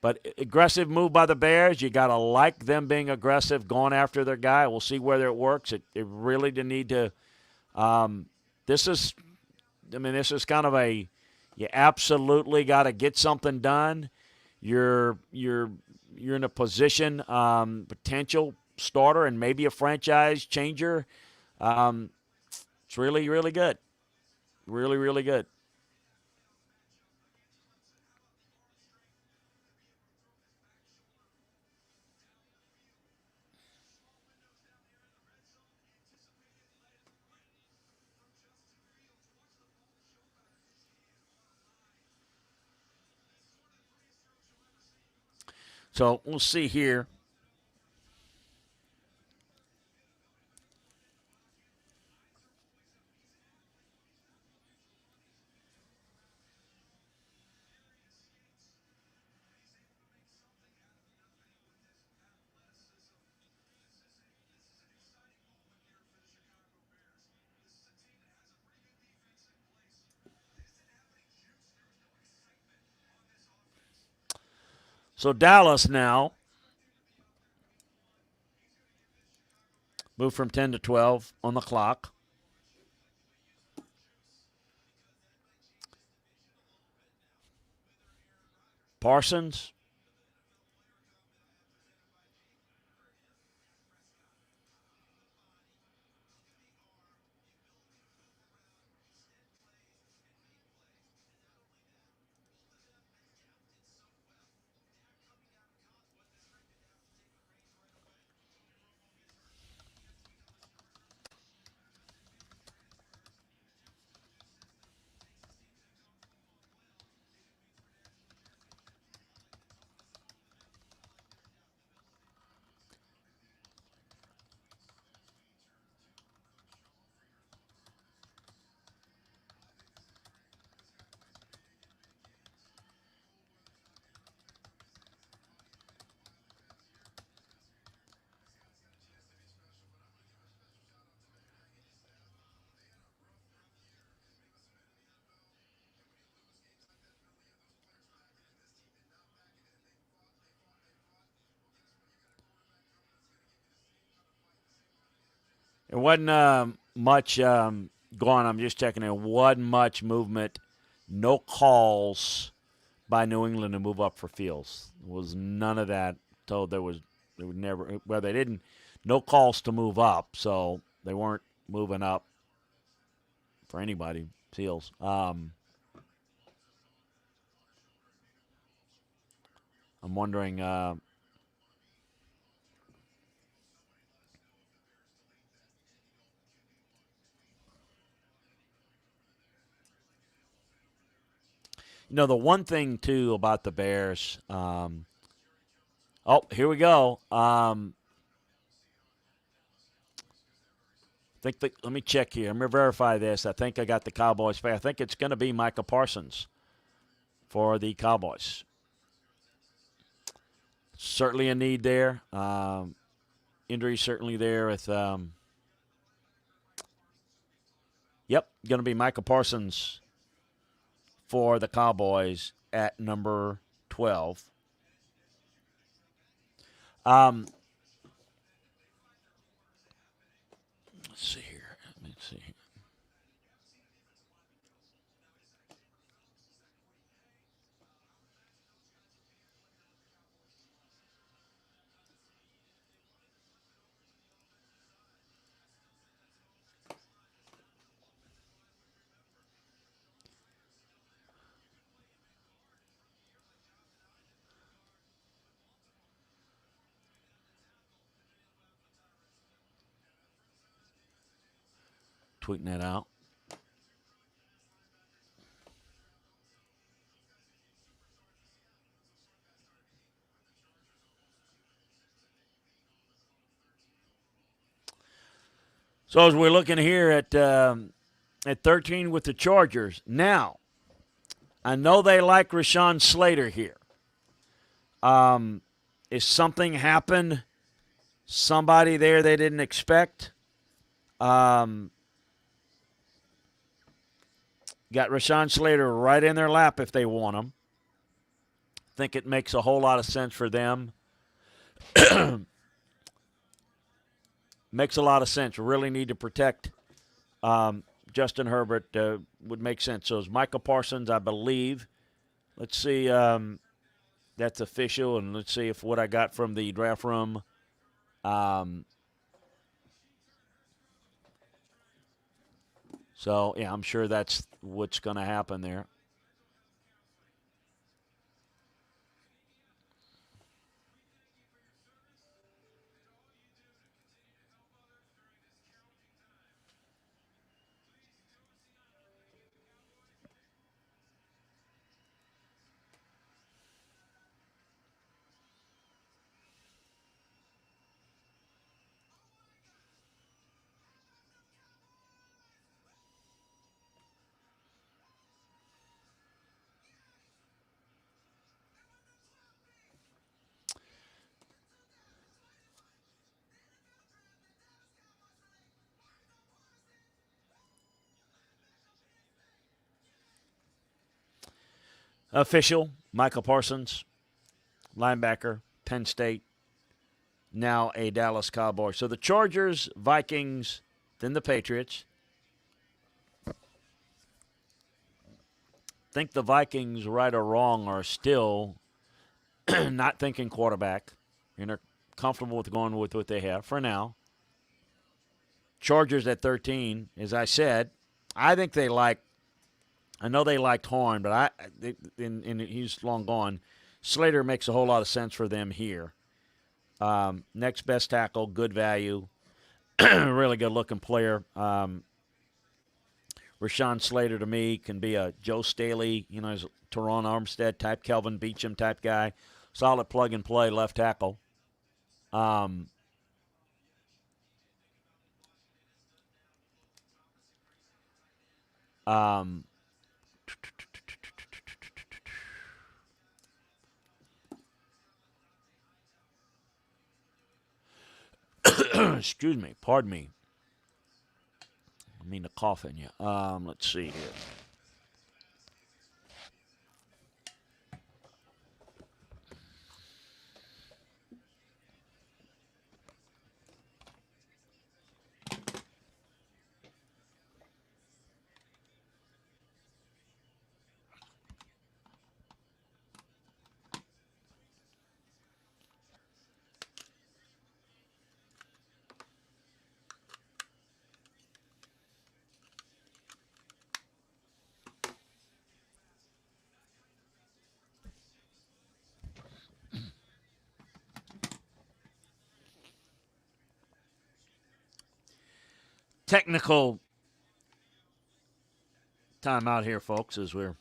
But aggressive move by the Bears. You got to like them being aggressive, going after their guy. We'll see whether it works. It really did need to. This is kind of a. You absolutely got to get something done. You're in a position, potential starter and maybe a franchise changer. It's really, really good. Really, really good. So we'll see here. So Dallas now moved from 10 to 12 on the clock. Parsons. There wasn't much going on. I'm just checking. There wasn't much movement. No calls by New England to move up for Fields. There was none of that. So there would never. Well, they didn't. No calls to move up, so they weren't moving up for anybody. Fields. I'm wondering. The one thing, too, about the Bears. Here we go. Let me check here. I'm going to verify this. I think I got the Cowboys. I think it's going to be Micah Parsons for the Cowboys. Certainly a need there. Injury certainly there with. Yep, going to be Micah Parsons for the Cowboys at number 12. Let's see here. Let's see. Tweeting that out. So as we're looking here at 13 with the Chargers, now I know they like Rashawn Slater here. Is something happened? Somebody there they didn't expect? Got Rashawn Slater right in their lap if they want him. think it makes a whole lot of sense for them. Makes a lot of sense. Really need to protect Justin Herbert. Would make sense. So is Michael Parsons, I believe. Let's see. That's official, and let's see if what I got from the draft room. So, yeah, I'm sure that's what's going to happen there. Official, Michael Parsons, linebacker, Penn State, now a Dallas Cowboy. So the Chargers, Vikings, then the Patriots. Think the Vikings, right or wrong, are still not thinking quarterback, and they're comfortable with going with what they have for now. Chargers at 13, as I said, I think they like. I know they liked Horn, but and he's long gone. Slater makes a whole lot of sense for them here. Next best tackle, good value, really good looking player. Rashawn Slater to me can be a Joe Staley, he's a Teron Armstead type, Kelvin Beachum type guy. Solid plug and play left tackle. Excuse me, pardon me. I mean to cough in you. Let's see here. Technical timeout here, folks, as we're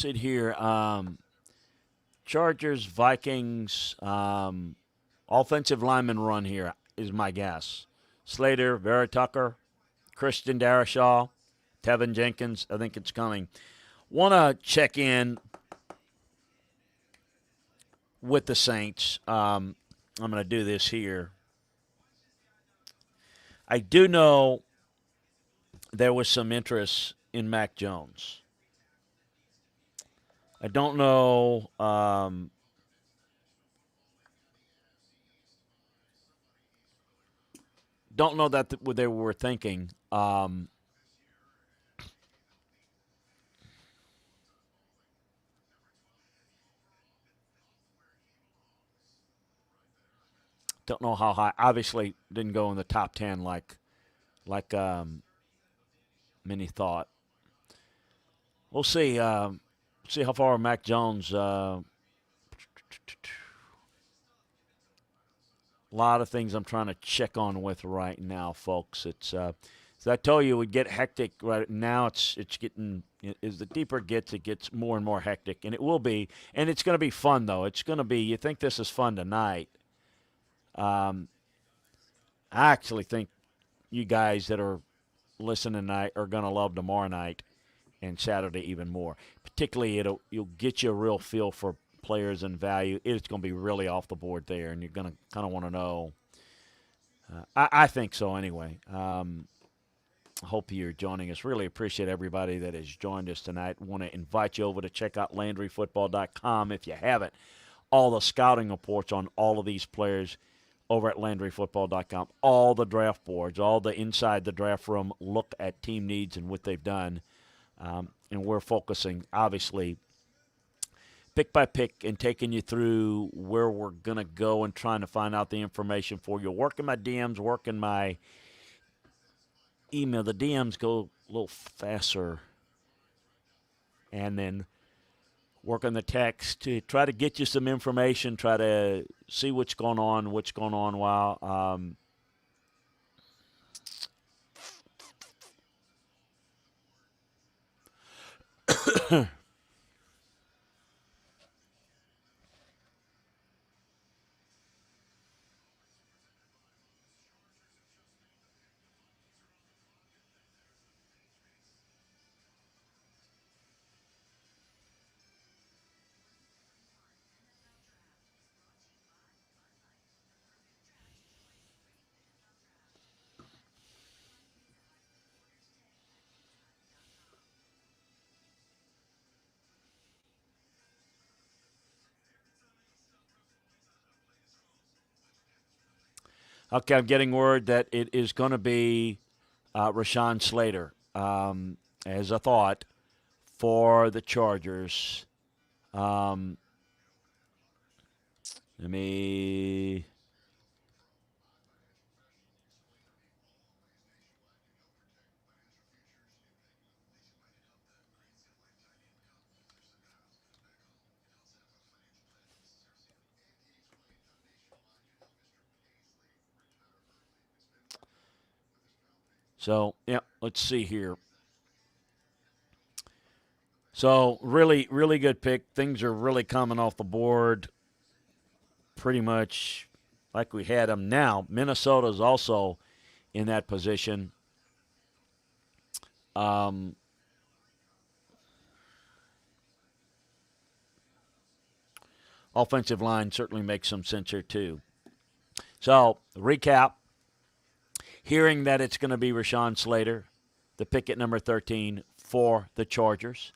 sit here. Chargers, Vikings, offensive lineman run here is my guess. Slater, Vera Tucker, Christian Darrisaw, Tevin Jenkins. I think it's coming. Want to check in with the Saints. I'm going to do this here. I do know there was some interest in Mac Jones. I don't know. Don't know that what they were thinking. Don't know how high. Obviously, didn't go in the top 10 like many thought. We'll see. See how far Mac Jones. A lot of things I'm trying to check on with right now, folks. It's as I told you, it would get hectic right now. It's getting, as the deeper it gets more and more hectic, and it will be. And it's going to be fun though. It's going to be. You think this is fun tonight? I actually think you guys that are listening tonight are going to love tomorrow night and Saturday even more. Particularly, you'll get you a real feel for players and value. It's going to be really off the board there, and you're going to kind of want to know. I think so anyway. Hope you're joining us. Really appreciate everybody that has joined us tonight. Want to invite you over to check out LandryFootball.com if you haven't. All the scouting reports on all of these players over at LandryFootball.com. All the draft boards, all the inside the draft room look at team needs and what they've done. And we're focusing, obviously, pick by pick and taking you through where we're going to go and trying to find out the information for you. Working my DMs, working my email. The DMs go a little faster. And then working the text to try to get you some information, try to see what's going on while Okay, I'm getting word that it is going to be Rashawn Slater, as a thought, for the Chargers. Let me. So, yeah, let's see here. So, really, really good pick. Things are really coming off the board pretty much like we had them now. Minnesota's also in that position. Offensive line certainly makes some sense here, too. So, recap. Hearing that it's going to be Rashawn Slater, the pick at number 13 for the Chargers.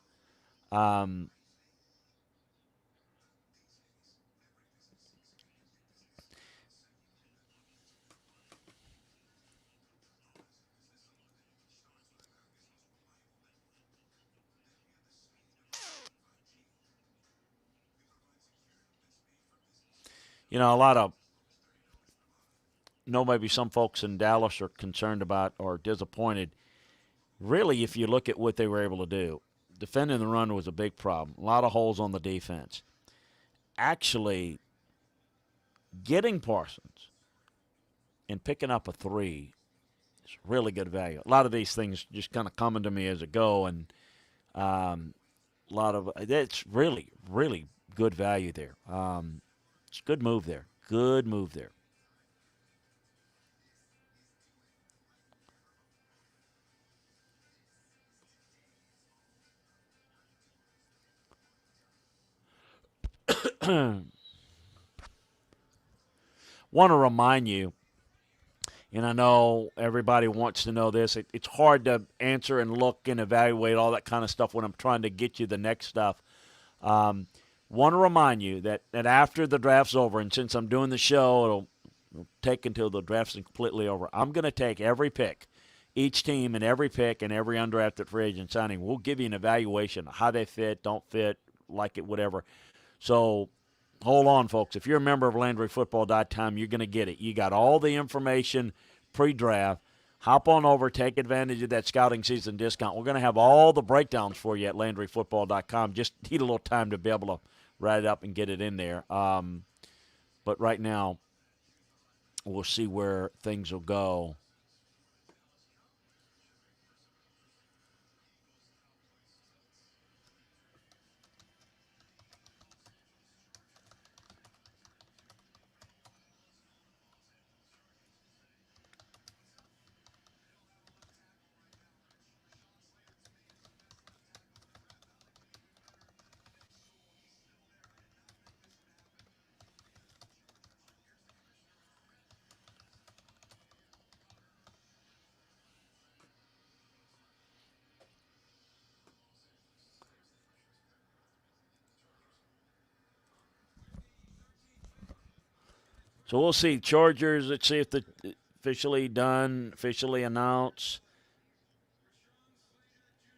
Maybe some folks in Dallas are concerned about or disappointed. Really, if you look at what they were able to do, defending the run was a big problem. A lot of holes on the defense. Actually, getting Parsons and picking up a 3 is really good value. A lot of these things just kind of coming to me as I go, and it's really, really good value there. It's a good move there. Good move there. Want to remind you, and I know everybody wants to know this, it's hard to answer and look and evaluate all that kind of stuff when I'm trying to get you the next stuff. Want to remind you that after the draft's over, and since I'm doing the show, it'll take until the draft's completely over, I'm going to take every pick, each team and every pick and every undrafted free agent signing. We'll give you an evaluation of how they fit, don't fit, like it, whatever. So hold on, folks. If you're a member of LandryFootball.com, you're going to get it. You got all the information pre-draft. Hop on over, take advantage of that scouting season discount. We're going to have all the breakdowns for you at LandryFootball.com. Just need a little time to be able to write it up and get it in there. But right now, we'll see where things will go. So we'll see. Chargers, let's see if the officially done, officially announced.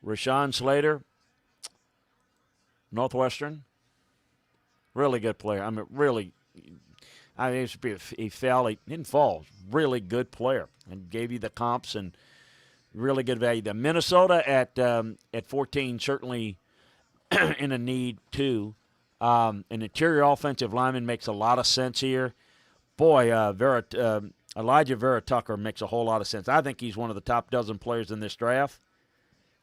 Rashawn Slater, Northwestern. Really good player. I mean, really. I mean, he fell. He didn't fall. Really good player. And gave you the comps and really good value. The Minnesota at 14 certainly in a need too. An interior offensive lineman makes a lot of sense here. Boy, Elijah Vera Tucker makes a whole lot of sense. I think he's one of the top dozen players in this draft.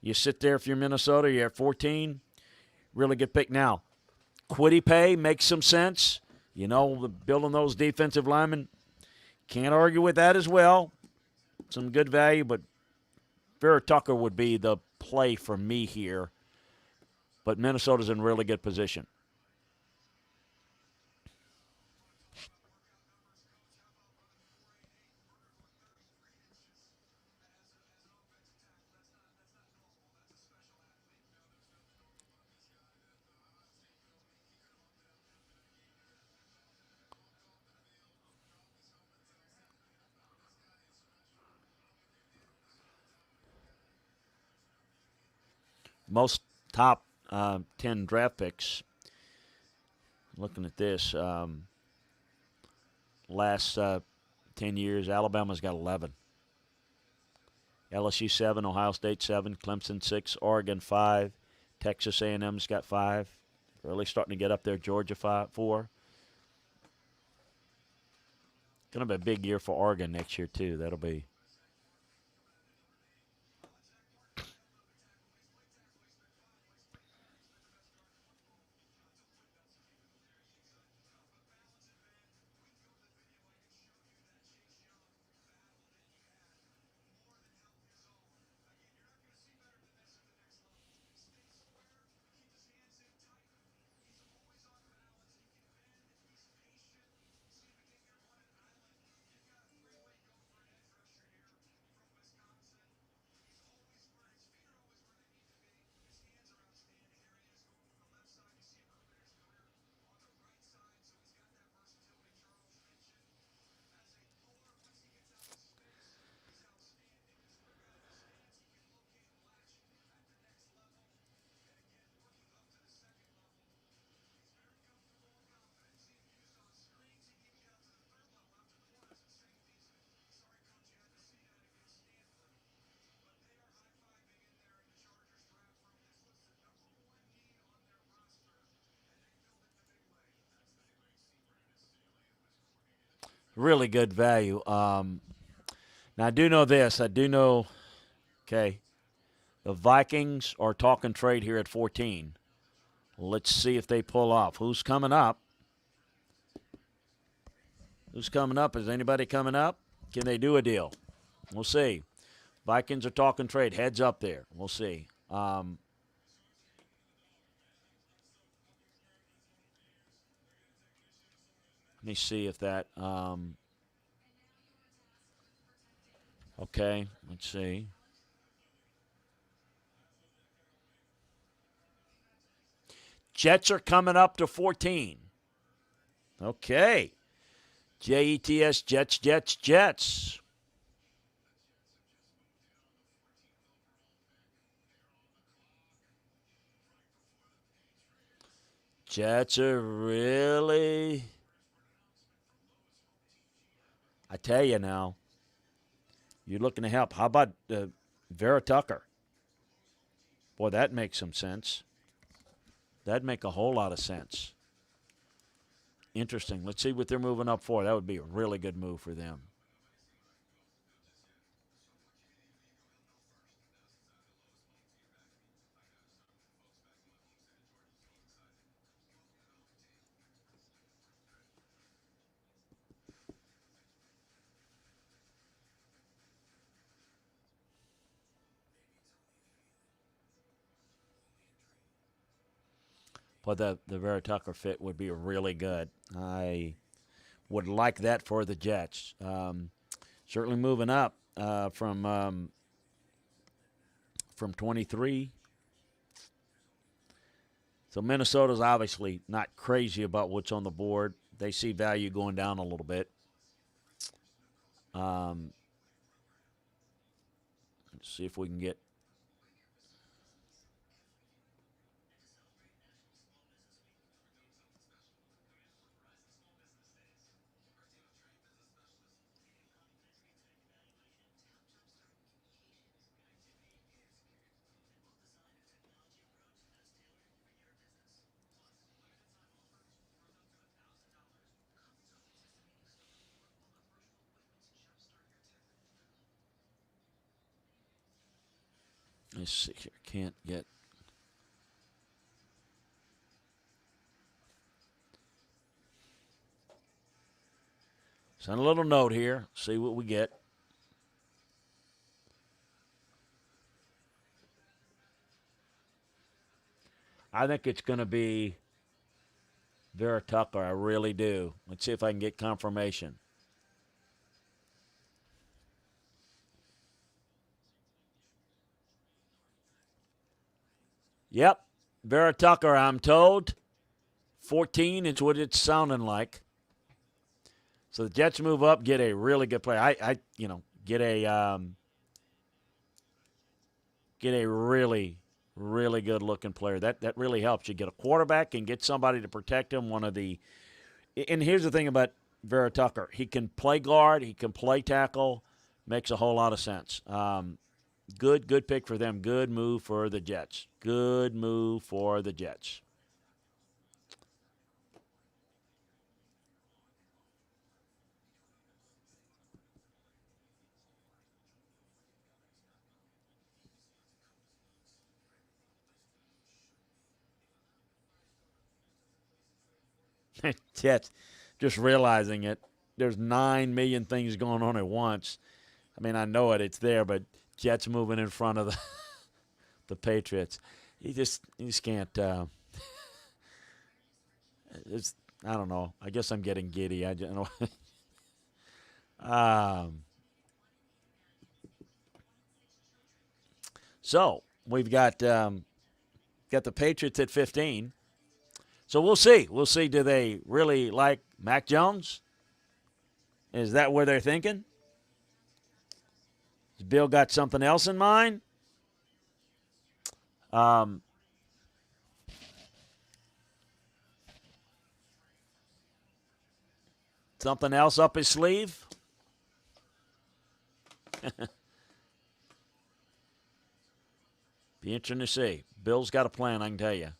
You sit there if you're Minnesota, you're at 14. Really good pick. Now, Kwity Paye makes some sense. You know, building those defensive linemen. Can't argue with that as well. Some good value, but Vera Tucker would be the play for me here. But Minnesota's in really good position. Most top 10 draft picks, looking at this, last 10 years, Alabama's got 11. LSU 7, Ohio State 7, Clemson 6, Oregon 5, Texas A&M's got 5. Really starting to get up there, Georgia 4. Going to be a big year for Oregon next year, too. That'll be. Really good value. Now, I do know this. Okay, the Vikings are talking trade here at 14. Let's see if they pull off. Who's coming up? Who's coming up? Is anybody coming up? Can they do a deal? We'll see. Vikings are talking trade. Heads up there. We'll see. Let me see if that. Okay, let's see. Jets are coming up to 14. Okay. Jets, Jets, Jets, Jets. Jets are really, I tell you now, you're looking to help. How about Vera Tucker? Boy, that makes some sense. That'd make a whole lot of sense. Interesting. Let's see what they're moving up for. That would be a really good move for them. But the Vera Tucker fit would be really good. I would like that for the Jets. Certainly moving up from 23. So Minnesota's obviously not crazy about what's on the board. They see value going down a little bit. Let's see if we can get. Let's see here. Can't get. Send a little note here. See what we get. I think it's going to be Vera Tucker. I really do. Let's see if I can get confirmation. Yep. Vera Tucker, I'm told. 14 is what it's sounding like. So the Jets move up, get a really good player. Get a really, really good looking player. That really helps. You get a quarterback and get somebody to protect him. And here's the thing about Vera Tucker. He can play guard, he can play tackle. Makes a whole lot of sense. Good pick for them. Good move for the Jets. Good move for the Jets. Jets, just realizing it. There's 9 million things going on at once. I mean, I know it's there, but Jets moving in front of the Patriots. You just can't. I don't know. I guess I'm getting giddy. So we've got the Patriots at 15. So we'll see. We'll see. Do they really like Mac Jones? Is that where they're thinking? Has Bill got something else in mind? Something else up his sleeve? Be interesting to see. Bill's got a plan, I can tell you.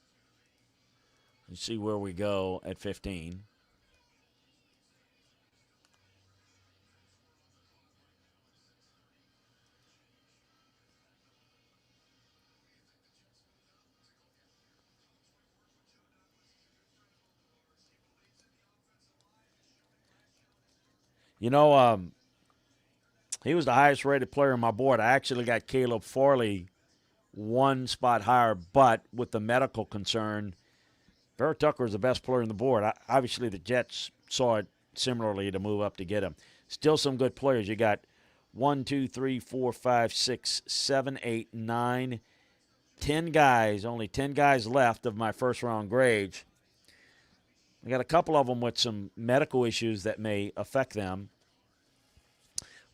Let's see where we go at 15. You know, he was the highest rated player on my board. I actually got Caleb Farley one spot higher, but with the medical concern, Vera Tucker is the best player on the board. Obviously, the Jets saw it similarly to move up to get him. Still some good players. You got 1, 2, 3, 4, 5, 6, 7, 8, 9, 10 guys. Only 10 guys left of my first-round grades. I got a couple of them with some medical issues that may affect them.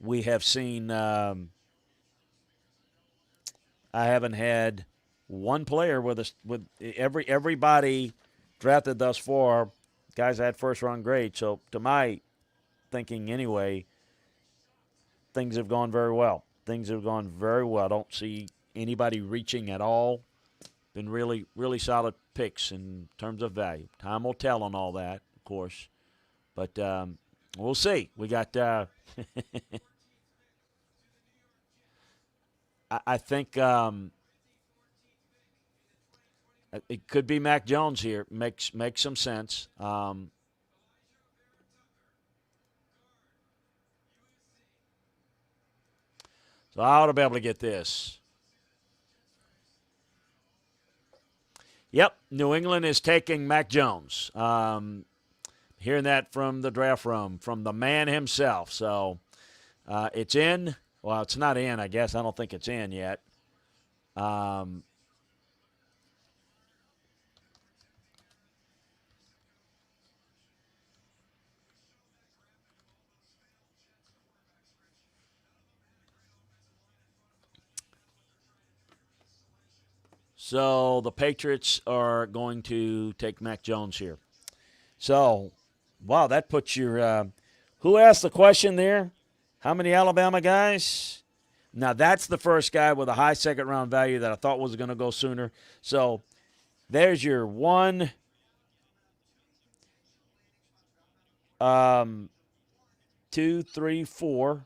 We have seen I haven't had one player with everybody drafted thus far, guys had first-round grades. So to my thinking anyway, things have gone very well. Things have gone very well. I don't see anybody reaching at all. Been really, really solid picks in terms of value. Time will tell on all that, of course. But we'll see. We got I think it could be Mac Jones here. Makes some sense. So I ought to be able to get this. Yep, New England is taking Mac Jones. Hearing that from the draft room, from the man himself. So it's in. Well, it's not in, I guess. I don't think it's in yet. So the Patriots are going to take Mac Jones here. So, wow, that puts your who asked the question there? How many Alabama guys? Now, that's the first guy with a high second-round value that I thought was going to go sooner. So there's your 1, 2, 3, 4.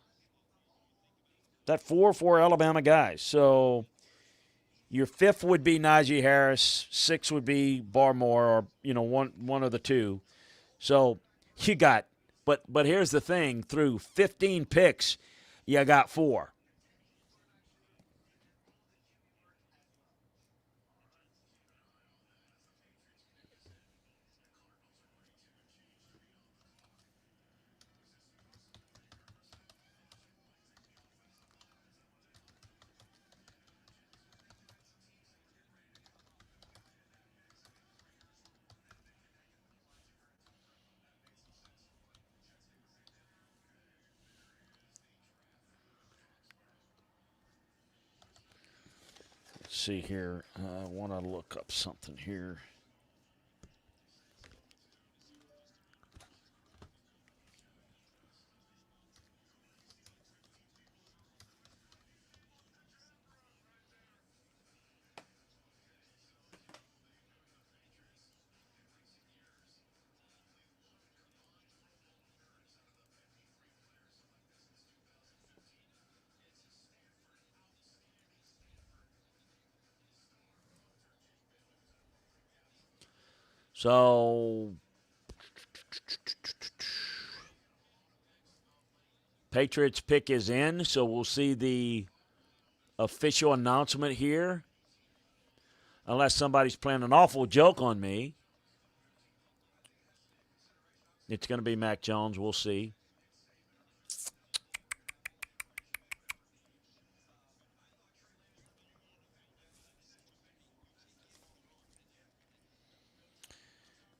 That four Alabama guys. So your 5th would be Najee Harris. 6 would be Barmore, or one of the two. So you got, but here's the thing: through 15 picks, you got 4. Let's see here. I want to look up something here. So Patriots pick is in, so we'll see the official announcement here. Unless somebody's playing an awful joke on me. It's going to be Mac Jones. We'll see.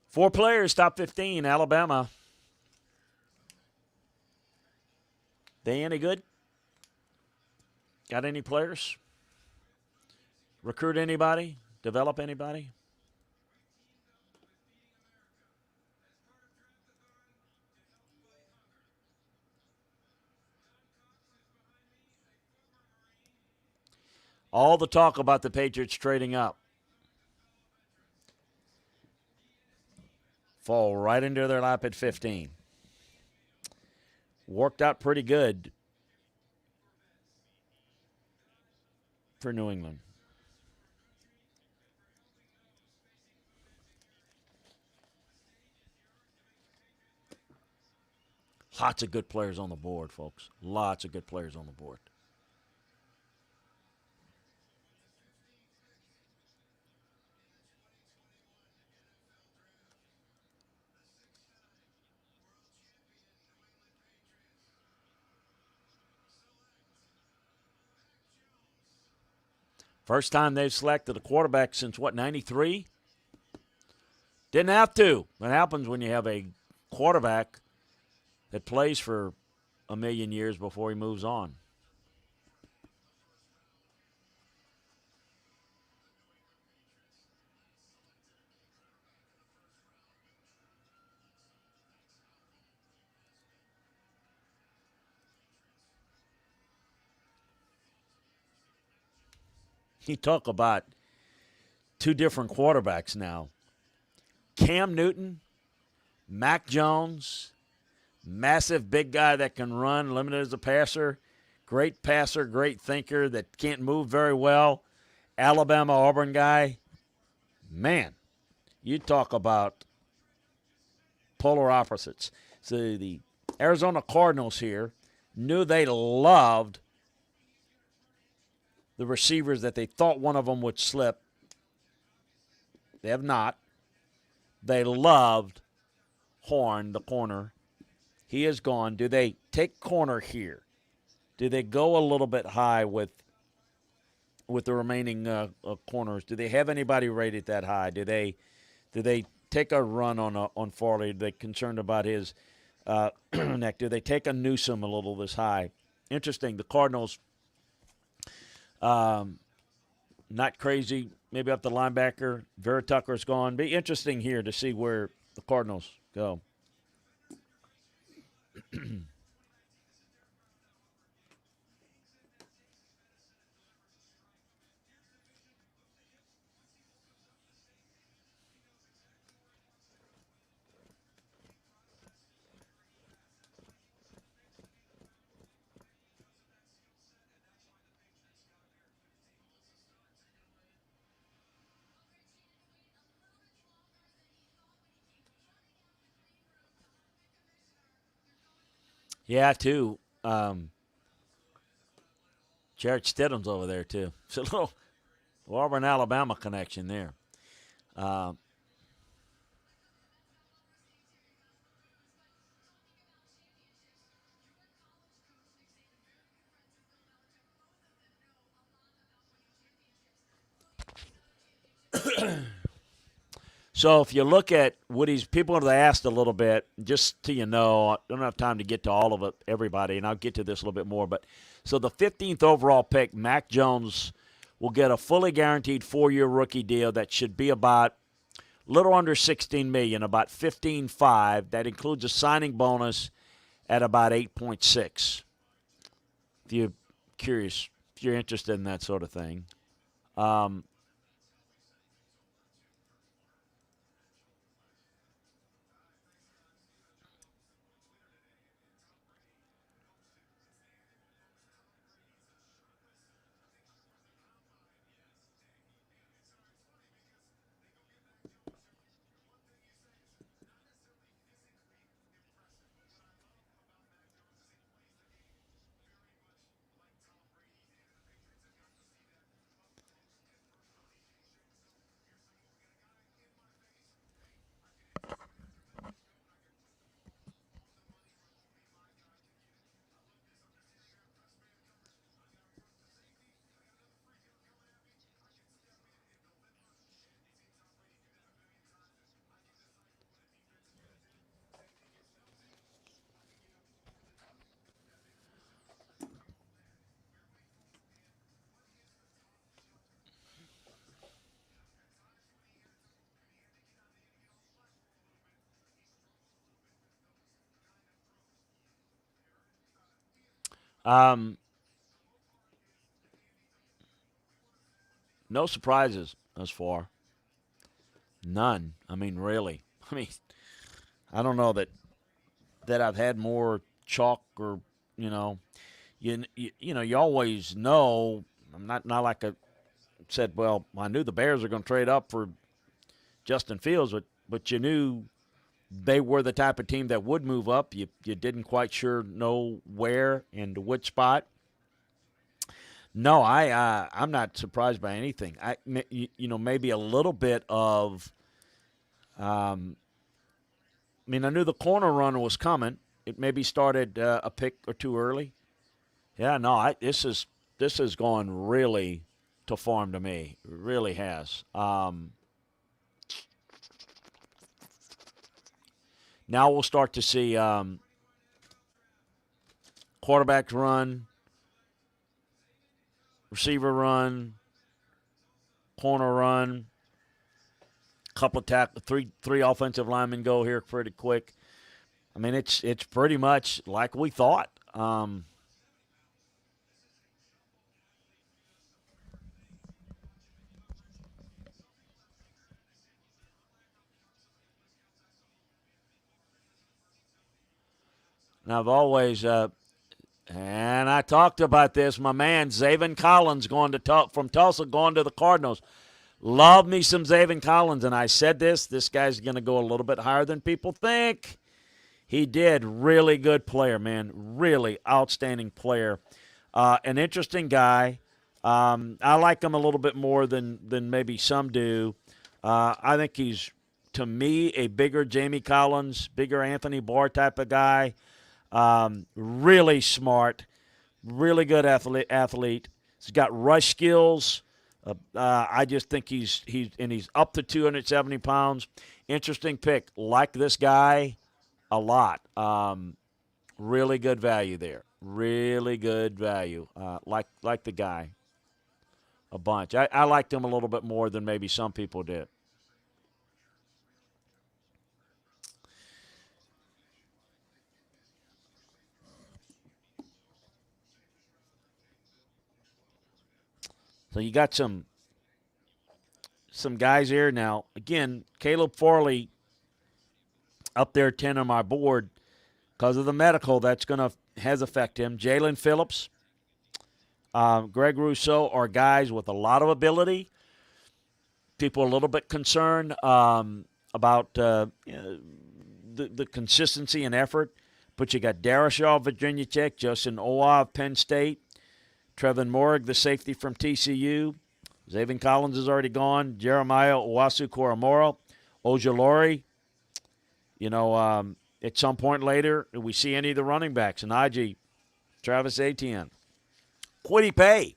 Four players, top 15, Alabama. They any good? Got any players? Recruit anybody? Develop anybody? All the talk about the Patriots trading up. Fall right into their lap at 15. Worked out pretty good for New England. Lots of good players on the board, folks. Lots of good players on the board. First time they've selected a quarterback since, 93? Didn't have to. What happens when you have a quarterback that plays for a million years before he moves on? You talk about two different quarterbacks now. Cam Newton, Mac Jones, massive big guy that can run, limited as a passer, great passer, great thinker that can't move very well. Alabama Auburn guy. Man, you talk about polar opposites. So the Arizona Cardinals here knew they loved the receivers that they thought one of them would slip. They have not. They loved Horn, the corner. He is gone. Do they take corner here? Do they go a little bit high with the remaining corners? Do they have anybody rated that high? Do they take a run on Farley? Are they concerned about his neck? Do they take a Newsome a little this high? Interesting. The Cardinals, not crazy. Maybe up the linebacker. Vera Tucker's gone. Be interesting here to see where the Cardinals go. Yeah, too. Jared Stidham's over there, too. It's a little Auburn, Alabama connection there. So if you look at Woody's, people have asked a little bit, just so you know, I don't have time to get to all of it, everybody, and I'll get to this a little bit more. But so the 15th overall pick, Mac Jones, will get a fully guaranteed 4-year rookie deal that should be about a little under $16 million, about $15.5. That includes a signing bonus at about 8.6. If you're curious, if you're interested in that sort of thing. No surprises thus far. None. I mean, really. I mean, I don't know that I've had more chalk or you always know. I'm not like I said. Well, I knew the Bears are going to trade up for Justin Fields, but you knew they were the type of team that would move up. You didn't quite sure know where and to which spot. No, I'm not surprised by anything. Maybe a little bit of. I knew the corner run was coming. It maybe started a pick or two early. Yeah, no, this has gone really to form to me. It really has. Now we'll start to see quarterbacks run, receiver run, corner run. Couple of three offensive linemen go here pretty quick. I mean, it's pretty much like we thought. And I've always, and I talked about this, my man, Zaven Collins from Tulsa going to the Cardinals. Love me some Zaven Collins. And I said this guy's going to go a little bit higher than people think. He did. Really good player, man. Really outstanding player. An interesting guy. I like him a little bit more than maybe some do. I think he's, to me, a bigger Jamie Collins, bigger Anthony Barr type of guy. Really smart, really good athlete. He's got rush skills. I just think he's up to 270 pounds. Interesting pick. Like this guy a lot. Really good value there. Really good value. Like the guy a bunch. I liked him a little bit more than maybe some people did. So you got some guys here now. Again, Caleb Farley up there 10 on my board because of the medical. That's has affected him. Jalen Phillips, Greg Rousseau are guys with a lot of ability. People are a little bit concerned about the consistency and effort. But you got Darrisaw, Virginia Tech, Justin Owa of Penn State, Trevin Morrig, the safety from TCU. Zaven Collins is already gone. Jeremiah Owasu-Koramoah, Ojulari. At some point later, do we see any of the running backs? Najee, Travis Etienne, Kwity Paye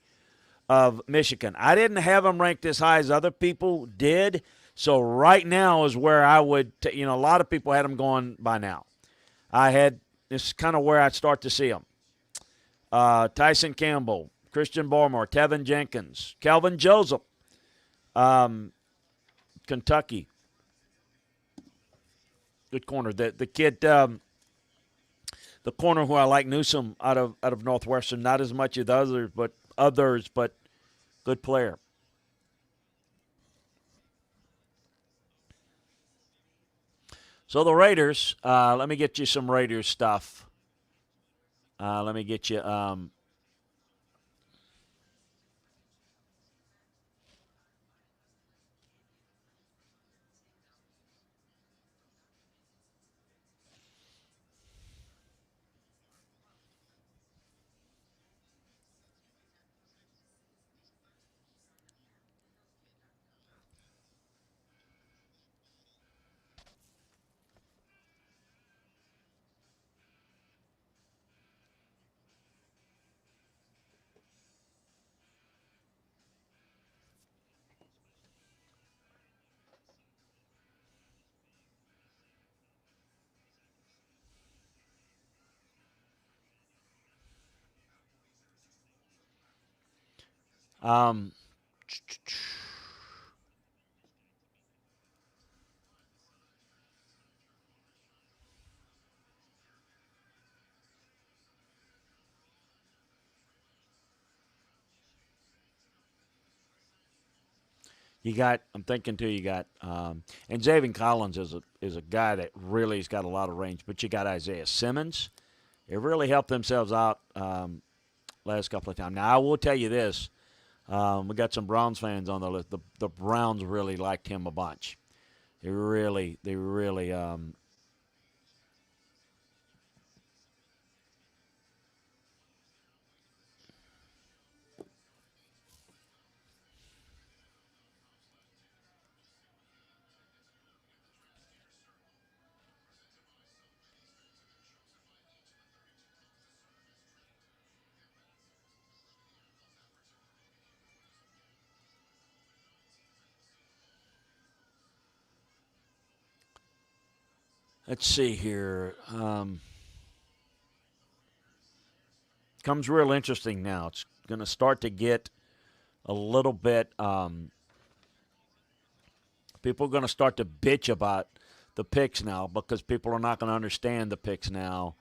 of Michigan. I didn't have him ranked as high as other people did. So right now is where I would, a lot of people had him going by now. This is kind of where I'd start to see him. Tyson Campbell, Christian Barmore, Tevin Jenkins, Calvin Joseph, Kentucky. Good corner. The kid, the corner who I like, Newsome out of Northwestern. Not as much as others, but good player. So the Raiders. Let me get you some Raiders stuff. Let me get you. Um, I'm thinking too. You got, and Zaven Collins is a guy that really has got a lot of range. But you got Isaiah Simmons. They really helped themselves out last couple of times. Now I will tell you this: we got some Browns fans on the list. The Browns really liked him a bunch. They really. Let's see here. Comes real interesting now. It's going to start to get a little bit. People are going to start to bitch about the picks now because people are not going to understand the picks now.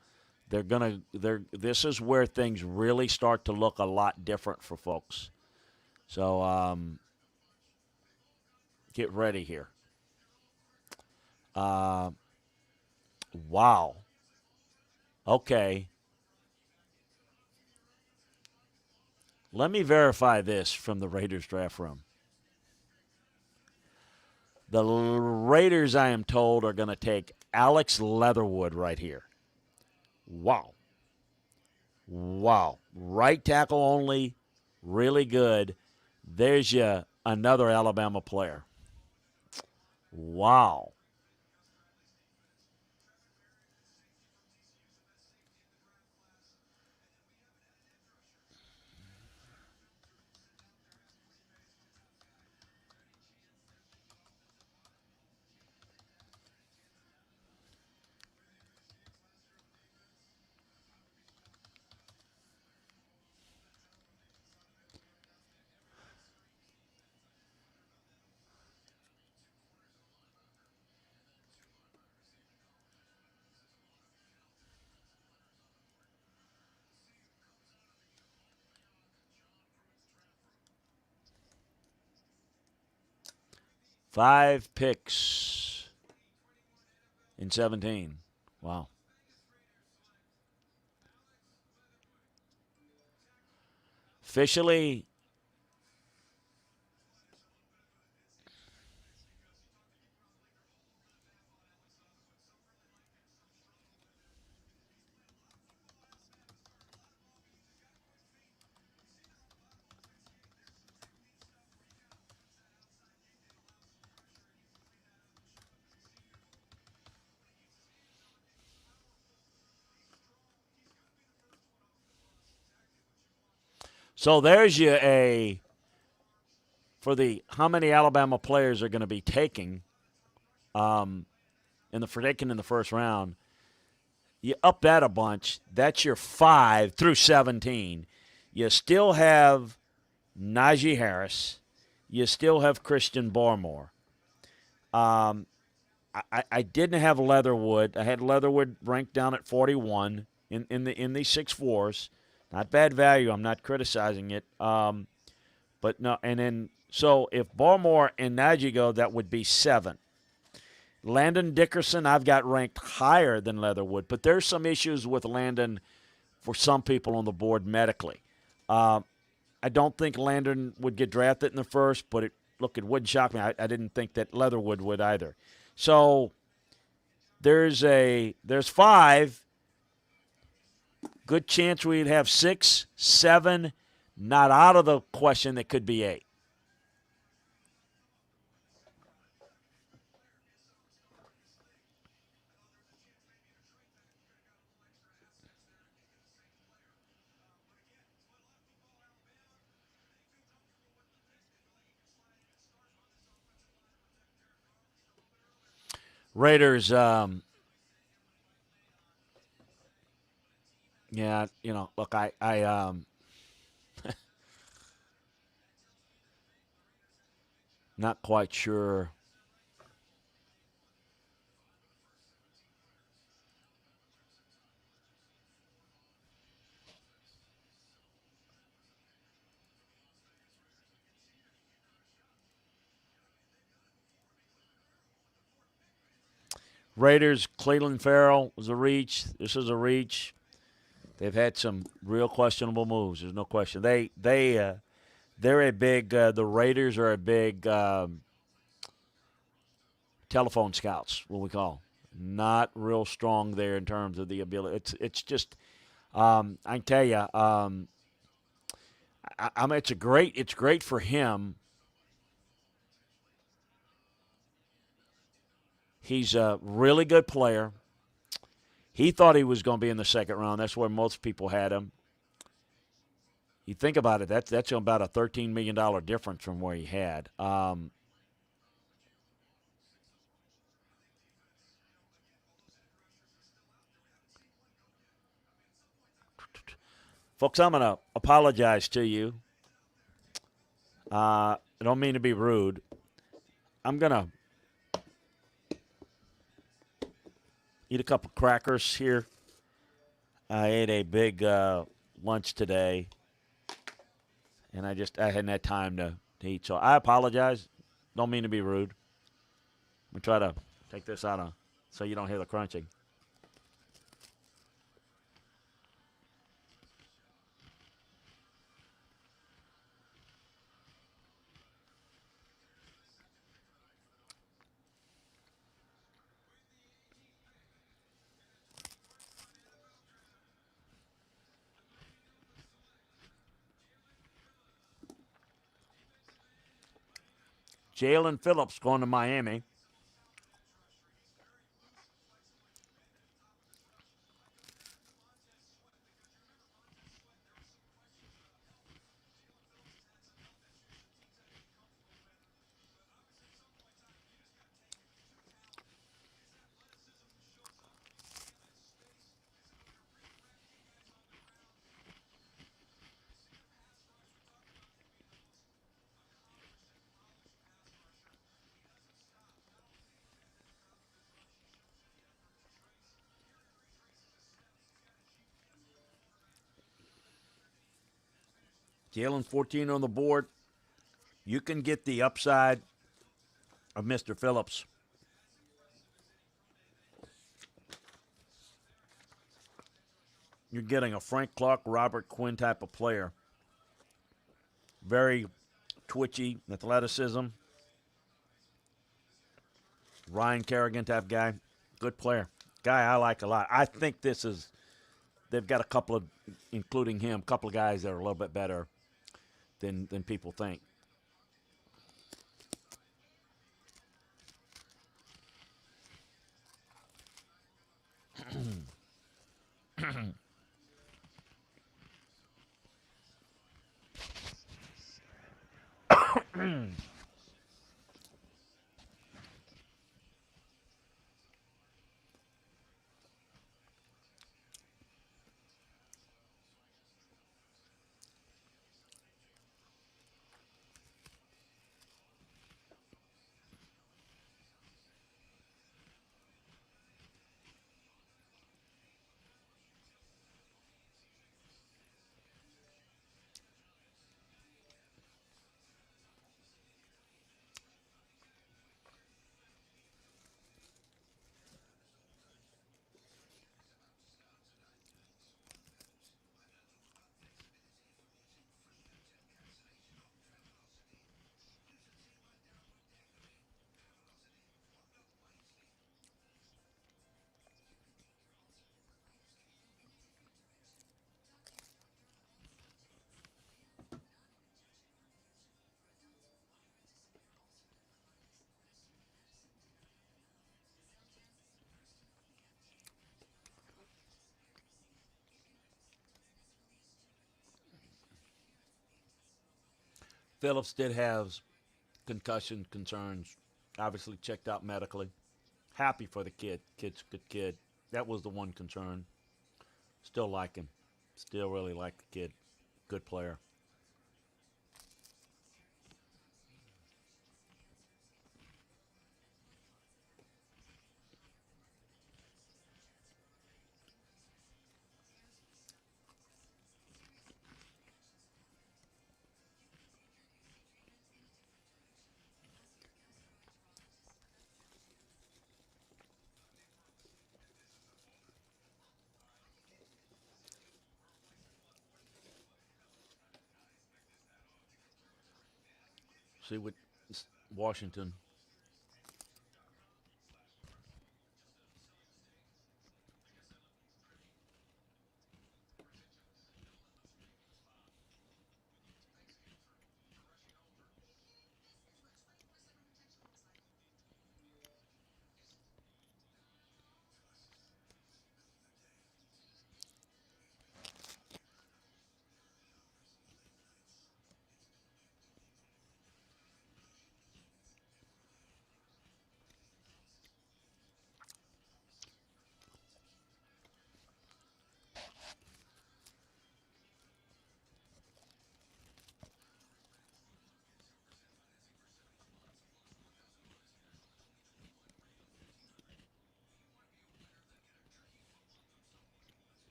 This is where things really start to look a lot different for folks. So get ready here. Wow. Okay. Let me verify this from the Raiders draft room. The Raiders, I am told, are going to take Alex Leatherwood right here. Wow. Wow. Right tackle only. Really good. There's you another Alabama player. Wow. Five picks in 17. Wow. Officially, so there's you a for the how many Alabama players are going to be taking in the first round. You up that a bunch. That's your 5 through 17. You still have Najee Harris. You still have Christian Barmore. I didn't have Leatherwood. I had Leatherwood ranked down at 41 in the 6-4s. Not bad value. I'm not criticizing it. But no, and then so if Barmore and Najee go, that would be 7. Landon Dickerson, I've got ranked higher than Leatherwood, but there's some issues with Landon for some people on the board medically. I don't think Landon would get drafted in the first, but it wouldn't shock me. I didn't think that Leatherwood would either. So there's 5. Good chance we'd have 6, 7. Not out of the question that could be 8. Raiders, yeah, look, I not quite sure. Raiders, Cleveland Farrell was a reach. This is a reach. They've had some real questionable moves. There's no question. They're a big. The Raiders are a big telephone scouts. What we call not real strong there in terms of the ability. It's just. I can tell you. I mean, it's great for him. He's a really good player. He thought he was going to be in the second round. That's where most people had him. You think about it, that's about a $13 million difference from where he had. Folks, I'm going to apologize to you. I don't mean to be rude. I'm going to eat a couple crackers here. I ate a big lunch today, and I hadn't had time to eat. So I apologize. Don't mean to be rude. I'm going to try to take this out so you don't hear the crunching. Jalen Phillips going to Miami. Jalen 14 on the board. You can get the upside of Mr. Phillips. You're getting a Frank Clark, Robert Quinn type of player. Very twitchy, athleticism. Ryan Kerrigan type guy. Good player. Guy I like a lot. I think they've got a couple of, including him, a couple of guys that are a little bit better than people think. Phillips did have concussion concerns. Obviously checked out medically. Happy for the kid. Kid's a good kid. That was the one concern. Still like him. Still really like the kid. Good player. See what Washington.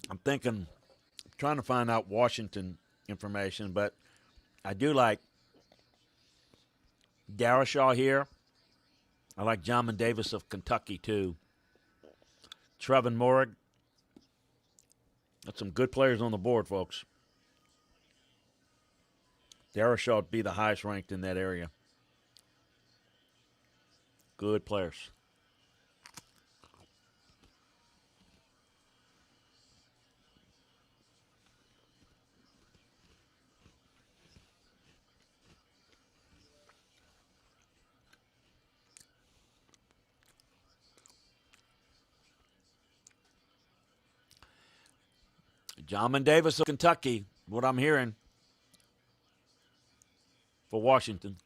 I'm thinking, trying to find out Washington information, but I do like Darashaw here. I like Jamin Davis of Kentucky, too. Trevin Morig. That's some good players on the board, folks. Darrisaw would be the highest ranked in that area. Good players. Jamin Davis of Kentucky, what I'm hearing for Washington.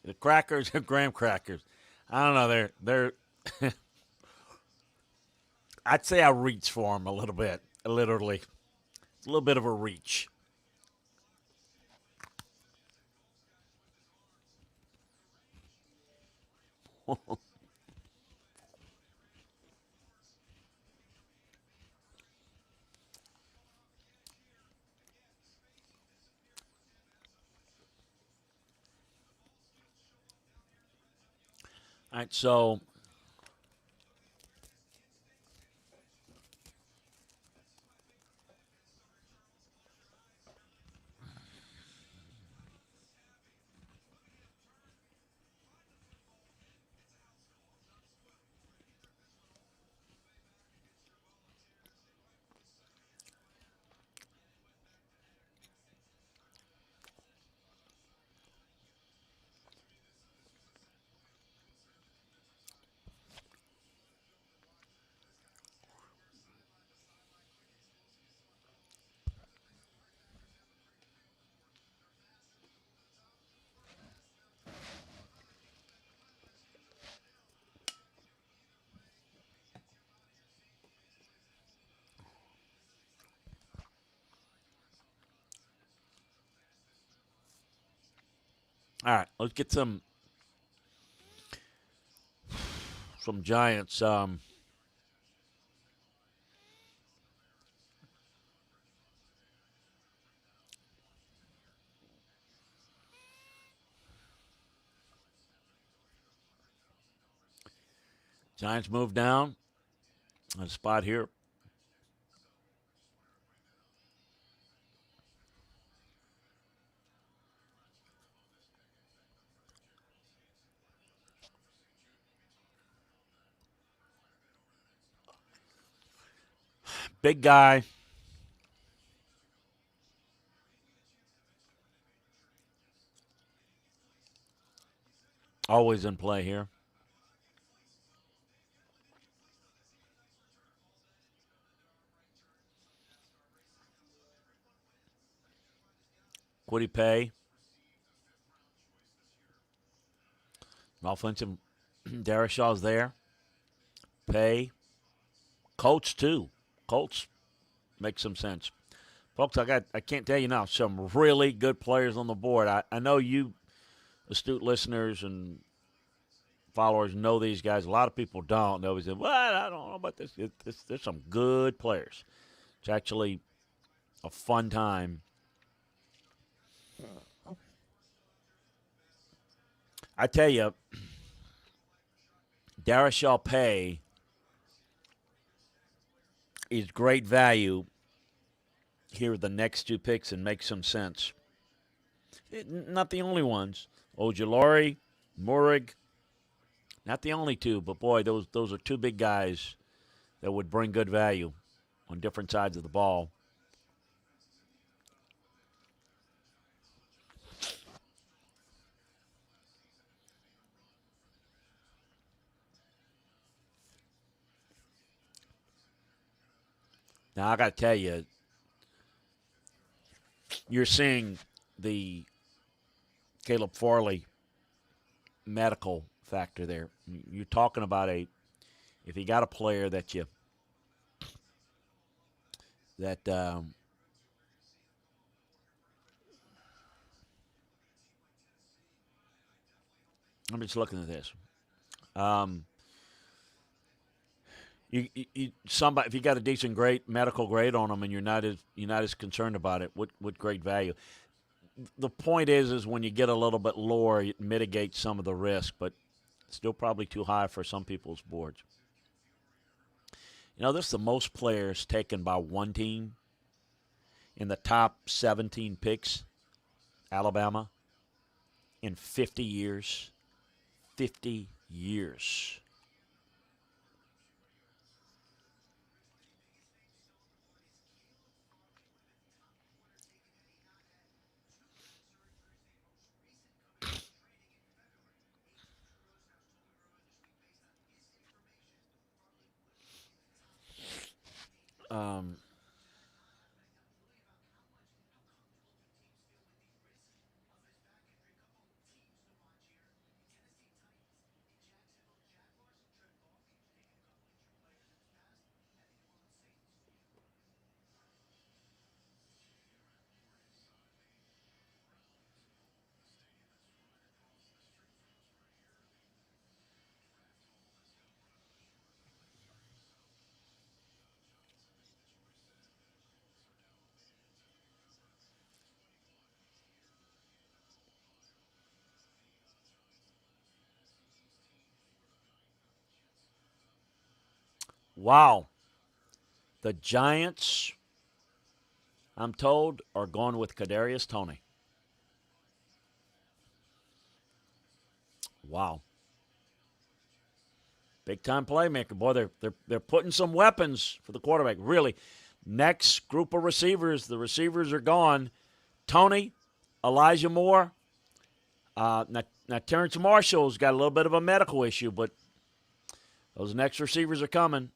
The crackers are graham crackers. I don't know. They're. I'd say I reach for them a little bit. Literally, it's a little bit of a reach. All right, so all right, let's get some Giants. Giants move down a spot here. Big guy. Always in play here. Quiddy Pay. Offensive. Darrishaw's there. Pay. Colts, too. Colts make some sense. Folks, I can't tell you now, some really good players on the board. I know you astute listeners and followers know these guys. A lot of people don't. They always say, well, I don't know about this. There's some good players. It's actually a fun time. I tell you, Darrisaw Pay is great value here the next two picks and make some sense. Not the only ones. Ojulari, Murig, not the only two, but boy, those are two big guys that would bring good value on different sides of the ball. Now, I got to tell you, you're seeing the Caleb Farley medical factor there. You're talking about if you got a player that I'm just looking at this. Somebody, if you got a decent great medical grade on them and you're not as concerned about it, what great value. The point is when you get a little bit lower, it mitigates some of the risk, but still probably too high for some people's boards. This is the most players taken by one team in the top 17 picks, Alabama, in 50 years. 50 years. Um, wow. The Giants, I'm told, are going with Kadarius Toney. Wow. Big time playmaker. Boy, they're putting some weapons for the quarterback. Really. Next group of receivers, the receivers are gone. Toney, Elijah Moore. Now Terrence Marshall's got a little bit of a medical issue, but those next receivers are coming.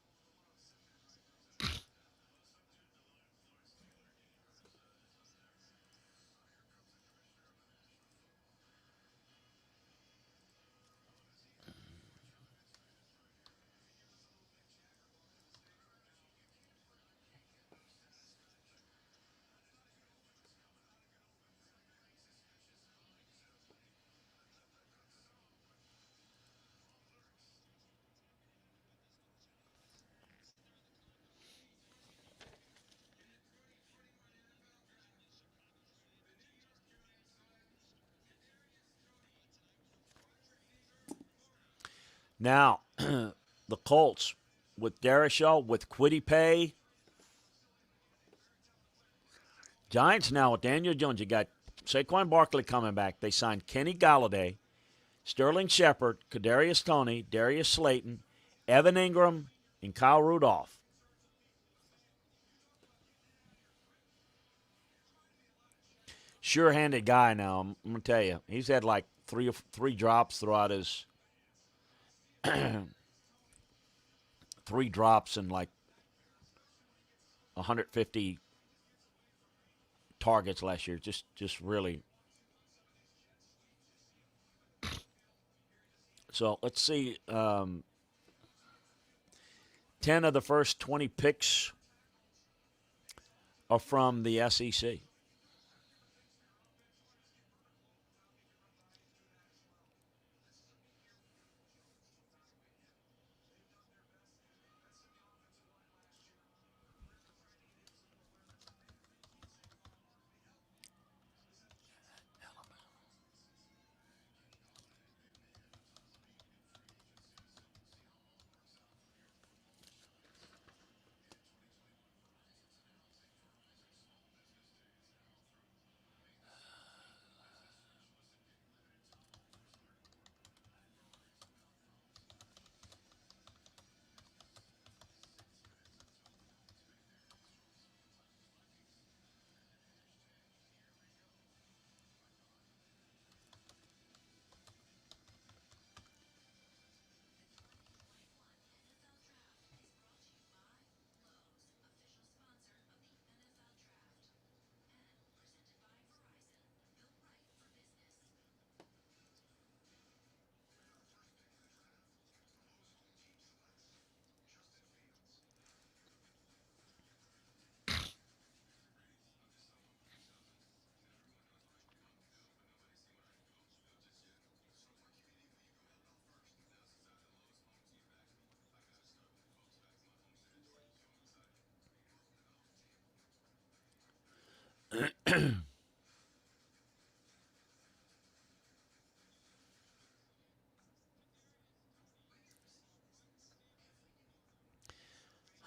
Now, the Colts with Darrisaw, with Kwity Paye. Giants now with Daniel Jones. You got Saquon Barkley coming back. They signed Kenny Galladay, Sterling Shepard, Kadarius Toney, Darius Slayton, Evan Ingram, and Kyle Rudolph. Sure-handed guy now. I'm going to tell you. He's had like three drops throughout his three drops and like 150 targets last year. Just really. So let's see. 10 of the first 20 picks are from the SEC.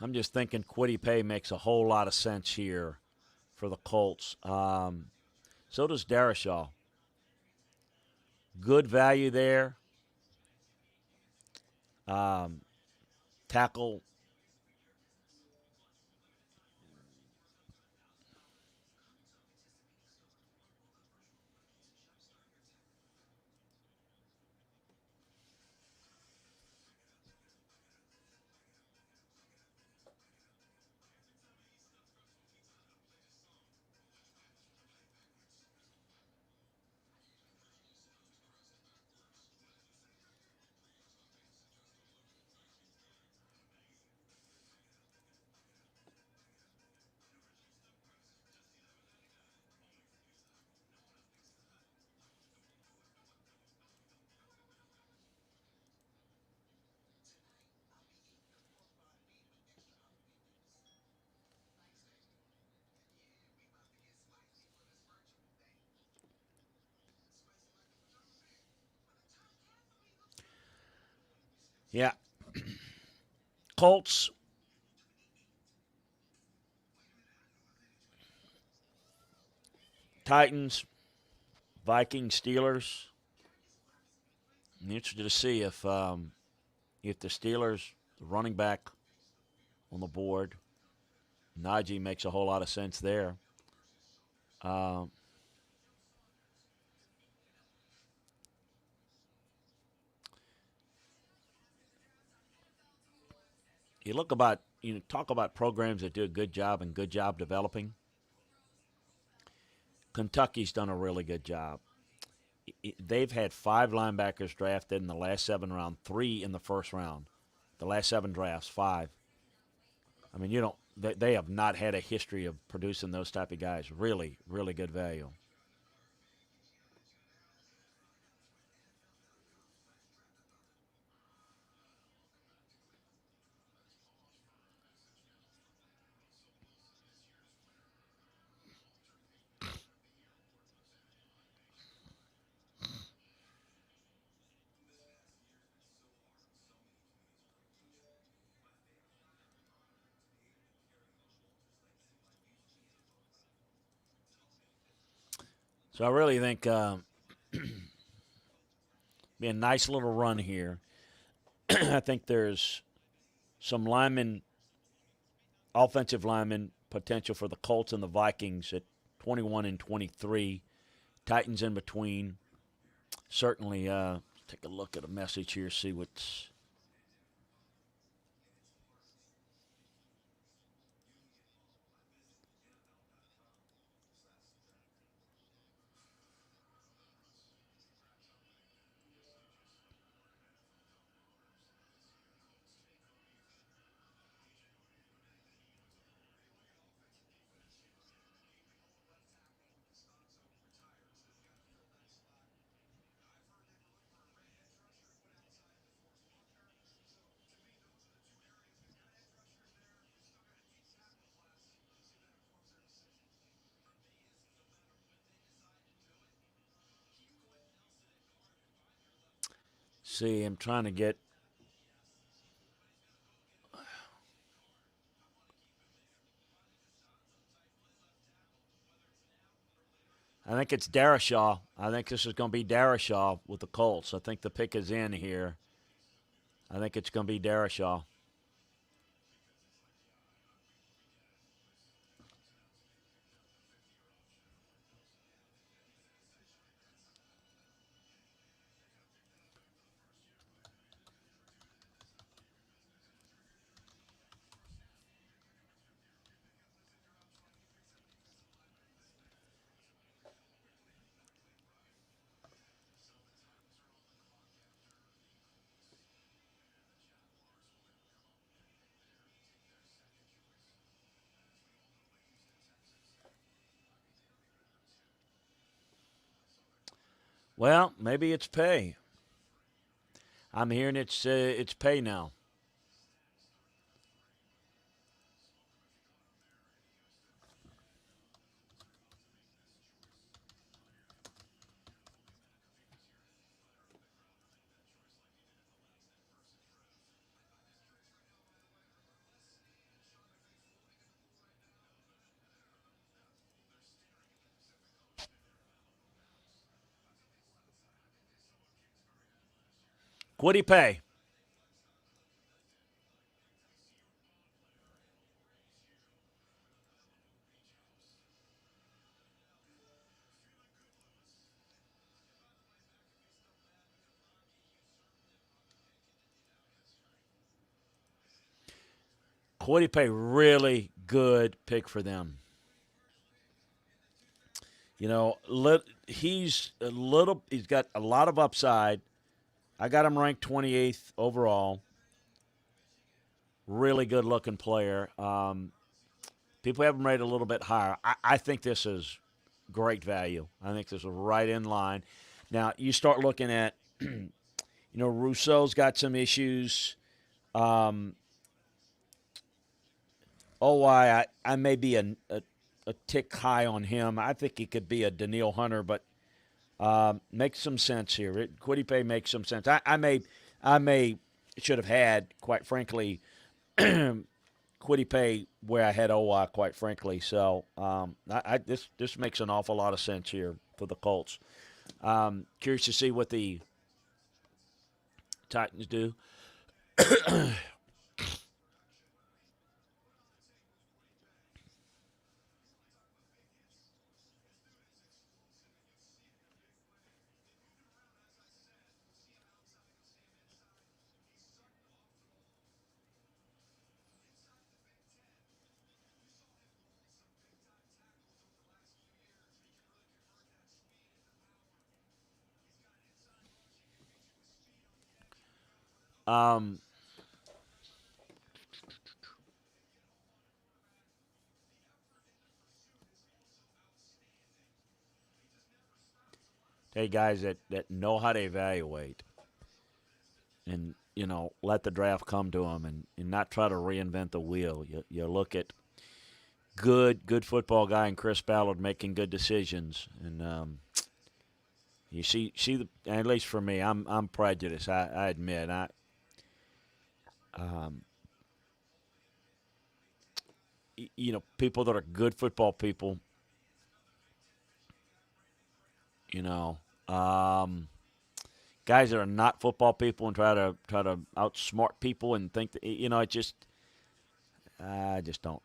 I'm just thinking Quiddy Pay makes a whole lot of sense here for the Colts. So does Darashaw. Good value there. Um, tackle. Yeah. Colts. Titans. Vikings. Steelers. I'm interested to see if the Steelers, the running back on the board, Najee makes a whole lot of sense there. Um, you talk about programs that do a good job and good job developing. Kentucky's done a really good job. They've had 5 linebackers drafted in the last 7 rounds, 3 in the first round. The last 7 drafts, 5. I mean, you don't. They have not had a history of producing those type of guys. Really, really good value. So I really think be a nice little run here. I think there's some offensive lineman potential for the Colts and the Vikings at 21 and 23. Titans in between. Certainly, take a look at a message here, see what's. See, I'm trying to get. I think it's Darashaw. I think this is going to be Darashaw with the Colts. I think the pick is in here. I think it's going to be Darashaw. Well, maybe it's pay. I'm hearing it's pay now. What'd he pay? What'd he pay? Really good pick for them. You know, he's a little. He's got a lot of upside. I got him ranked 28th overall. Really good looking player. People have him rated a little bit higher. I think this is great value. I think this is right in line. Now you start looking at, Rousseau's got some issues. Um, I may be a tick high on him. I think he could be a Daniil Hunter, but makes some sense here. Quiddy Pay makes some sense. I may should have had, quite frankly, Quiddy Pay where I had OI, quite frankly. So this makes an awful lot of sense here for the Colts. Curious to see what the Titans do. Um, hey guys that know how to evaluate and let the draft come to them and not try to reinvent the wheel. You look at good football guy and Chris Ballard making good decisions, and you see the, at least for me, I'm prejudiced. I admit um, people that are good football people, you know. Guys that are not football people and try to outsmart people and think that it just I just don't.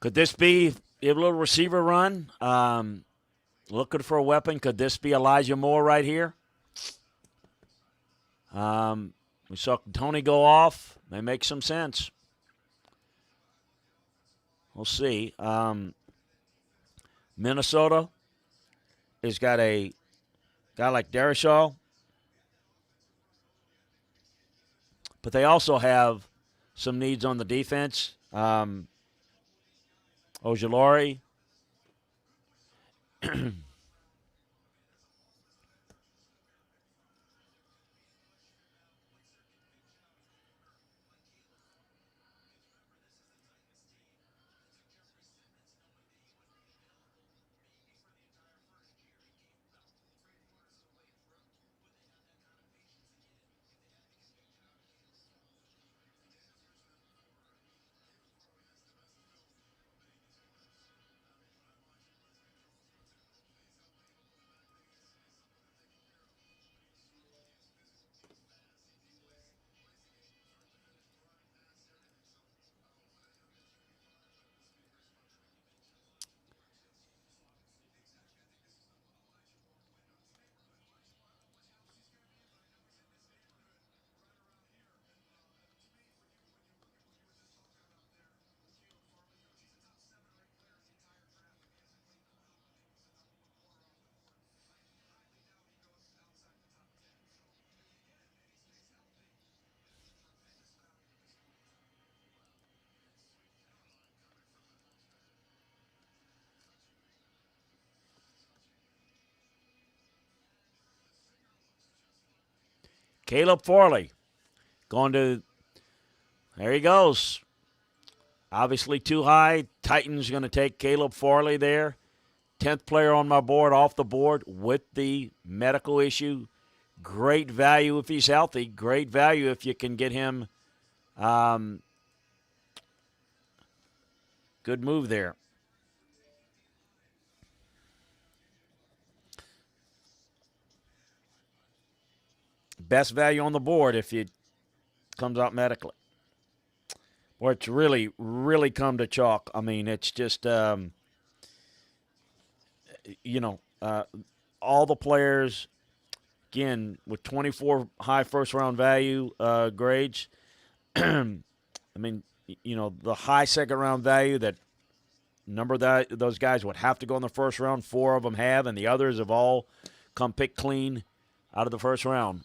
Could this be a little receiver run? Looking for a weapon. Could this be Elijah Moore right here? We saw Tony go off. May make some sense. We'll see. Minnesota has got a guy like Darrisaw, but they also have some needs on the defense. Ojulari. Caleb Farley going to, there he goes. Obviously too high. Titans going to take Caleb Farley there. 10th player on my board, off the board with the medical issue. Great value if he's healthy. Great value if you can get him. Good move there. Best value on the board if it comes out medically. Boy, it's really, really come to chalk. I mean, it's just, all the players, again, with 24 high first-round value grades, I mean, the high second-round value that number that those guys would have to go in the first round, 4 of them have, and the others have all come pick clean out of the first round.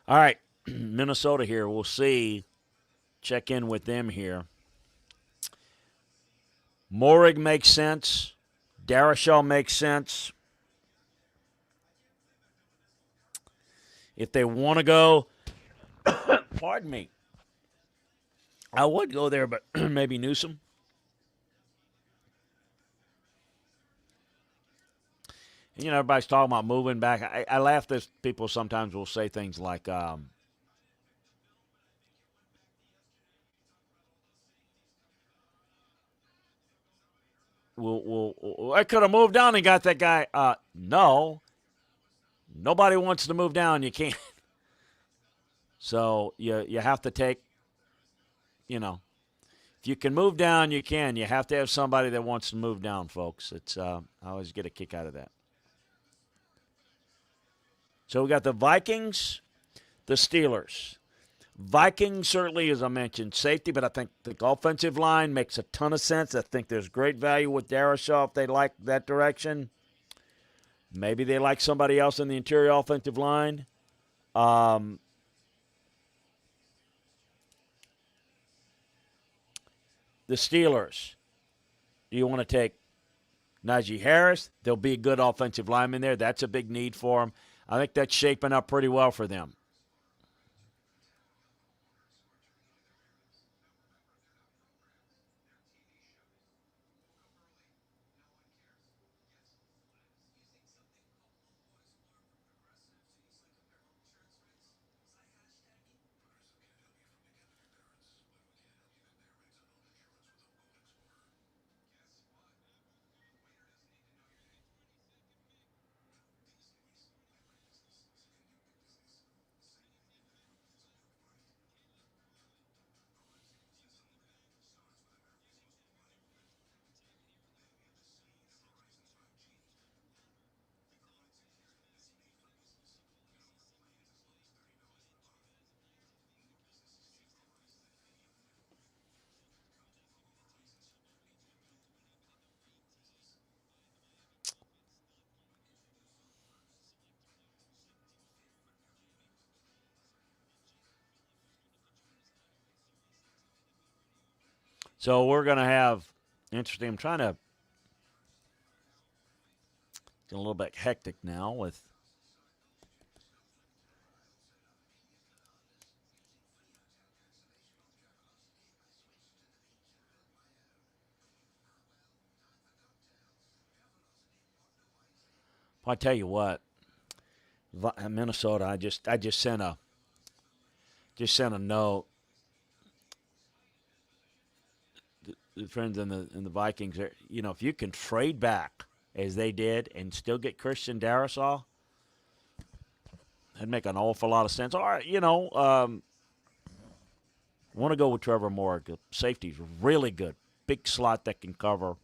All right, Minnesota here. We'll see. Check in with them here. Morig makes sense. Darrisaw makes sense. If they want to go, pardon me, I would go there, but maybe Newsom. Everybody's talking about moving back. I laugh that people sometimes will say things like, I could have moved down and got that guy. No, nobody wants to move down. You can't. So you have to take, if you can move down, you can. You have to have somebody that wants to move down, folks. It's I always get a kick out of that. So we got the Vikings, the Steelers. Vikings certainly, as I mentioned, safety, but I think the offensive line makes a ton of sense. I think there's great value with Darrisaw if they like that direction. Maybe they like somebody else in the interior offensive line. The Steelers, do you want to take Najee Harris? There'll be a good offensive lineman there. That's a big need for them. I think that's shaping up pretty well for them. So we're going to have, interesting, I'm trying to get a little bit hectic now with I tell you what, Minnesota. I just sent a note. The friends in the Vikings are, if you can trade back as they did and still get Christian Darrisaw, that'd make an awful lot of sense. All right, want to go with Trevor Moore. Safety's really good, big slot that can cover.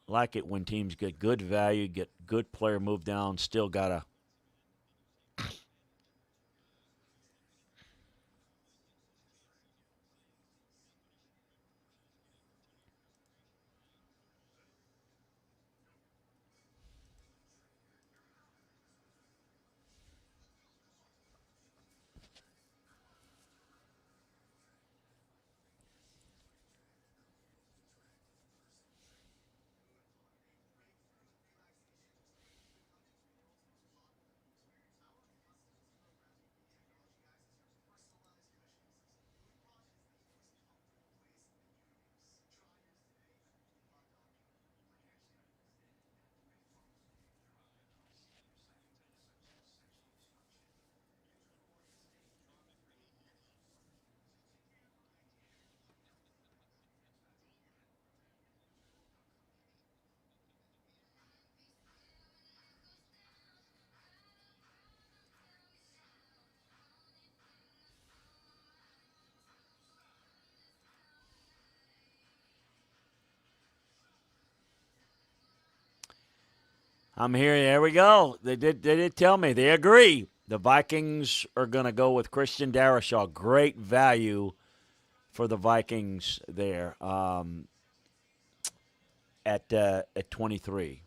Like it when teams get good value, get good player move down, still got to. I'm here. There we go. They did tell me. They agree. The Vikings are going to go with Christian Darrisaw. Great value for the Vikings there at 23.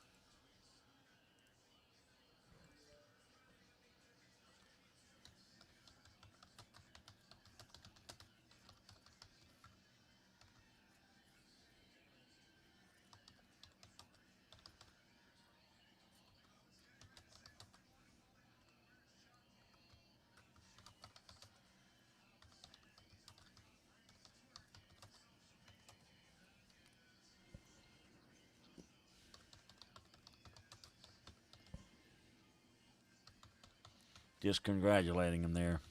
Just congratulating him there.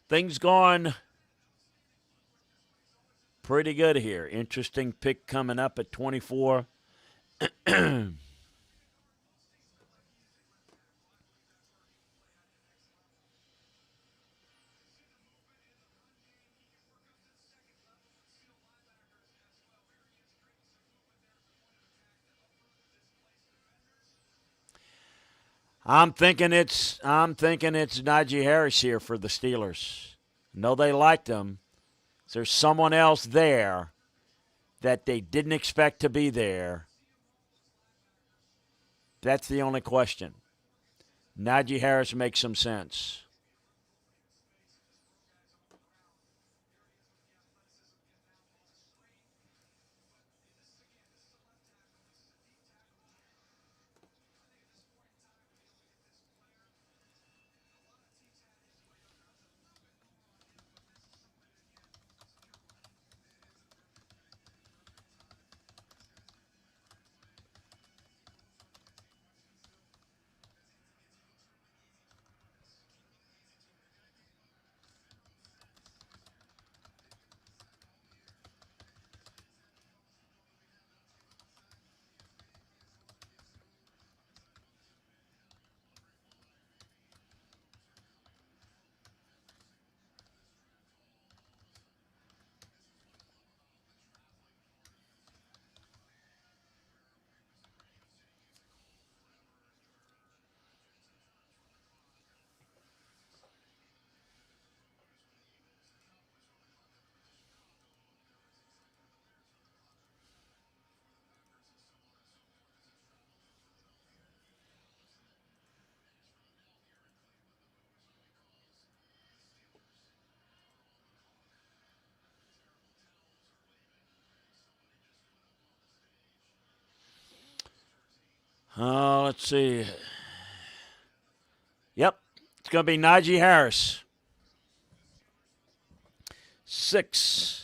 things going pretty good here. Interesting pick coming up at 24. I'm thinking it's Najee Harris here for the Steelers. No, they liked him. There's someone else there that they didn't expect to be there. That's the only question. Najee Harris makes some sense. Let's see. Yep, it's going to be Najee Harris. 6.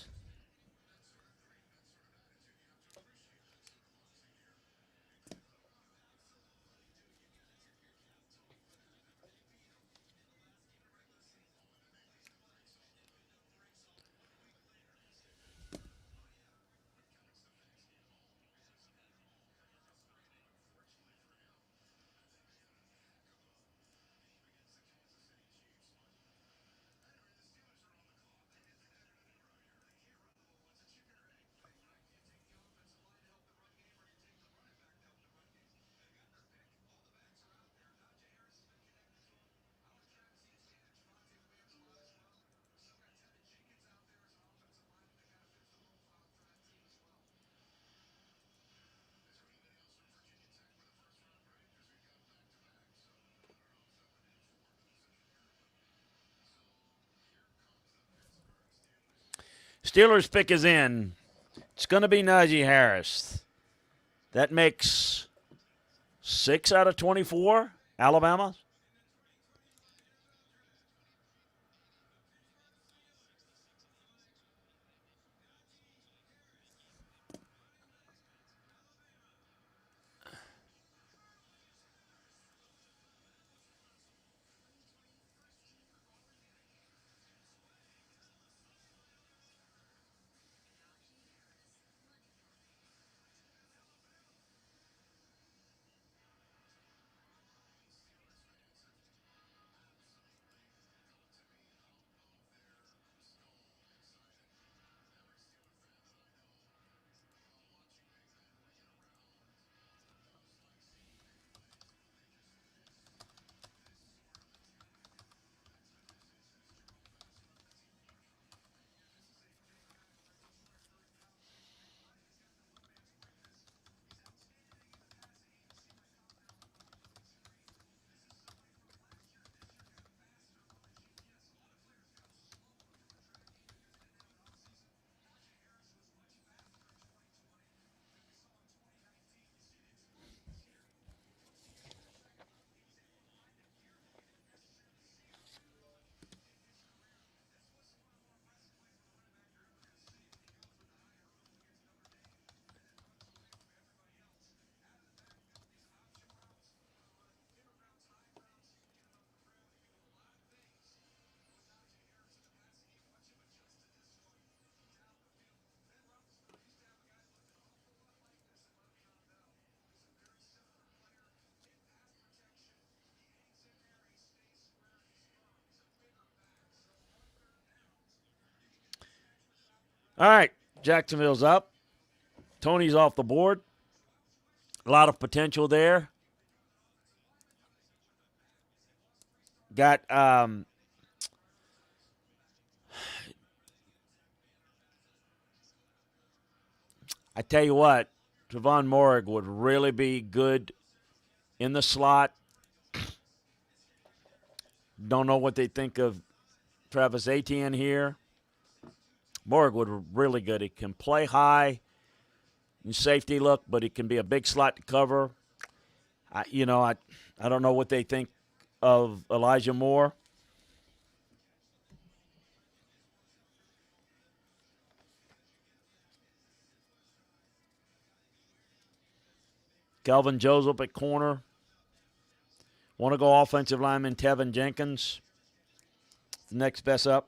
Steelers pick is in. It's going to be Najee Harris. That makes 6 out of 24, Alabama. All right, Jacksonville's up. Tony's off the board. A lot of potential there. Got I tell you what, Trevon Moehrig would really be good in the slot. Don't know what they think of Travis Etienne here. Moehrig would really good. He can play high in safety look, but he can be a big slot to cover. I don't know what they think of Elijah Moore. Kelvin Joseph at corner. Want to go offensive lineman Tevin Jenkins. The next best up.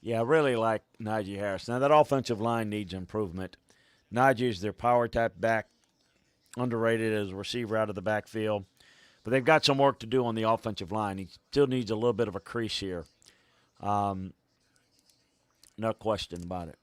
Yeah, I really like Najee Harris. Now, that offensive line needs improvement. Najee is their power type back, underrated as a receiver out of the backfield. But they've got some work to do on the offensive line. He still needs a little bit of a crease here. No question about it.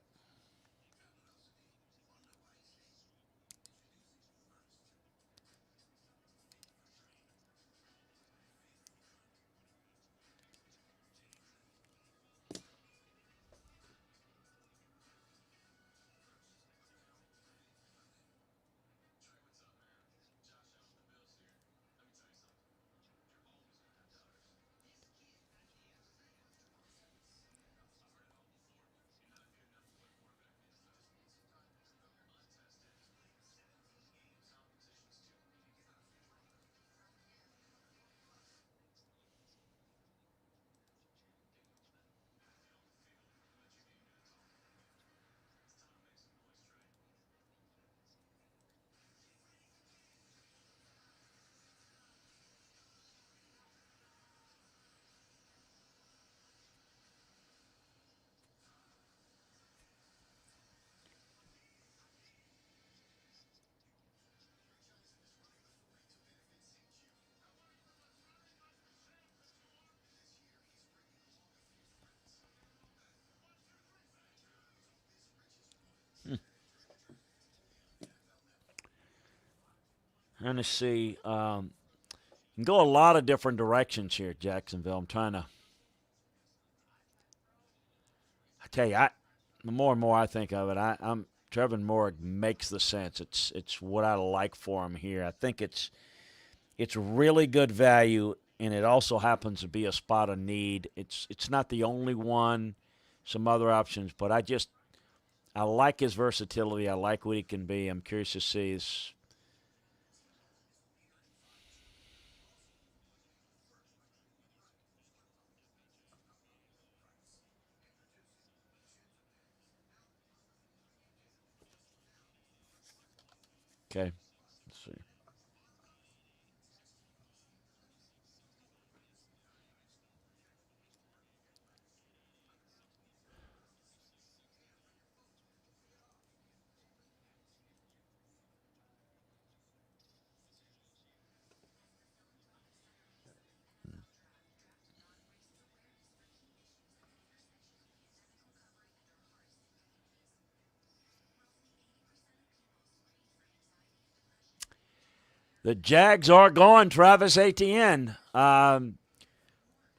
Trying to see. Can go a lot of different directions here, Jacksonville. I'm trying to. I tell you, the more and more I think of it, I'm Trevor Moore makes the sense. It's what I like for him here. I think it's really good value, and it also happens to be a spot of need. It's not the only one. Some other options, but I like his versatility. I like what he can be. I'm curious to see his. Okay, let's see. The Jags are gone. Travis Etienne,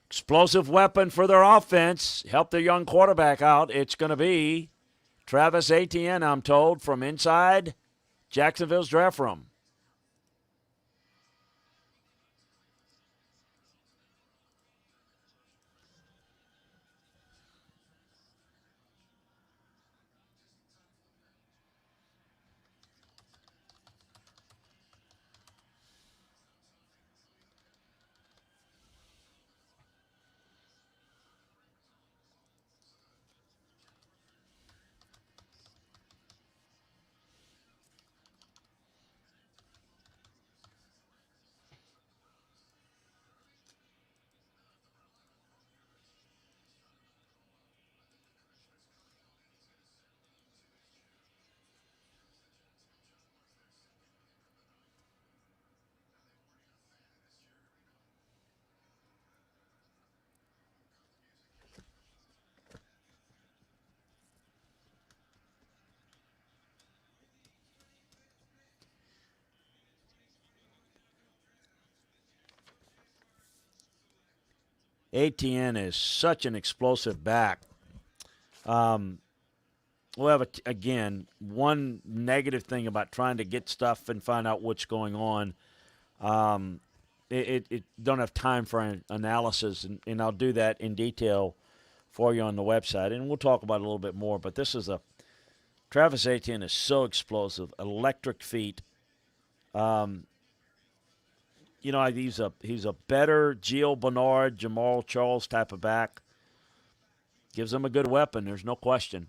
explosive weapon for their offense. Help their young quarterback out. It's going to be Travis Etienne, I'm told, from inside Jacksonville's draft room. Etienne is such an explosive back. We'll have, again, one negative thing about trying to get stuff and find out what's going on. It don't have time for an analysis, and I'll do that in detail for you on the website, and we'll talk about it a little bit more. But this is Travis Etienne is so explosive, electric feet. He's a better Gio Bernard, Jamal Charles type of back. Gives him a good weapon. There's no question.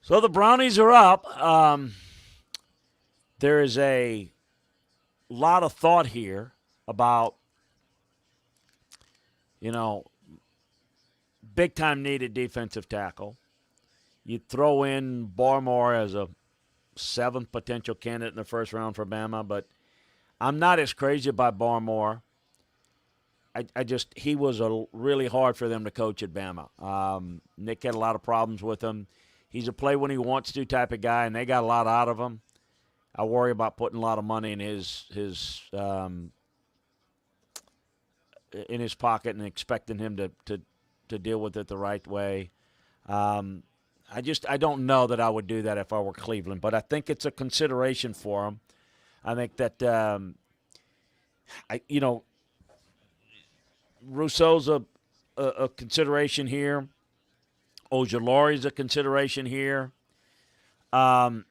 So the Brownies are up. There is a lot of thought here about, big-time needed defensive tackle. You throw in Barmore as a seventh potential candidate in the first round for Bama, but I'm not as crazy about Barmore. He was really hard for them to coach at Bama. Nick had a lot of problems with him. He's a play when he wants to type of guy, and they got a lot out of him. I worry about putting a lot of money in his pocket and expecting him to deal with it the right way. I don't know that I would do that if I were Cleveland, but I think it's a consideration for him. I think that Rousseau's a consideration here. Ojulari's a consideration here. I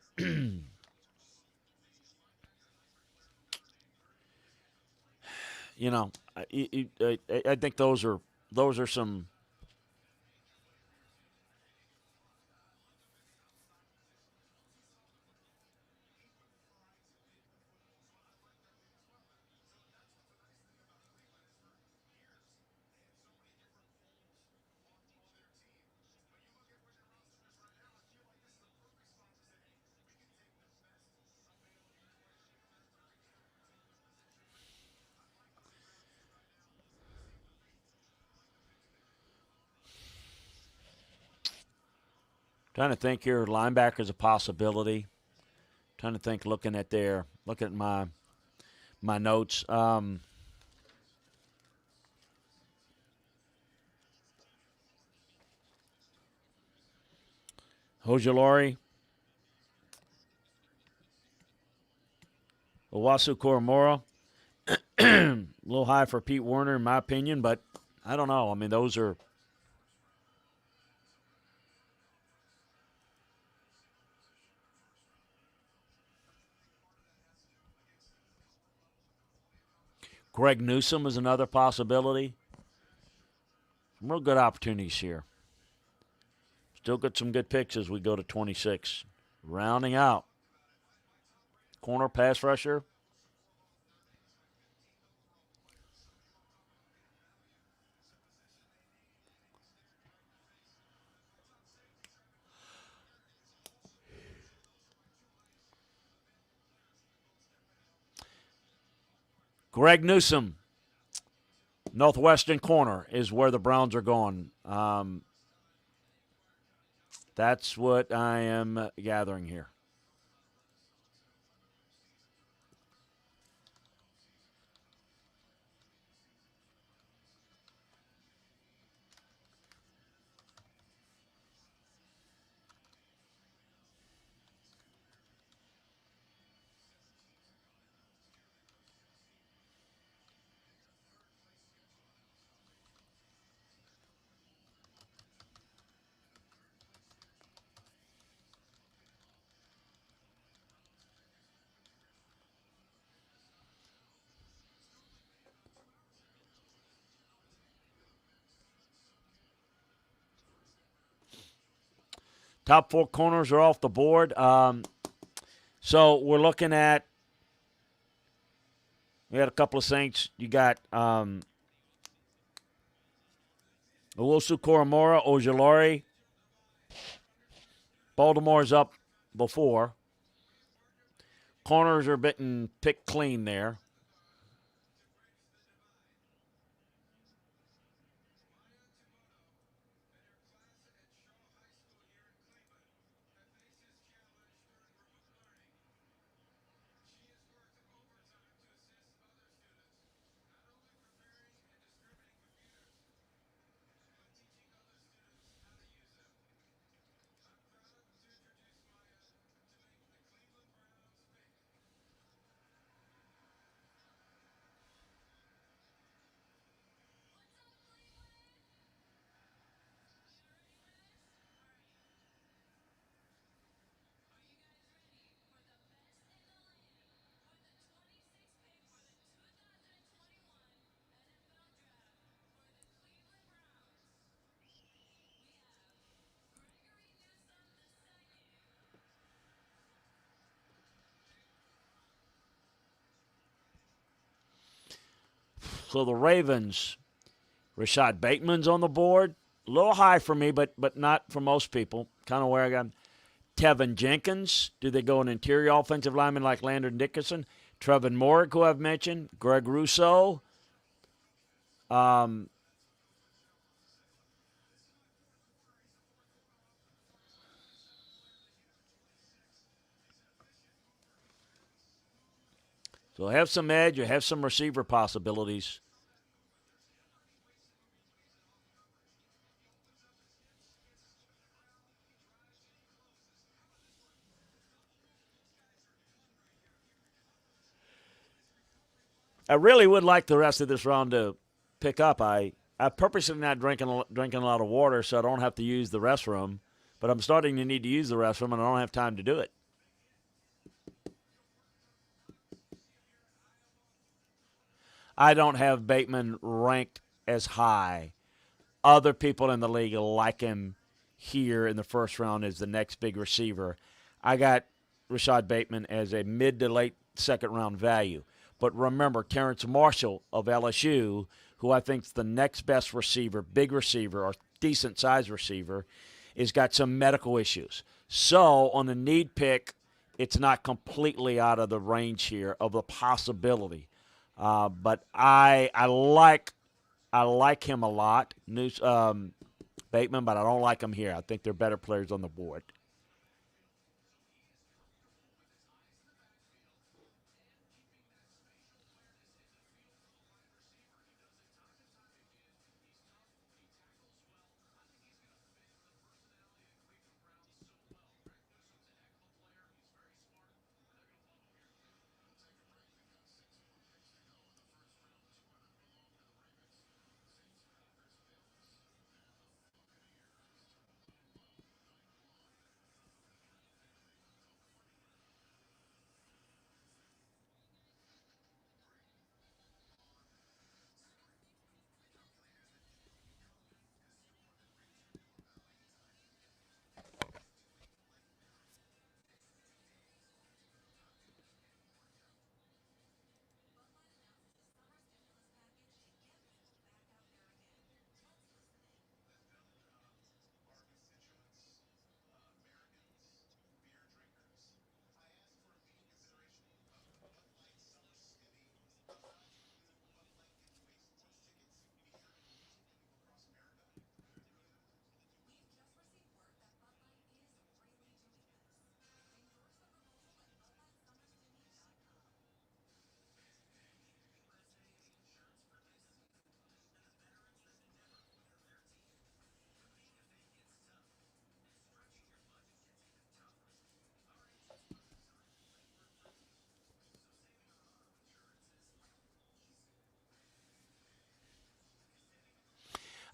think those are some. Trying to think here, linebacker's a possibility. Trying to think, looking at my notes. Ojulari, Owasu Koromora. A little high for Pete Werner, in my opinion, but I don't know. I mean, those are. Greg Newsome is another possibility. Some real good opportunities here. Still got some good picks as we go to 26. Rounding out. Corner pass rusher. Greg Newsome, Northwestern corner, is where the Browns are going. That's what I am gathering here. Top four corners are off the board. So we're looking at, we had a couple of Saints. You got Owusu Koromora, Ojulari. Baltimore's up before. Corners are bitten picked clean there. So the Ravens, Rashad Bateman's on the board. A little high for me, but not for most people. Kind of where I got him. Tevin Jenkins. Do they go an interior offensive lineman like Landon Dickerson? Trevin Moorick, who I've mentioned. Greg Rousseau. So have some edge. You have some receiver possibilities. I really would like the rest of this round to pick up. I purposely not drinking a lot of water, so I don't have to use the restroom. But I'm starting to need to use the restroom, and I don't have time to do it. I don't have Bateman ranked as high. Other people in the league like him here in the first round as the next big receiver. I got Rashad Bateman as a mid to late second round value. But remember, Terrence Marshall of LSU, who I think is the next best receiver, big receiver, or decent size receiver, has got some medical issues. So on the need pick, it's not completely out of the range here of the possibility. But I like him a lot, Bateman, but I don't like him here. I think there are better players on the board.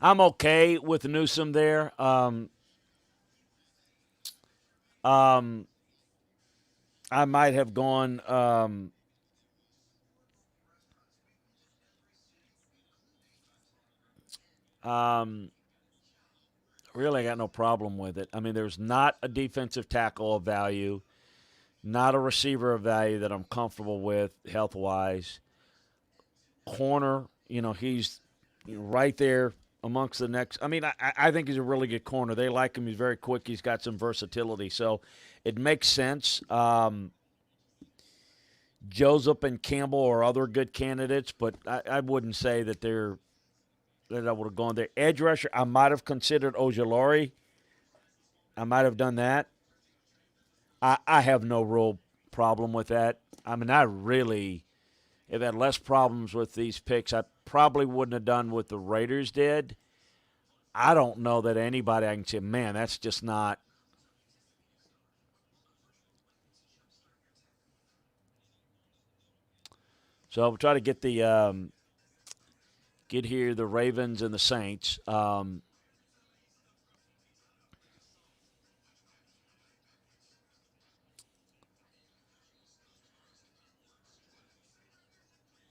I'm okay with Newsom there. Um, I might have gone. Um, really, I got no problem with it. I mean, there's not a defensive tackle of value, not a receiver of value that I'm comfortable with health wise. Corner, he's right there amongst the next. I mean, I think he's a really good corner. They like him. He's very quick. He's got some versatility. So it makes sense. Joseph and Campbell are other good candidates, but I wouldn't say that I would have gone there. Edge rusher, I might have considered Ojulari. I might have done that. I have no real problem with that. I mean, I really have had less problems with these picks. I probably wouldn't have done what the Raiders did. I don't know that anybody I can say, man, that's just not. So I'll try to get get here the Ravens and the Saints.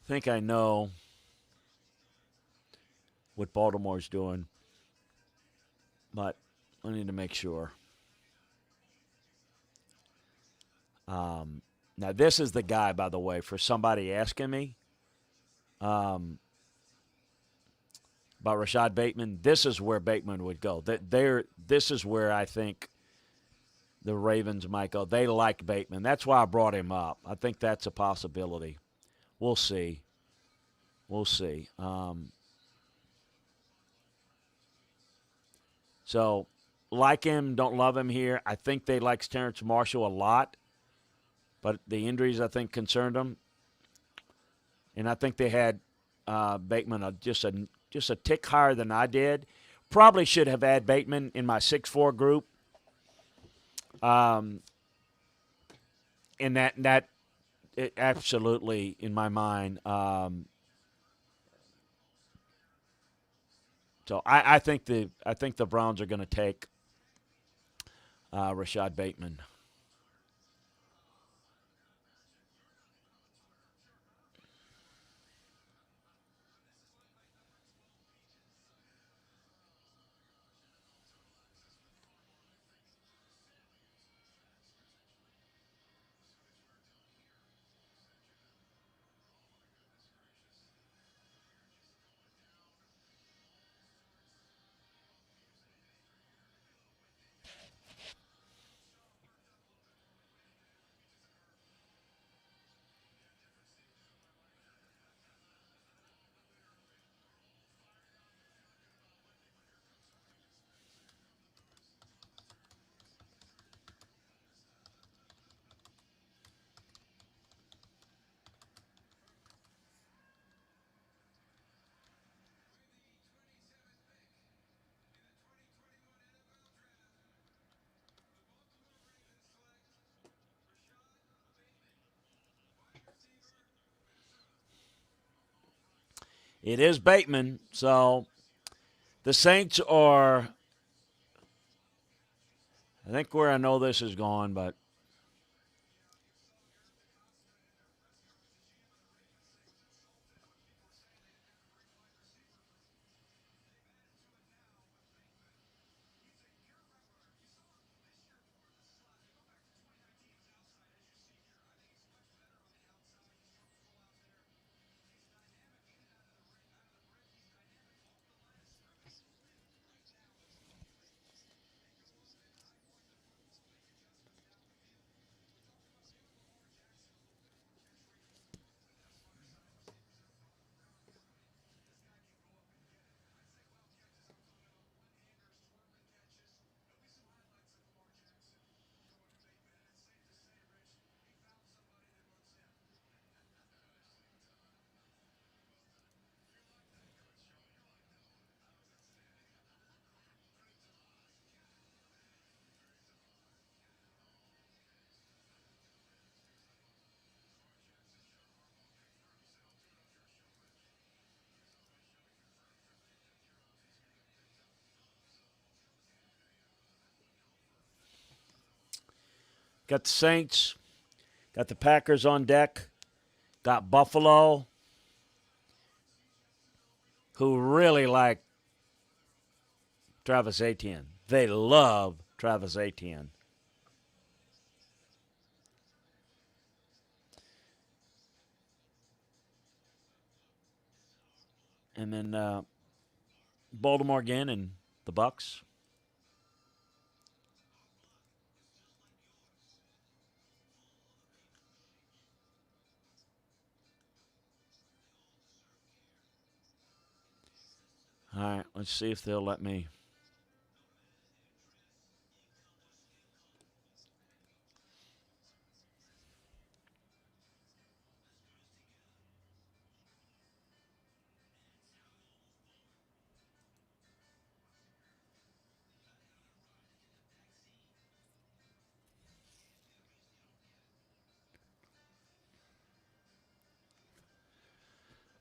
Think I know what Baltimore's doing, but I need to make sure. Now, this is the guy, by the way, for somebody asking me um, about Rashad Bateman. This is where Bateman would go. This is where I think the Ravens might go. They like Bateman. That's why I brought him up. I think that's a possibility. We'll see. We'll see. So, like him, don't love him here. I think they like Terrence Marshall a lot, but the injuries, I think, concerned them. And I think they had Bateman just a tick higher than I did. Probably should have had Bateman in my 6-4 group. And that it absolutely, in my mind. So I think the Browns are going to take Rashad Bateman. It is Bateman. So the Saints are, I think where I know this is going, but Got the Saints. Got the Packers on deck. Got Buffalo, who really like Travis Etienne. They love Travis Etienne. And then Baltimore again and the Bucks. All right, let's see if they'll let me.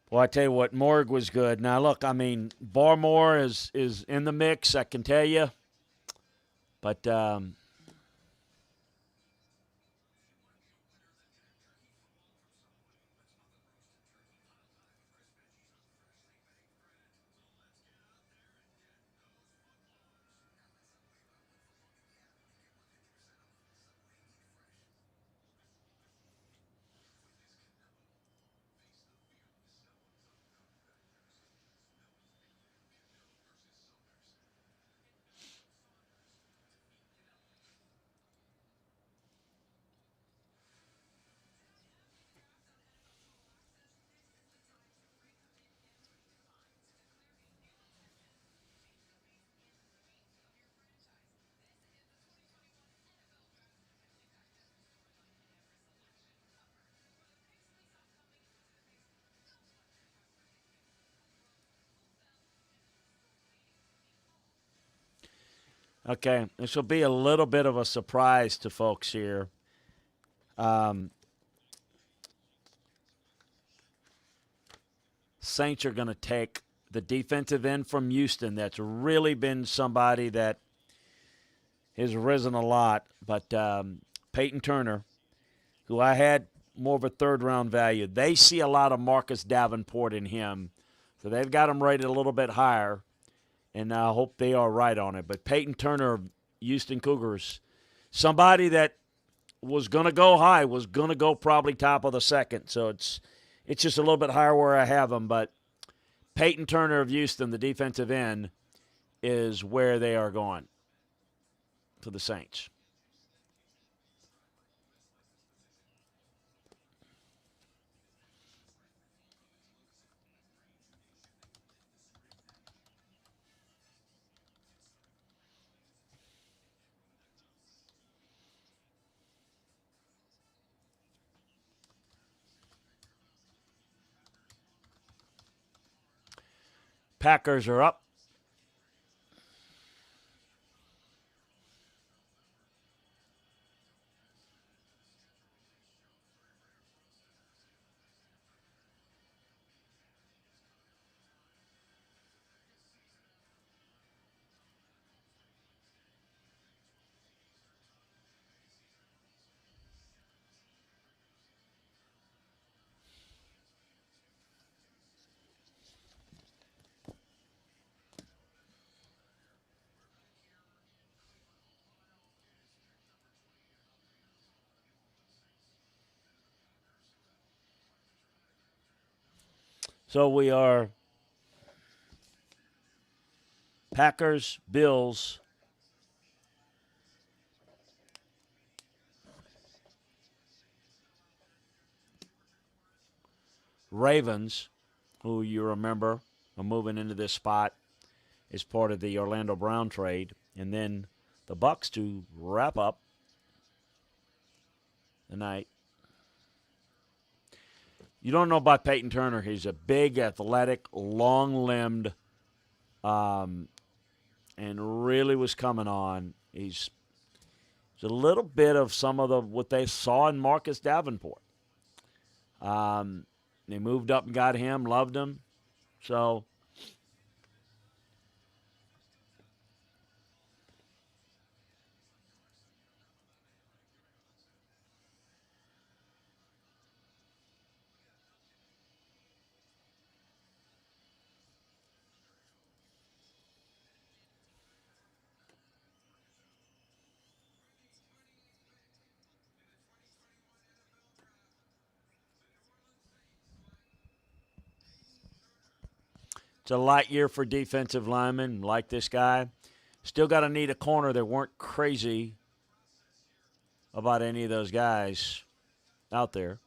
Well, I tell you what, Morg was good. Now, look, I mean, Barmore is in the mix, I can tell you. But okay, this will be a little bit of a surprise to folks here. Saints are going to take the defensive end from Houston. That's really been somebody that has risen a lot. But Peyton Turner, who I had more of a third-round value, they see a lot of Marcus Davenport in him. So they've got him rated a little bit higher, and I hope they are right on it. But Peyton Turner, Houston Cougars, somebody that was going to go high, was going to go probably top of the second. So it's just a little bit higher where I have him. But Peyton Turner of Houston, the defensive end, is where they are going for the Saints. Packers are up. So we are Packers, Bills, Ravens, who you remember are moving into this spot as part of the Orlando Brown trade, and then the Bucks to wrap up the night. You don't know about Peyton Turner. He's a big, athletic, long-limbed, and really was coming on. He's a little bit of some of what they saw in Marcus Davenport. They moved up and got him, loved him. So It's a light year for defensive linemen like this guy. Still got to need a corner. They weren't crazy about any of those guys out there.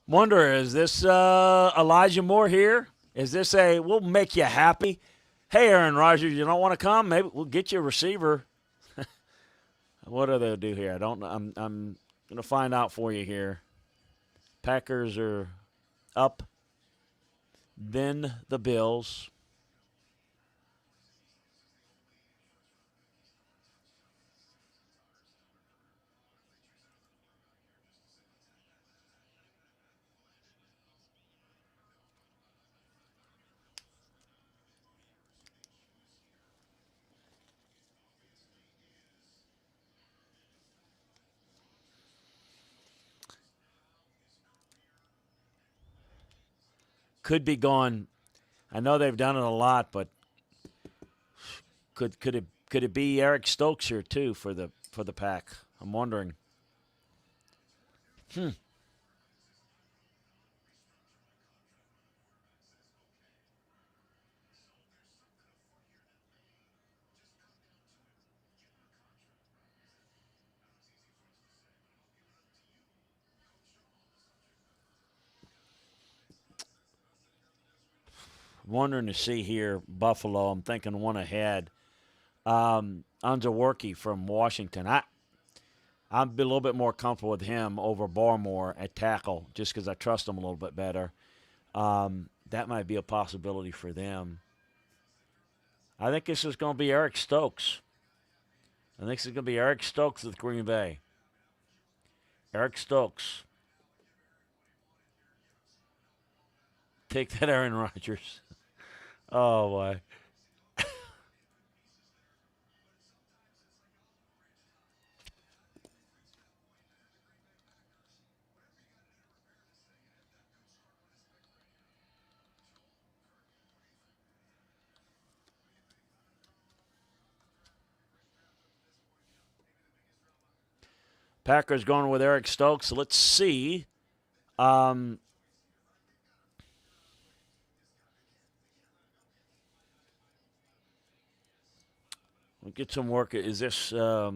Wonder, is this Elijah Moore here? Is this a we'll make you happy? Hey, Aaron Rodgers, you don't want to come? Maybe we'll get you a receiver. What do they do here? I don't know. I'm gonna find out for you here. Packers are up. Then the Bills. Could be gone. I know they've done it a lot, but could it be Eric Stokes here too for the Pack? I'm wondering. Wondering to see here Buffalo. I'm thinking one ahead. Onzaworki from Washington. I'd be a little bit more comfortable with him over Barmore at tackle just because I trust him a little bit better. That might be a possibility for them. I think this is going to be Eric Stokes. I think this is going to be Eric Stokes with Green Bay. Eric Stokes. Take that, Aaron Rodgers. Oh, boy. Packers going with Eric Stokes. Let's see. We'll get some work. Is this as a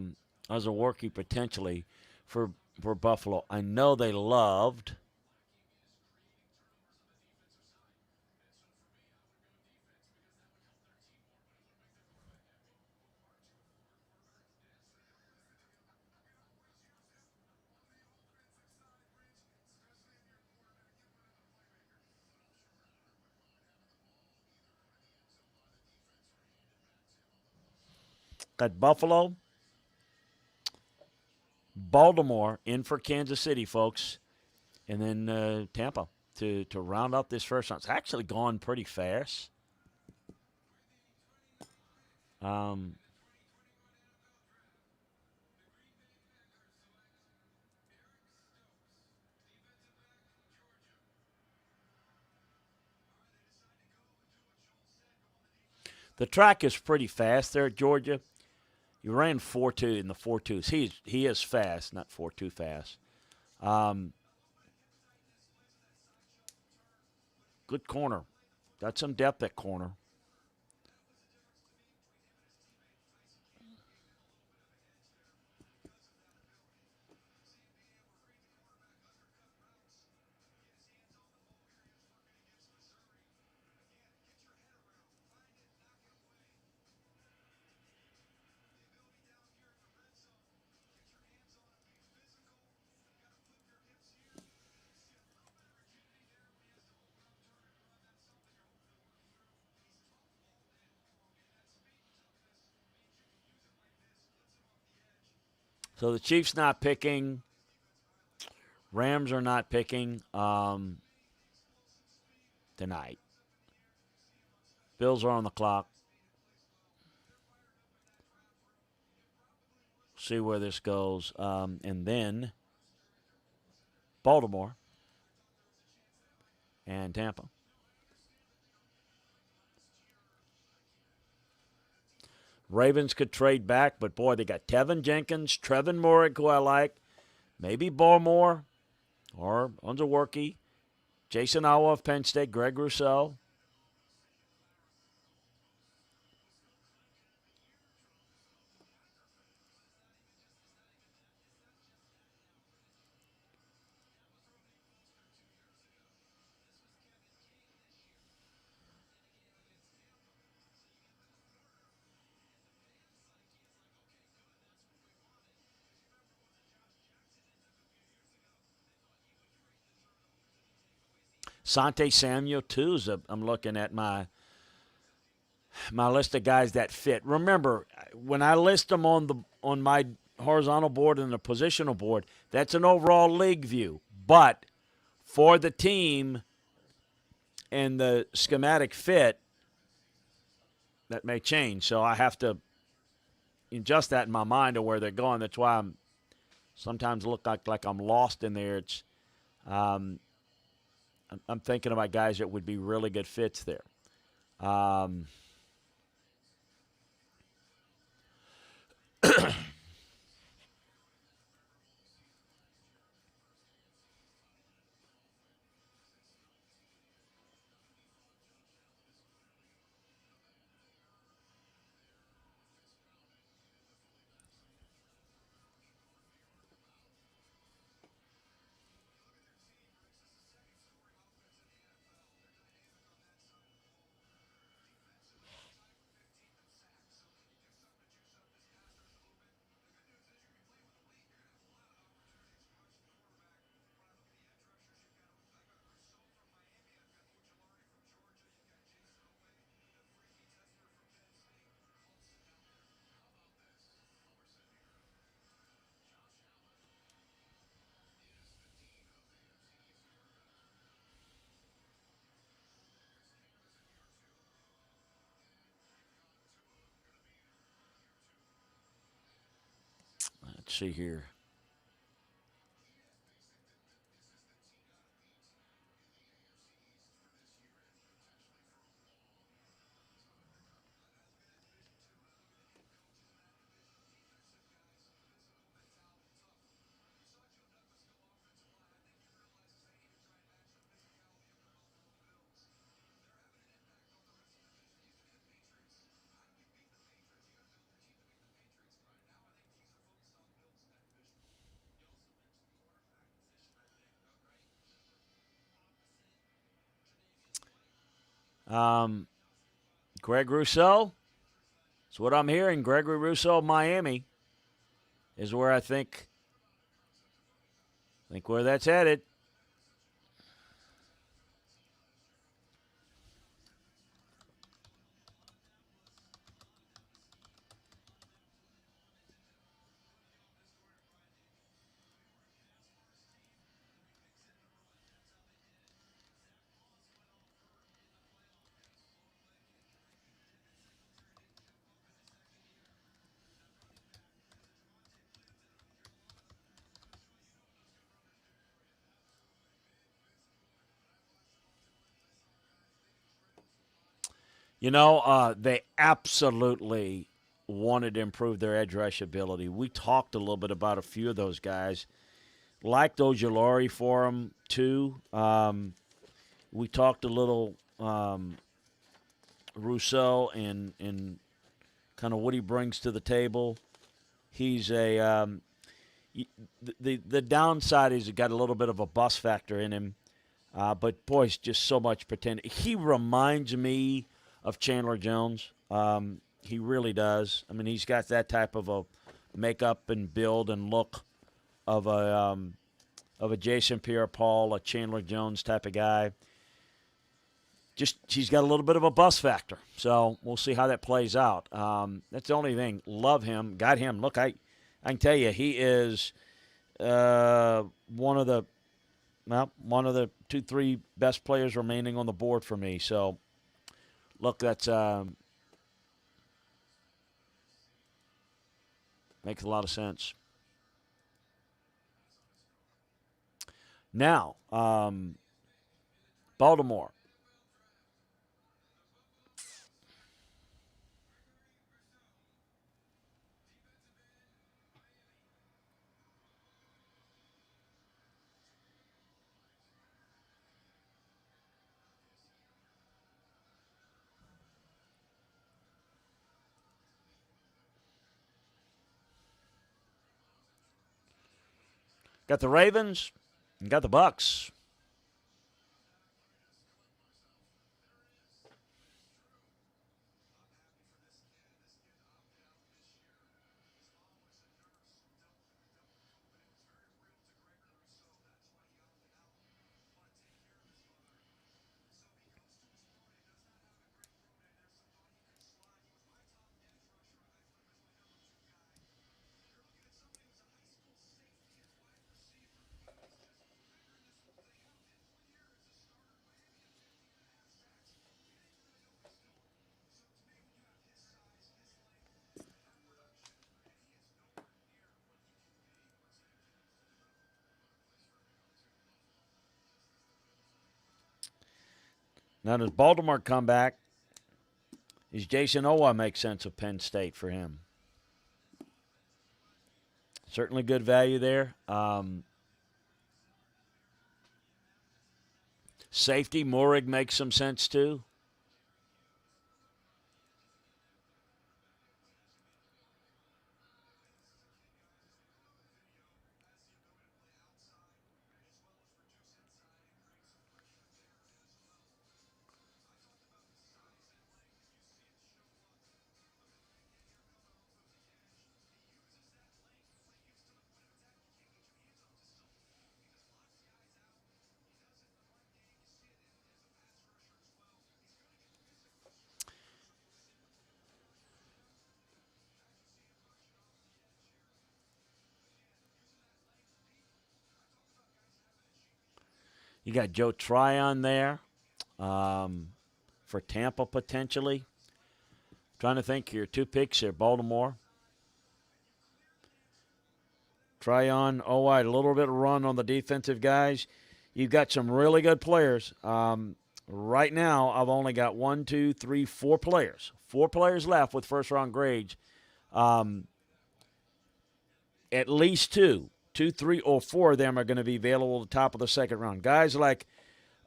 worky potentially for Buffalo? I know they loved. Got Buffalo, Baltimore in for Kansas City, folks, and then Tampa to round out this first round. It's actually gone pretty fast. Um, The track is pretty fast there at Georgia. He ran 4.2 in the 4.2s. He is fast, not 4.2 fast. Good corner. Got some depth at corner. So the Chiefs not picking. Rams are not picking tonight. Bills are on the clock. See where this goes. And then Baltimore and Tampa. Ravens could trade back, but boy, they got Tevin Jenkins, Trevin Moorick, who I like, maybe Barmore or Unzaworki, Jason Awa of Penn State, Greg Rousseau. Sante Samuel, too. I'm looking at my list of guys that fit. Remember, when I list them on my horizontal board and the positional board, that's an overall league view. But for the team and the schematic fit, that may change. So I have to adjust that in my mind to where they're going. That's why I'm sometimes look like I'm lost in there. It's I'm thinking about guys that would be really good fits there. Let's see here. Greg Rousseau. That's what I'm hearing. Gregory Rousseau, Miami, is where I think where that's headed. They absolutely wanted to improve their edge rush ability. We talked a little bit about a few of those guys. Liked Ojulari for them, too. We talked a little Rousseau and kind of what he brings to the table. He's the downside is he got a little bit of a bust factor in him. But, boy, it's just so much potential. He reminds me of Chandler Jones. He really does. I mean, he's got that type of a makeup and build and look of a Jason Pierre-Paul, a Chandler Jones type of guy. Just he's got a little bit of a bust factor. So we'll see how that plays out. That's the only thing. Love him. Got him. Look, I can tell you, he is one of the 2, 3 best players remaining on the board for me. So, look, that's makes a lot of sense. Now, Baltimore. Got the Ravens and got the Bucks. Now, does Baltimore come back? Is Jason Owa make sense of Penn State for him? Certainly good value there. Safety, Morig makes some sense too. You got Joe Tryon there for Tampa potentially. Trying to think here. 2 picks here. Baltimore. Tryon, a little bit of run on the defensive guys. You've got some really good players. Right now, I've only got 1, 2, 3, 4 players. 4 players left with first-round grades. At least 2, 3, or 4 of them are going to be available at the top of the second round. Guys like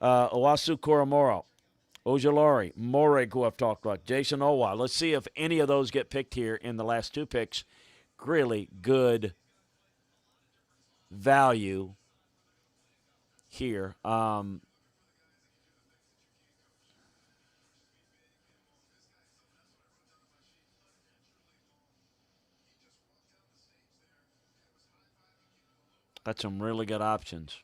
Owasu Koromoro, Ojulari, Morig, who I've talked about, Jason Owa. Let's see if any of those get picked here in the last 2 picks. Really good value here. Got some really good options.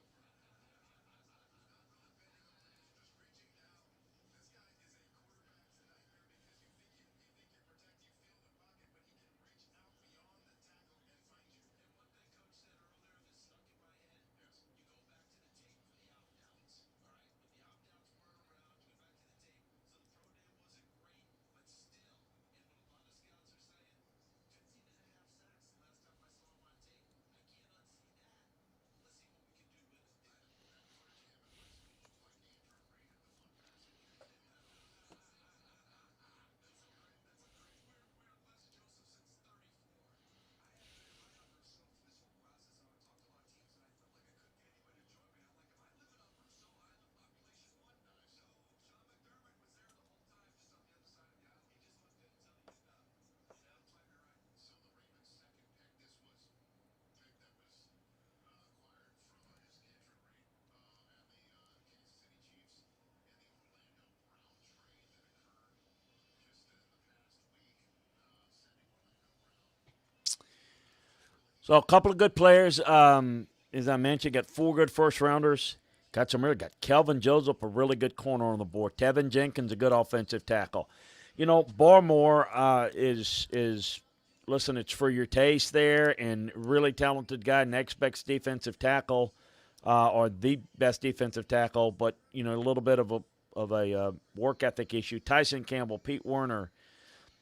So a couple of good players. As I mentioned, got 4 good first rounders. Got Kelvin Joseph, a really good corner on the board. Tevin Jenkins, a good offensive tackle. Barmore is listen. It's for your taste there, and really talented guy. Next best defensive tackle, or the best defensive tackle, but a little bit of a work ethic issue. Tyson Campbell, Pete Werner,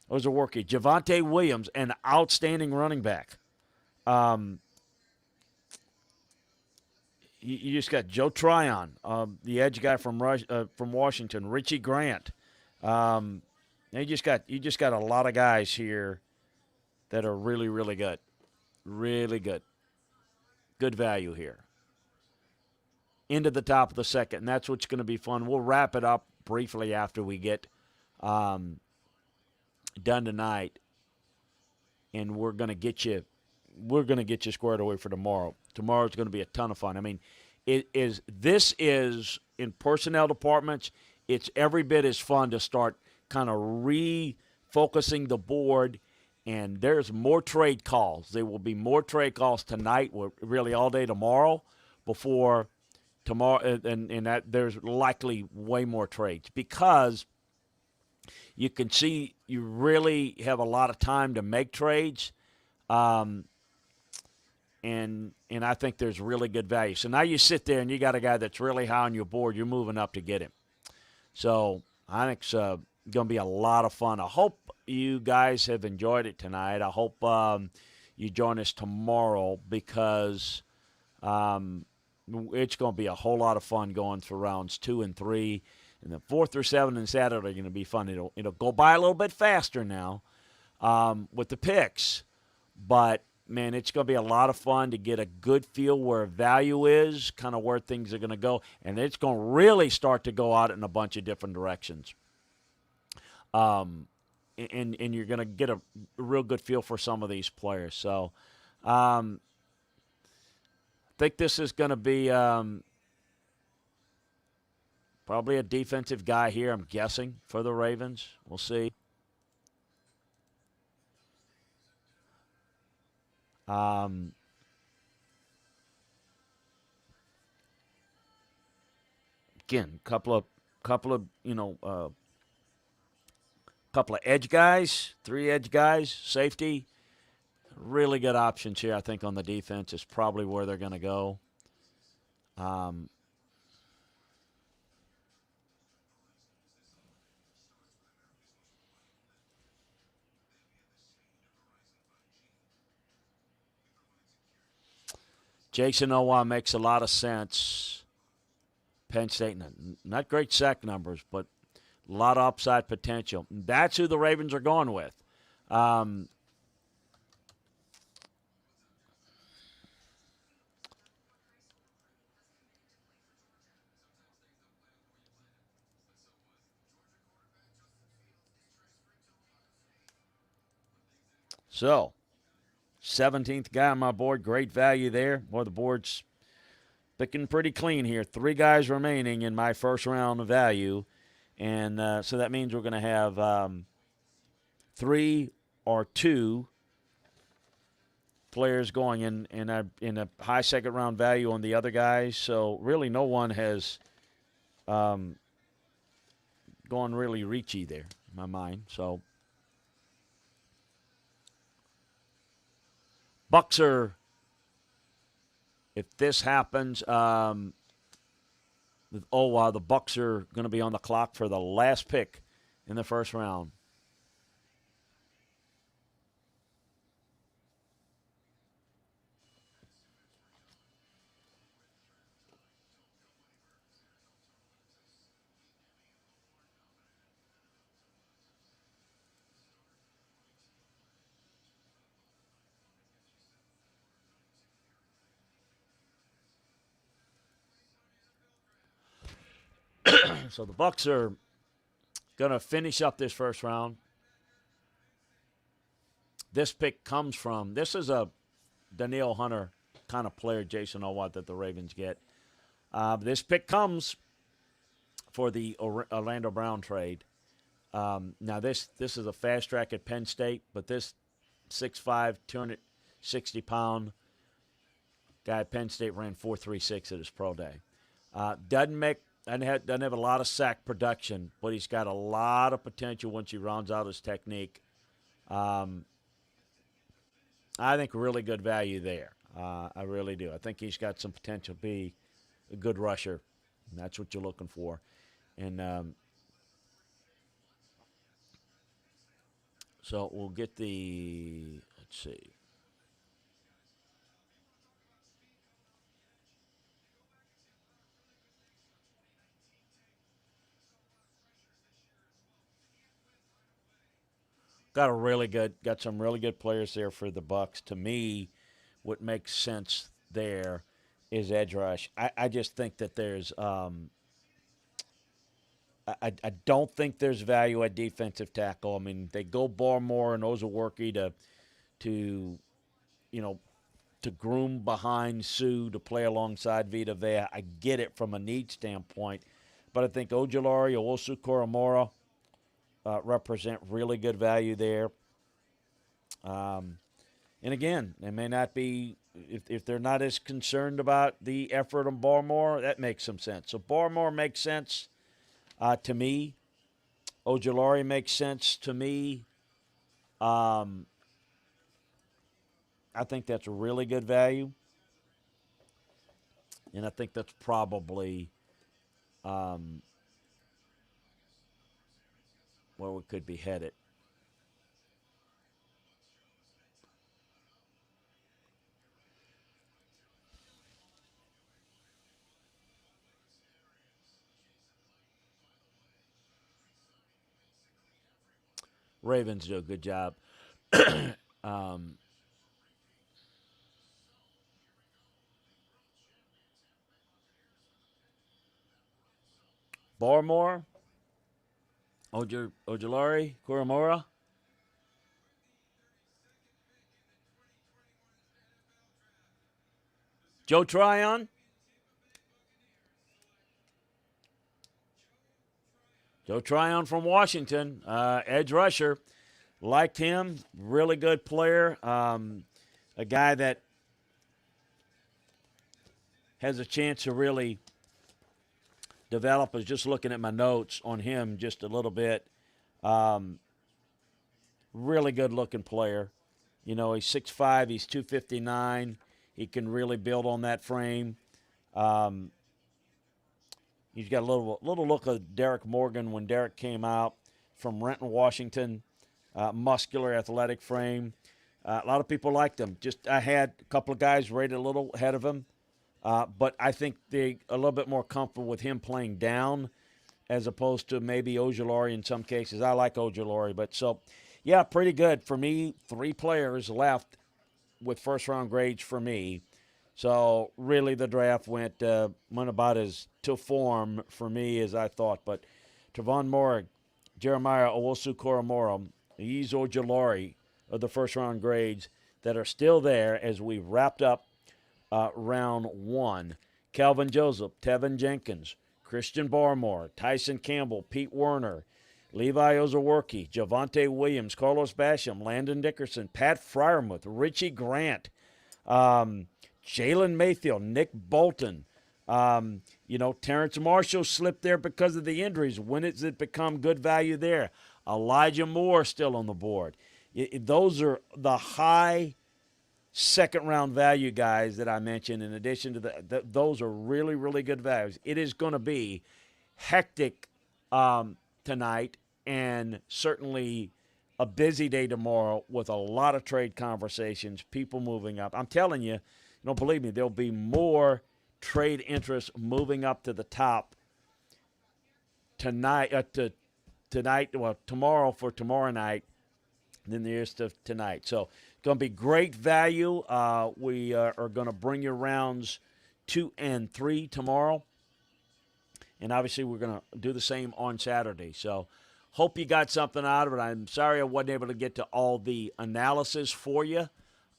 was a workie. Javonte Williams, an outstanding running back. You just got Joe Tryon, the edge guy from Washington. Richie Grant. You just got a lot of guys here that are really, really good, really good, good value here. Into the top of the second, and that's what's going to be fun. We'll wrap it up briefly after we get done tonight, and we're going to get you squared away for tomorrow. Tomorrow's going to be a ton of fun. I mean, this is in personnel departments, it's every bit as fun to start kind of refocusing the board, and there's more trade calls. There will be more trade calls tonight, really all day tomorrow, before tomorrow, and that there's likely way more trades because you can see you really have a lot of time to make trades. And I think there's really good value. So now you sit there and you got a guy that's really high on your board. You're moving up to get him. So I think it's going to be a lot of fun. I hope you guys have enjoyed it tonight. I hope you join us tomorrow because it's going to be a whole lot of fun going through rounds 2 and 3. And the 4 through 7 and Saturday are going to be fun. It'll go by a little bit faster now with the picks. But man, it's going to be a lot of fun to get a good feel where value is, kind of where things are going to go, and it's going to really start to go out in a bunch of different directions. And you're going to get a real good feel for some of these players. So I think this is going to be probably a defensive guy here, I'm guessing, for the Ravens. We'll see. Again, couple of edge guys, 3 edge guys, safety. Really good options here, I think, on the defense is probably where they're going to go. Jason Owa makes a lot of sense. Penn State, not great sack numbers, but a lot of upside potential. That's who the Ravens are going with. So, 17th guy on my board. Great value there. Boy, the board's picking pretty clean here. 3 guys remaining in my first round of value. And so that means we're going to have 3 or 2 players going in a high second round value on the other guys. So really no one has gone really reachy there in my mind. So Bucks are, if this happens, the Bucks are going to be on the clock for the last pick in the first round. So the Bucks are going to finish up this first round. This pick comes from, this is a Danielle Hunter kind of player, Jason Owat, that the Ravens get. This pick comes for the Orlando Brown trade. Now this is a fast track at Penn State, but this 6'5", 260-pound guy at Penn State, ran 4.36 at his pro day. Doesn't have a lot of sack production, but he's got a lot of potential once he rounds out his technique. I think really good value there. I really do. I think he's got some potential to be a good rusher, and that's what you're looking for. And so we'll get let's see. Got some really good players there for the Bucks. To me, what makes sense there is edge rush. I just think that there's I don't think there's value at defensive tackle. I mean, they go Barmore and Ozaworki to groom behind Sue to play alongside Vita Vea. I get it from a need standpoint, but I think Ojulari, Owosu Koromora represent really good value there. And again, they may not be, if they're not as concerned about the effort on Barmore, that makes some sense. So Barmore makes sense to me. Ojulari makes sense to me. I think that's a really good value. And I think that's probably where we could be headed. Ravens do a good job. Barmore, Ojulari, Koromora. Joe Tryon. Joe Tryon from Washington, edge rusher. Liked him. Really good player. A guy that has a chance to really develop. I was just looking at my notes on him just a little bit. Really good-looking player. You know, he's 6'5", he's 259. He can really build on that frame. He's got a little look of Derek Morgan when Derek came out from Renton, Washington. Muscular, athletic frame. A lot of people liked him. I had a couple of guys rated a little ahead of him, but I think they're a little bit more comfortable with him playing down as opposed to maybe Ojulari in some cases. I like Ojulari, but so, yeah, pretty good. For me, 3 players left with first-round grades for me. So really the draft went about as to form for me as I thought. But Trevon Moore, Jeremiah Owosu Koromora, he's Ojulari of the first-round grades that are still there as we wrapped up round 1. Calvin Joseph, Tevin Jenkins, Christian Barmore, Tyson Campbell, Pete Werner, Levi Ozaworki, Javonte Williams, Carlos Basham, Landon Dickerson, Pat Fryermuth, Richie Grant, Jalen Mayfield, Nick Bolton. Terrence Marshall slipped there because of the injuries. When does it become good value there? Elijah Moore still on the board. Those are the high second-round value guys that I mentioned. In addition to those are really, really good values. It is going to be hectic tonight and certainly a busy day tomorrow with a lot of trade conversations, people moving up. I'm telling you, believe me, there'll be more trade interest moving up to the top tomorrow for tomorrow night than there is to tonight. So it's going to be great value. We are going to bring you rounds 2 and 3 tomorrow. And obviously we're going to do the same on Saturday. So hope you got something out of it. I'm sorry I wasn't able to get to all the analysis for you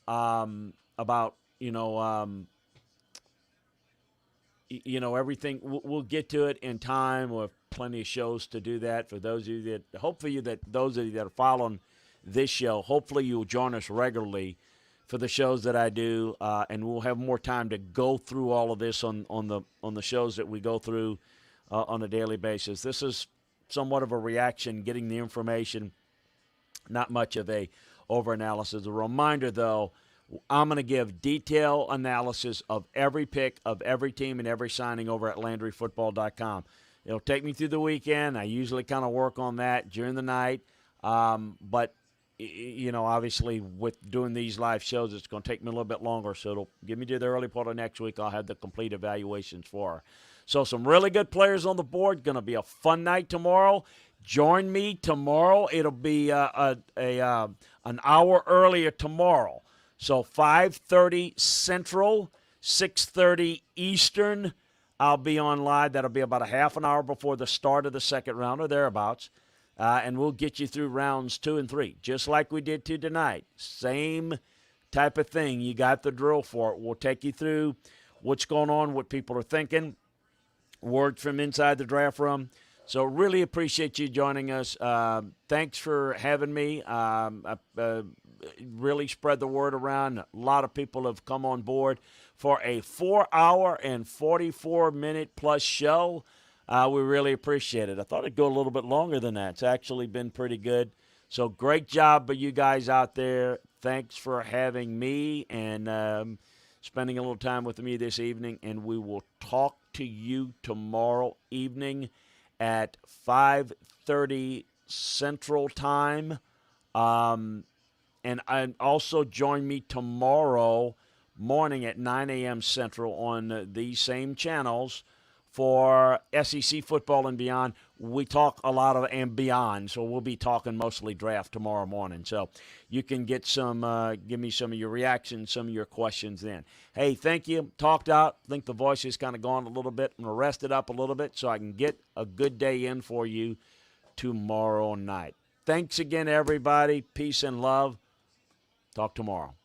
about everything. We'll get to it in time. We'll have plenty of shows to do that. For those of you those of you that are following this show, hopefully you'll join us regularly for the shows that I do, and we'll have more time to go through all of this on the shows that we go through on a daily basis. This is somewhat of a reaction, getting the information, not much of a over-analysis. A reminder, though, I'm going to give detailed analysis of every pick of every team and every signing over at LandryFootball.com. It'll take me through the weekend. I usually kind of work on that during the night, but obviously with doing these live shows, it's going to take me a little bit longer, so it'll give me to the early part of next week. I'll have the complete evaluations for her. So some really good players on the board. Going to be a fun night tomorrow. Join me tomorrow. It'll be an hour earlier tomorrow. So 5:30 Central, 6:30 Eastern. I'll be on live. That'll be about a half an hour before the start of the second round or thereabouts. And we'll get you through rounds 2 and 3, just like we did tonight. Same type of thing. You got the drill for it. We'll take you through what's going on, what people are thinking, word from inside the draft room. So really appreciate you joining us. Thanks for having me. Really spread the word around. A lot of people have come on board for a 4-hour and 44-minute plus show. We really appreciate it. I thought it'd go a little bit longer than that. It's actually been pretty good. So great job by you guys out there. Thanks for having me and spending a little time with me this evening. And we will talk to you tomorrow evening at 5:30 Central Time. And also join me tomorrow morning at 9 a.m. Central on these same channels for SEC football and beyond. We talk a lot of and beyond, so we'll be talking mostly draft tomorrow morning. So you can get give me some of your reactions, some of your questions then. Hey, thank you. Talked out. I think the voice has kind of gone a little bit. I'm going to rest it up a little bit so I can get a good day in for you tomorrow night. Thanks again, everybody. Peace and love. Talk tomorrow.